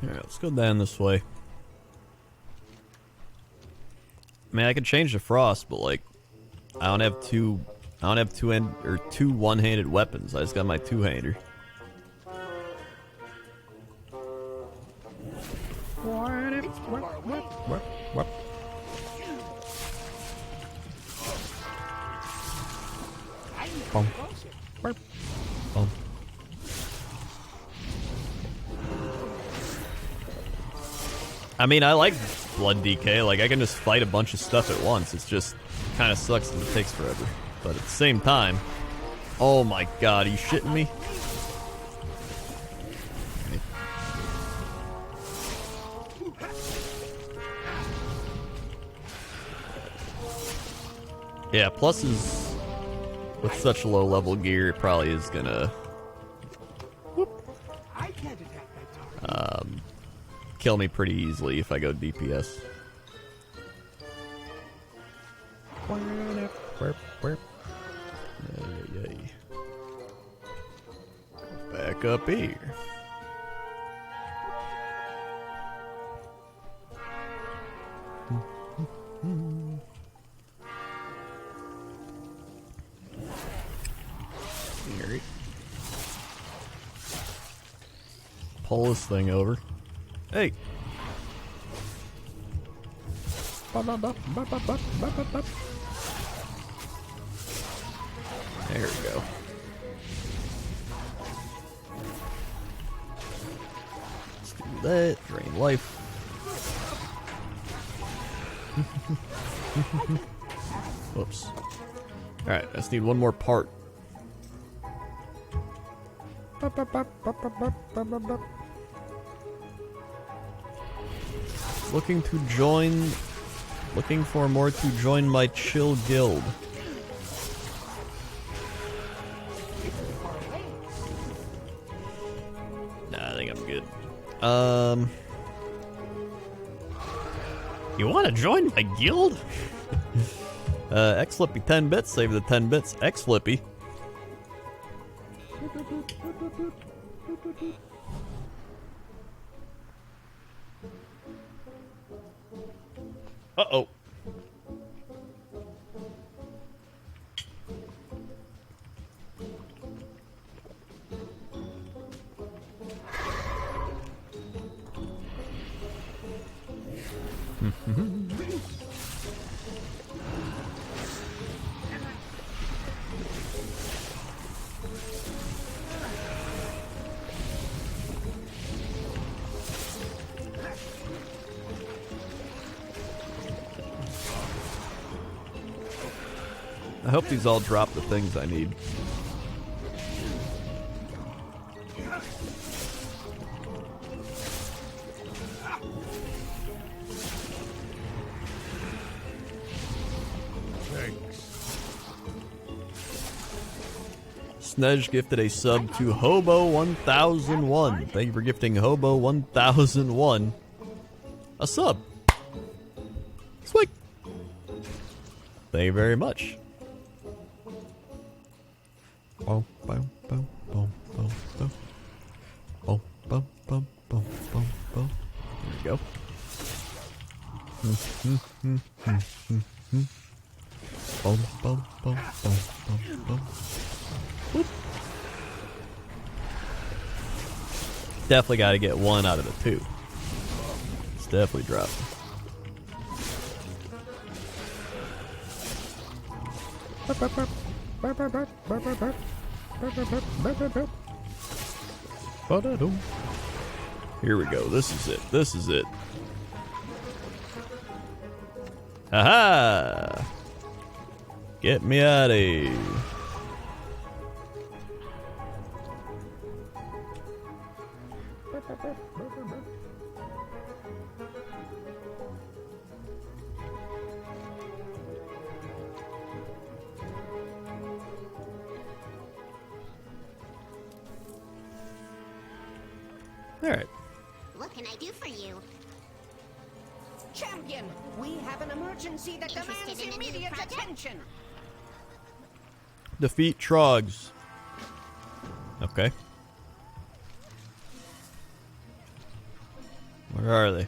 Alright, let's go down this way. I mean, I could change the frost, but like, I don't have two one-handed weapons. I just got my two-hander. I mean, I like Blood DK. Like, I can just fight a bunch of stuff at once. It's just kind of sucks that it takes forever. But at the same time, oh my god, are you shitting me? Yeah, plus is with such low level gear, it probably is gonna I can't attack that target. kill me pretty easily if I go DPS. Back up here. Alright. Pull this thing over. Hey! There we go. Let's do that. Drain life. Whoops. Alright, I just need one more part. Looking for more to join my chill guild. Nah, I think I'm good. You want to join my guild? X-Flippy 10 bits, save the 10 bits. X-Flippy. Uh-oh. I hope these all drop the things I need. Snedge gifted a sub to Hobo1001. Thank you for gifting Hobo1001 a sub. Sweet. Thank you very much. Boom, boom, boom, boom, boom, boom. Boom, boom, boom, boom, boom, boom. There we go. Boom, boom, boom, boom, boom, boom. Whoop. Definitely got to get one out of the two. It's definitely dropping. Here we go. This is it. This is it. Aha! Get me out of here. Alright. What can I do for you? Champion, we have an emergency that demands Interested in a new immediate project? attention. Defeat Trogs. Okay. Where are they?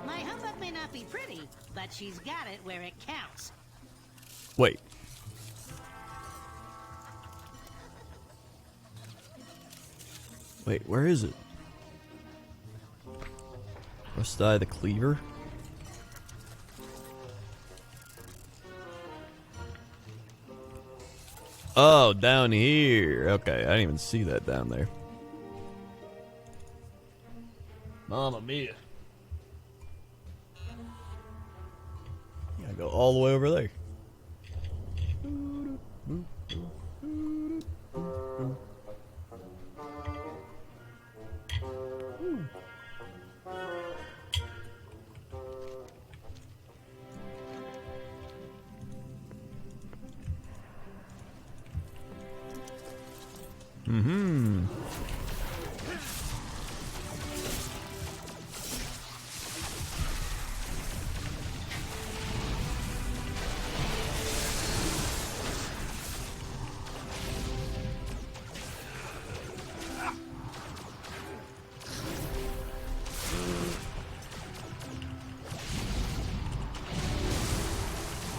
My humbug may not be pretty, but she's got it where it counts. Wait. Wait, where is it? Rust Eye the Cleaver? Oh, down here. Okay, I didn't even see that down there. Mamma mia. Gotta go all the way over there. Mm-hmm.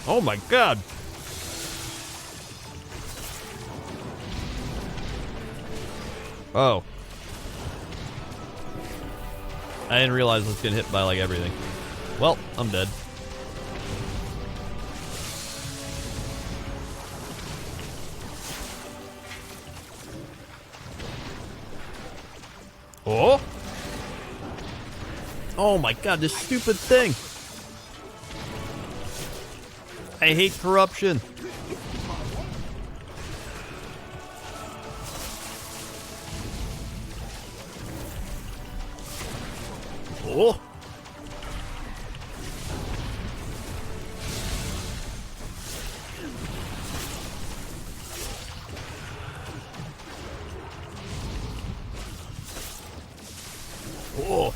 Oh my god! Oh. I didn't realize I was getting hit by like everything. Well, I'm dead. Oh! Oh my god, this stupid thing! I hate corruption. Oh. Oh.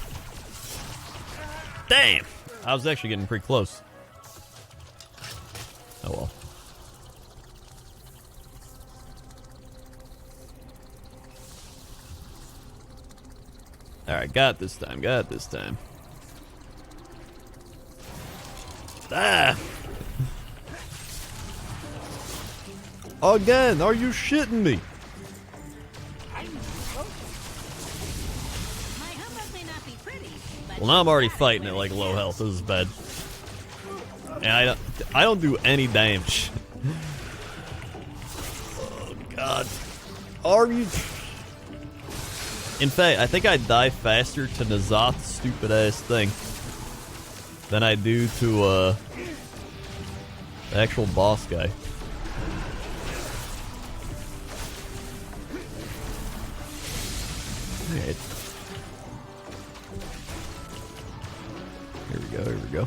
Damn. I was actually getting pretty close. Oh well. Alright, got it this time, got it this time. Ah! Again, are you shitting me? Well, now I'm already fighting at like low health. This is bad. And I don't do any damage. Oh god. Are you? In fact, I think I die faster to N'Zoth's stupid ass thing than I do to the actual boss guy. Alright. Here we go, here we go.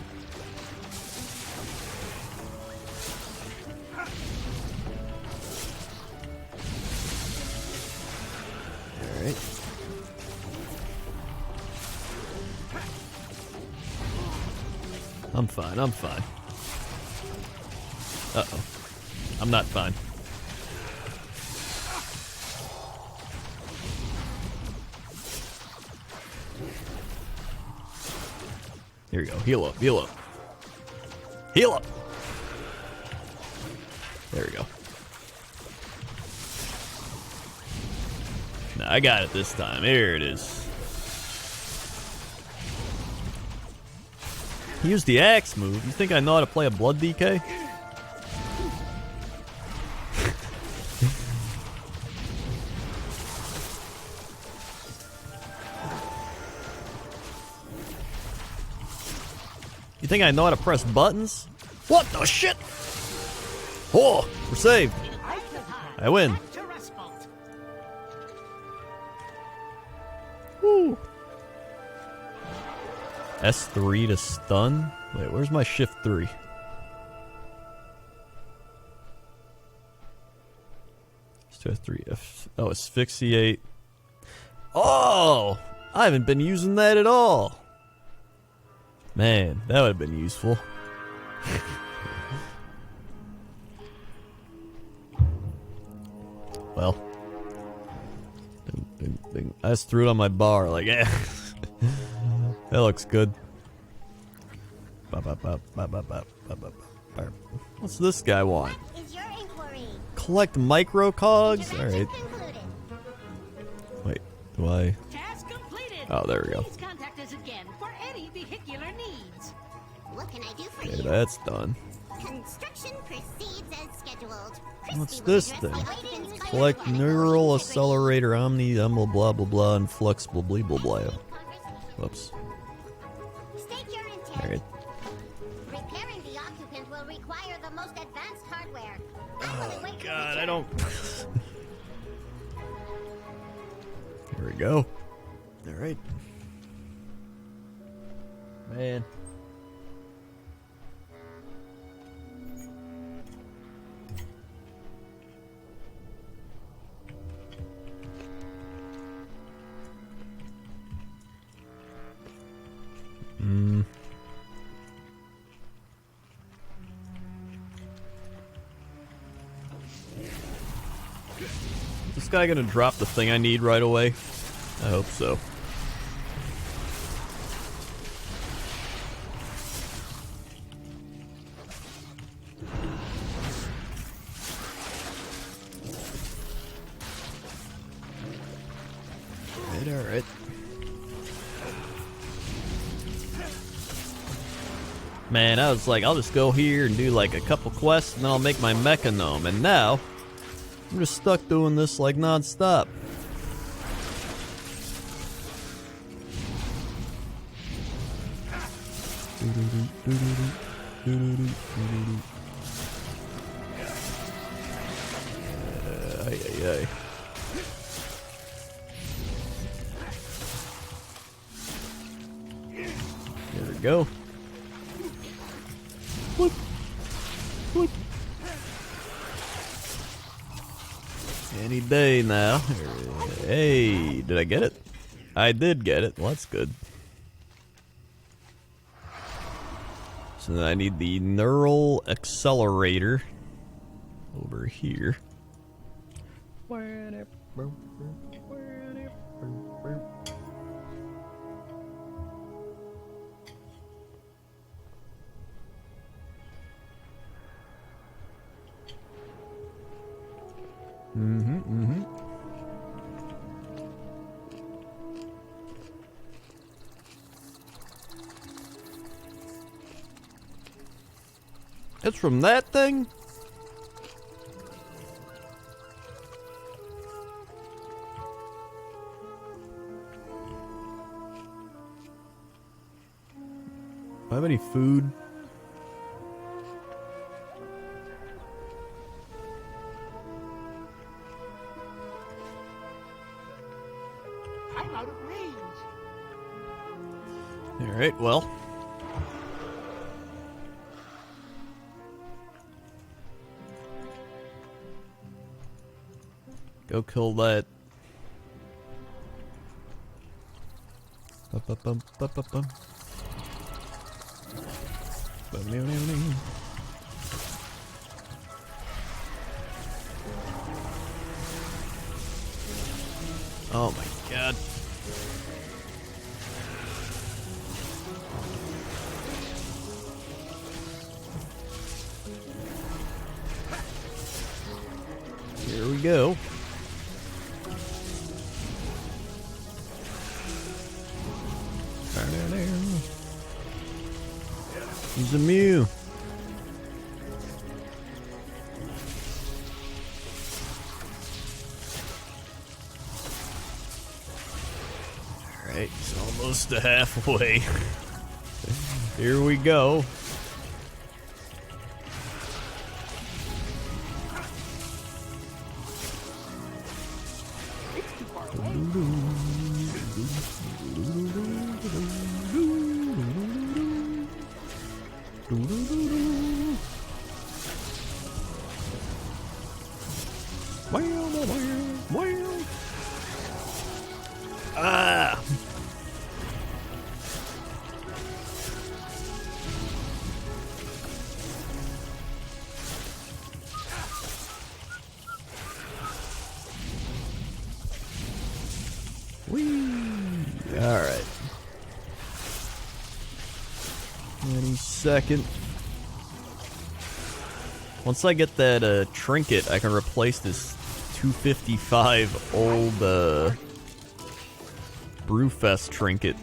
Alright. I'm fine, I'm fine. Uh-oh. I'm not fine. Here we go. Heal up, heal up. Heal up! There we go. Nah, I got it this time. Here it is. Use the axe move. You think I know how to play a blood DK? You think I know how to press buttons? What the shit? Oh, we're saved. I win. Woo. S3 to stun? Wait, where's my shift 3? S3, oh, asphyxiate. Oh! I haven't been using that at all. Man, that would have been useful. Well. Bing, bing, bing. I just threw it on my bar, like, eh. That looks good. What's this guy want? Is your inquiry? Collect microcogs? Alright. Wait, do I? Task completed. Oh, there we go. Please contact us again for any vehicular needs. What can I do for Okay, you? that's done. Construction proceeds as scheduled. What's Christy will this address thing? the items by Collect request. neural accelerator, omni, blah blah blah, and flexible blah blah blah. Whoops. State your intent. Alright. Repairing the occupant will require the most advanced hardware. Oh god, I don't. Here we go. Alright. Man. Is this guy gonna drop the thing I need right away? I hope so. Alright. Man, I was like, I'll just go here and do like a couple quests and then I'll make my MechaGnome. And now, I'm just stuck doing this like non-stop. Ay, ay, ay. There we go. Whoop. Whoop. Any day now. Hey, did I get it? I did get it. Well, that's good. So then I need the neural accelerator over here. It's from that thing? Do I have any food? I'm out of range. Alright, well. Go kill that. Bum. Oh my god. Here we go. He's a Mew. Alright, it's almost to halfway. Here we go. Ah! Whee! Alright. Any second. Once I get that trinket, I can replace this 255 old Brewfest trinket.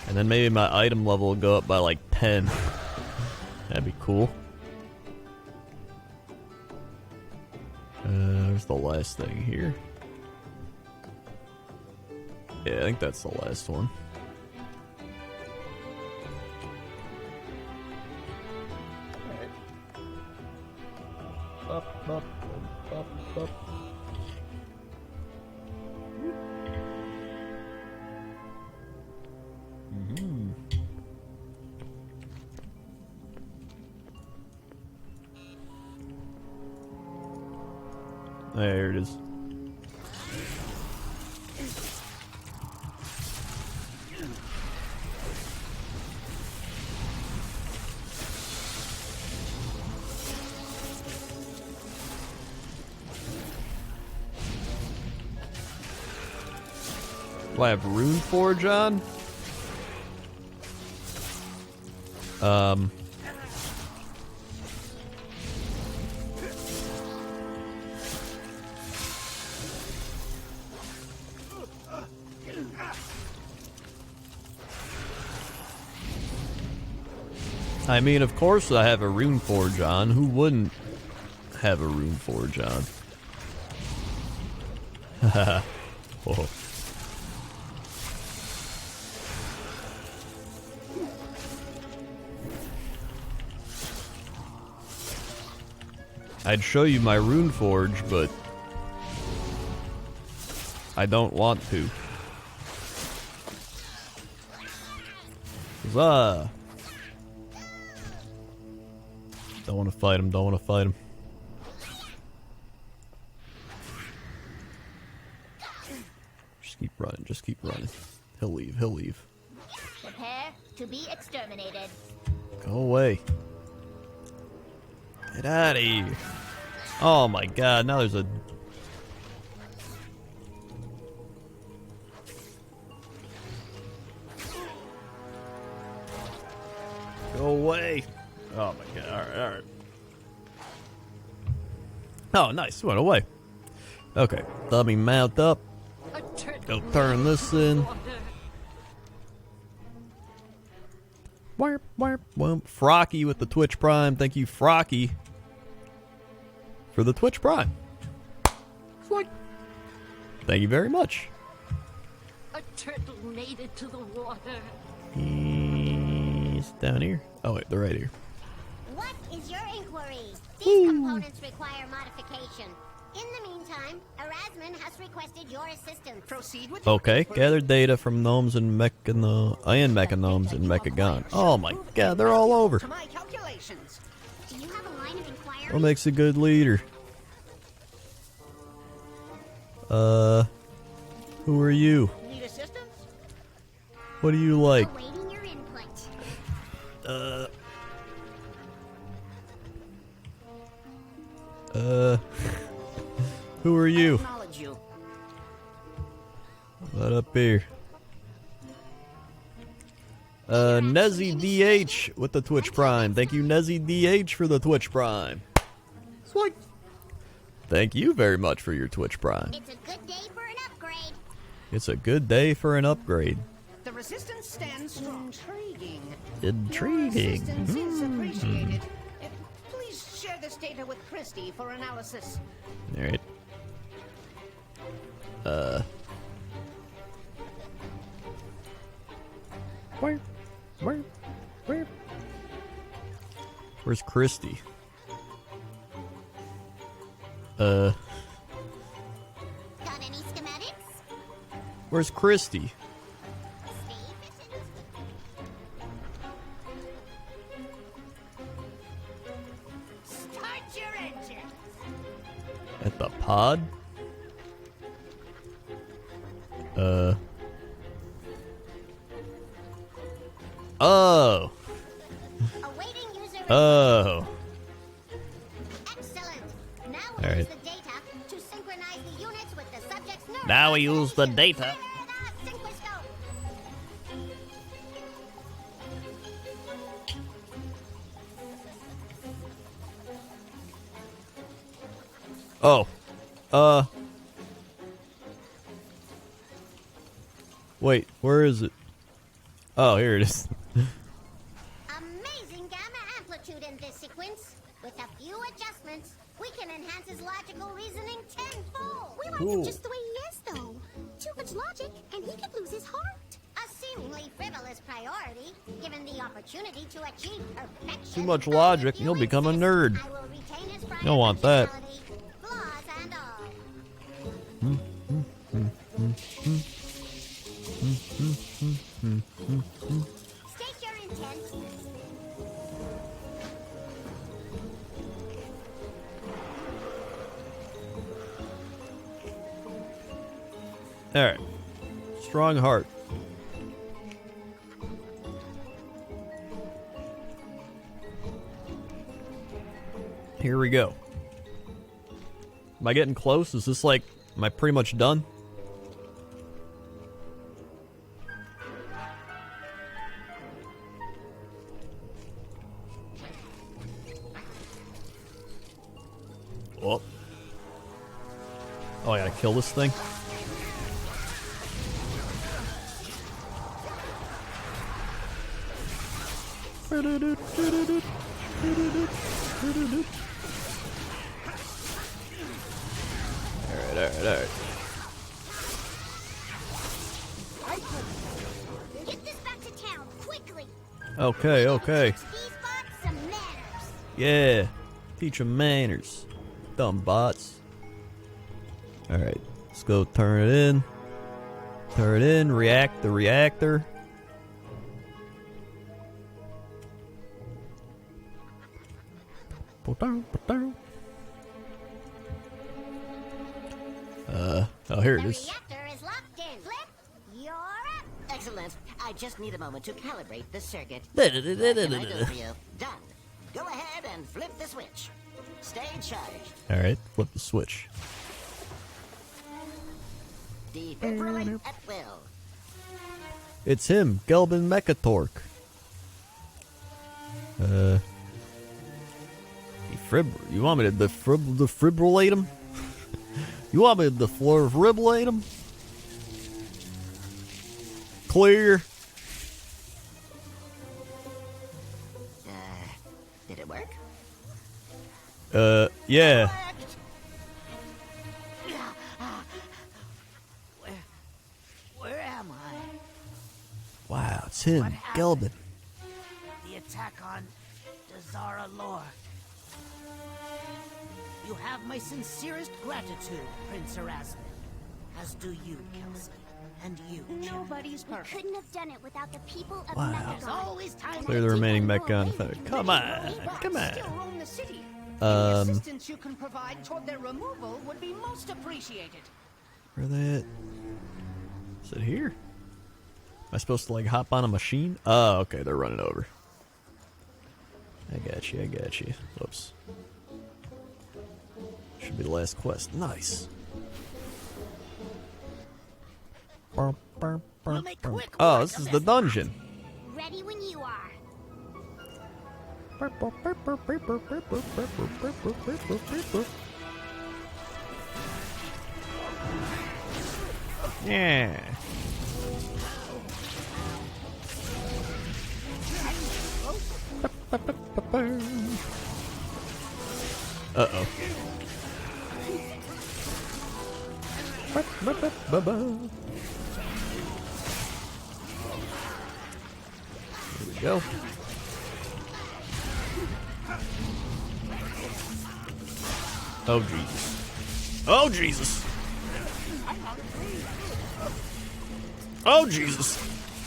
And then maybe my item level will go up by like 10. That'd be cool. There's the last thing here. Yeah, I think that's the last one. Up, up, up, up. Mm-hmm. There it is. Do I have Runeforge on? I mean, of course I have a Runeforge on. Who wouldn't have a Runeforge on? Haha. Whoa. I'd show you my Runeforge, but I don't want to. Huzzah! Don't want to fight him, don't want to fight him. Just keep running, just keep running. He'll leave, he'll leave. Prepare to be exterminated. Go away. Get out of here. Oh my god, now there's a... Go away. Oh my god, alright, alright. Oh, nice, went away. Okay, dummy mount up. Go turn this in. Warp, warp, wump. Frocky with the Twitch Prime. Thank you, Frocky, for the Twitch Prime. Thank you very much. A turtle made it to the water. He's down here. Oh wait, they're right here. What is your inquiry? These components require modification. In the meantime, Erasmus has requested your assistance. Proceed with Okay, gather data from gnomes and MechaGnomes and MechaGon. Oh my god, they're all over. to my calculations. Do you have a line of inquiry? What makes a good leader? Who are you? Need assistance? What do you like? Awaiting your input. Who are you? Acknowledge you. What up here? Nezzy DH with the Twitch Prime. Thank you, Nezzy DH, for the Twitch Prime. Sweet. Thank you very much for your Twitch Prime. It's a good day for an upgrade. It's a good day for an upgrade. The resistance stands strong. Intriguing. Intriguing. Your assistance is appreciated. Please share this data with Christie for analysis. Alright. Where's Christy? Got any schematics? Where's Christy? Stay efficient. Start your engines. At the pod? Oh. Awaiting user Oh. Excellent. Now All we right. use the data to synchronize the units with the subject's nerve. Now we use the data. Oh. Wait, where is it? Oh, here it is. Amazing gamma amplitude in this sequence. With a few adjustments, we can enhance his logical reasoning tenfold. We like him just the way he is, though. Too much logic, and he could lose his heart. A seemingly frivolous priority, given the opportunity to achieve perfection. Too much logic, he'll become a nerd. I will retain his You don't want that. flaws and all. State your intent. Alright. Strong heart. Here we go. Am I getting close? Is this like, am I pretty much done? Oh. Oh, I gotta kill this thing. Alright. Get this back to town quickly. Okay. These bots some manners. Yeah. Teach 'em manners. Dumb bots. Alright. Let's go turn it in. Turn it in. React the reactor. Oh, here it The is. reactor is locked in. Flip, you're up. Excellent. I just need a moment to calibrate the circuit. What can I do for you? Done. Go ahead and flip the switch. Stay charged. Alright, flip the switch. Defibrillate at will. It's him, Gelbin MechaTorque. You want me to defibrillate him? You want me to defibrillate him? Clear. Did it work? Yeah. Where am I? Wow, it's him, Gelbin. The attack on Dazara Lore. You have my sincerest gratitude, Prince Erasmus. As do you, Kelsey. And you, Nobody's perfect. We couldn't have done it without the people of Wow. Mechagon. There's always time. Clear the remaining mech gun. Come on. Still roam the city. The assistance you can provide toward their removal would be most appreciated. Where are they at? Is it here? Am I supposed to like hop on a machine? Oh, okay, they're running over. I got you. Whoops. Should be the last quest. Nice. Oh, this is the dungeon. Ready when you are. Yeah. Uh-oh. Here we go. Oh, Jesus. Oh, Jesus. Oh, Jesus.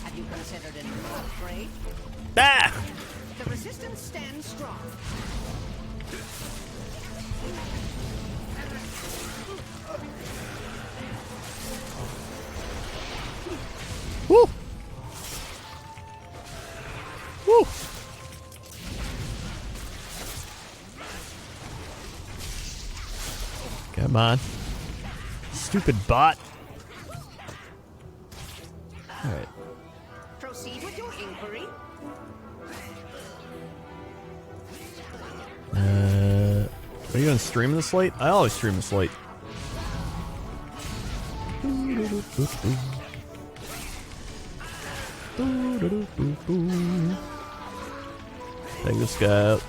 Have you considered an upgrade? Ah! The resistance stands strong. Come on. Stupid bot. Alright. Proceed with your inquiry. Are you gonna stream this late? I always stream this late. Take this guy out.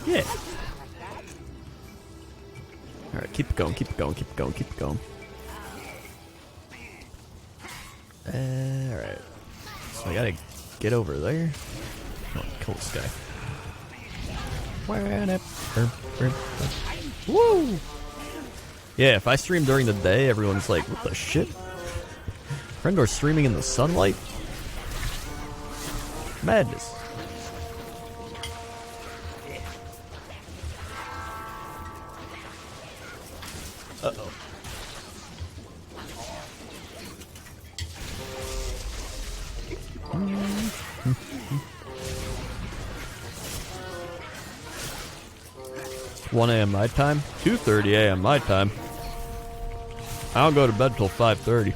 Yeah. Alright, keep it going, keep it going, keep it going, keep it going. Alright. So I gotta get over there. Oh, kill this guy. Woo! Yeah, if I stream during the day, everyone's like, what the shit? Crendor streaming in the sunlight? Madness. Uh-oh. 1 a.m. my time? 2:30 a.m. my time. I don't go to bed till 5:30.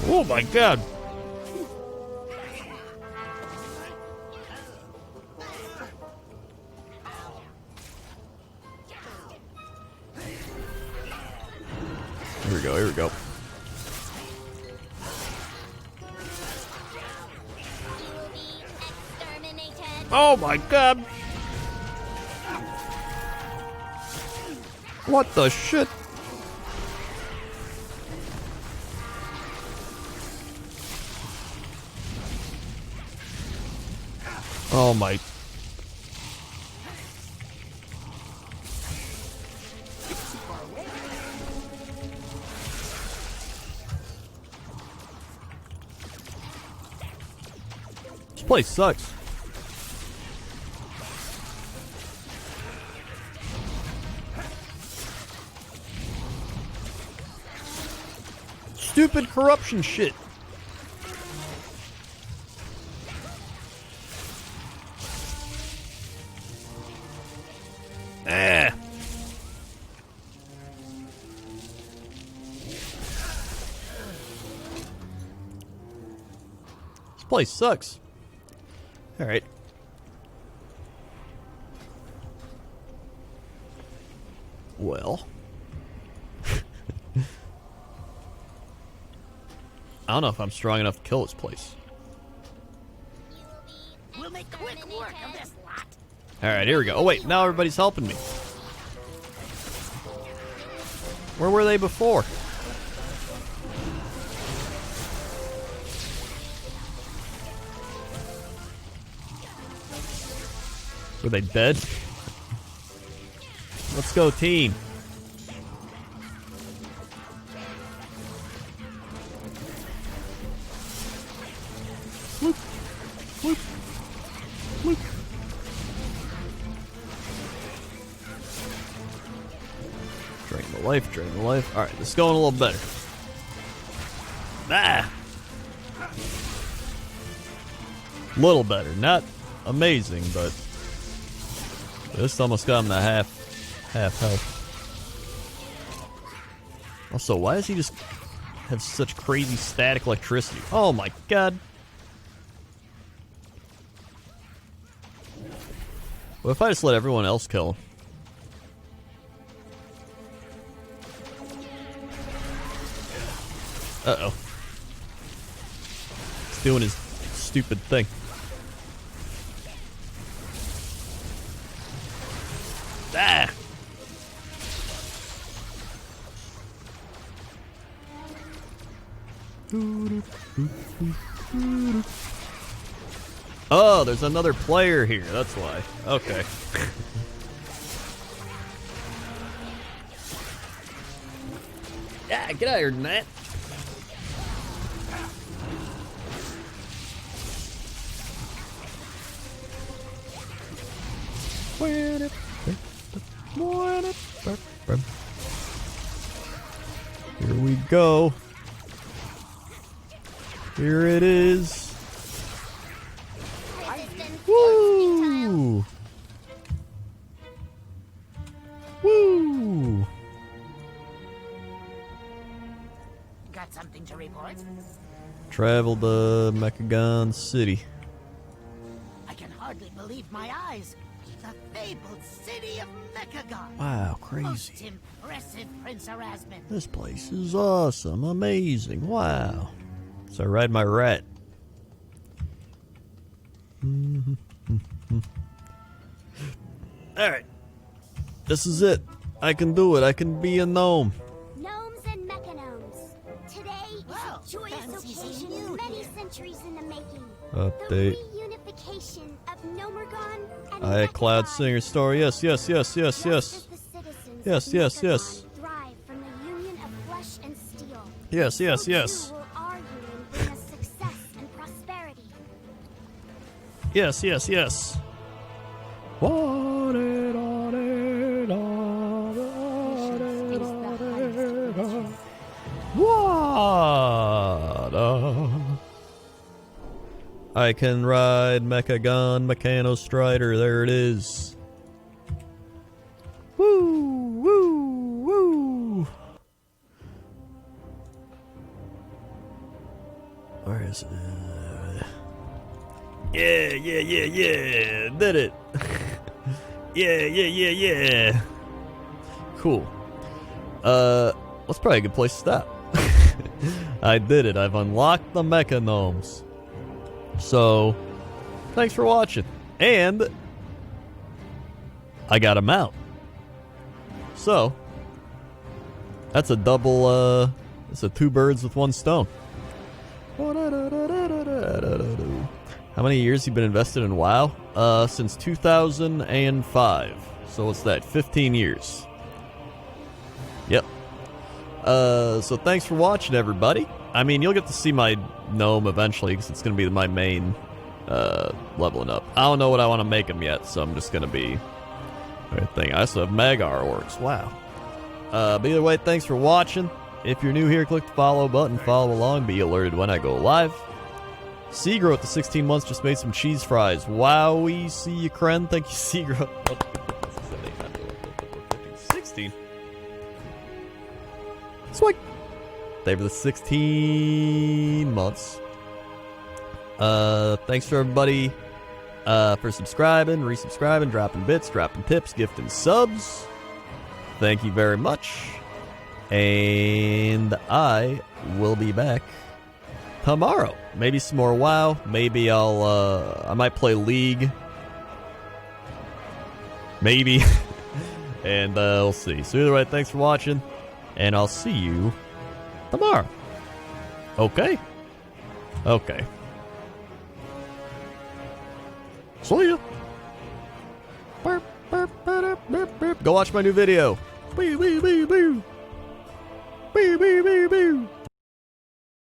Oh my god! Here we go, here we go. Oh my god! What the shit? Oh my... This place sucks. Stupid corruption shit. Ah. This place sucks. All right. Well. I don't know if I'm strong enough to kill this place. We'll make quick work of this lot. Alright, here we go. Oh wait, now everybody's helping me. Where were they before? Were they dead? Let's go, team. Whoop. Whoop. Whoop. Drain the life, drain the life. Alright, this is going a little better. Ah! Little better. Not amazing, but this almost got him to half health. Also, why does he just have such crazy static electricity? Oh my god. What if I just let everyone else kill him? Uh-oh. He's doing his stupid thing. Ah! Oh, there's another player here. That's why. Okay. Yeah, get out of here, Matt. Here we go. Here it is. Woo! Woo! Got something to report? Travel to Mechagon City. I can hardly believe my eyes. The fabled city of Mechagon. Wow, crazy. Most impressive, Prince Erasmus. This place is awesome, amazing. Wow. So I ride my rat. Alright. This is it. I can do it. I can be a gnome. Gnomes and MechaGnomes. Today is a joyous occasion many centuries in the making. Update. The reunification of Gnomergon and Cloud Singer story. Yes, yes, yes, yes, yes. Yes, yes, yes. Thrive from the union of flesh and steel. Yes, yes, yes. Will our union bring us success and prosperity? Yes, yes, yes. I can ride Mechagon Mechano Strider. There it is. Woo, woo, woo. Where is it? Yeah, yeah, yeah, yeah. Did it. Yeah, yeah, yeah, yeah. Cool. That's probably a good place to stop. I did it. I've unlocked the MechaGnomes. So, thanks for watching. And I got a mount. So, that's a double, it's a 2 birds with 1 stone. How many years you been invested in WoW? Since 2005. So what's that? 15 years. Yep. So thanks for watching, everybody. I mean, you'll get to see my gnome eventually because it's going to be my main leveling up. I don't know what I want to make him yet, so I'm just going to be thing. I also have Magar orcs. Wow. But either way, thanks for watching. If you're new here, click the follow button, follow along, be alerted when I go live. Seagro at the 16 months just made some cheese fries. Wowie, see you, Kren. Thank you, Seagro. 16. Sweet. Thank you for the 16 months. Thanks for everybody for subscribing, resubscribing, dropping bits, dropping tips, gifting subs. Thank you very much. And I will be back tomorrow. Maybe some more WoW. Maybe I might play League. Maybe. And we'll see. So either way, thanks for watching. And I'll see you tomorrow. Okay? Okay. See ya. Go watch my new video. Boo, boo, boo, boo. Boo, boo, boo, boo.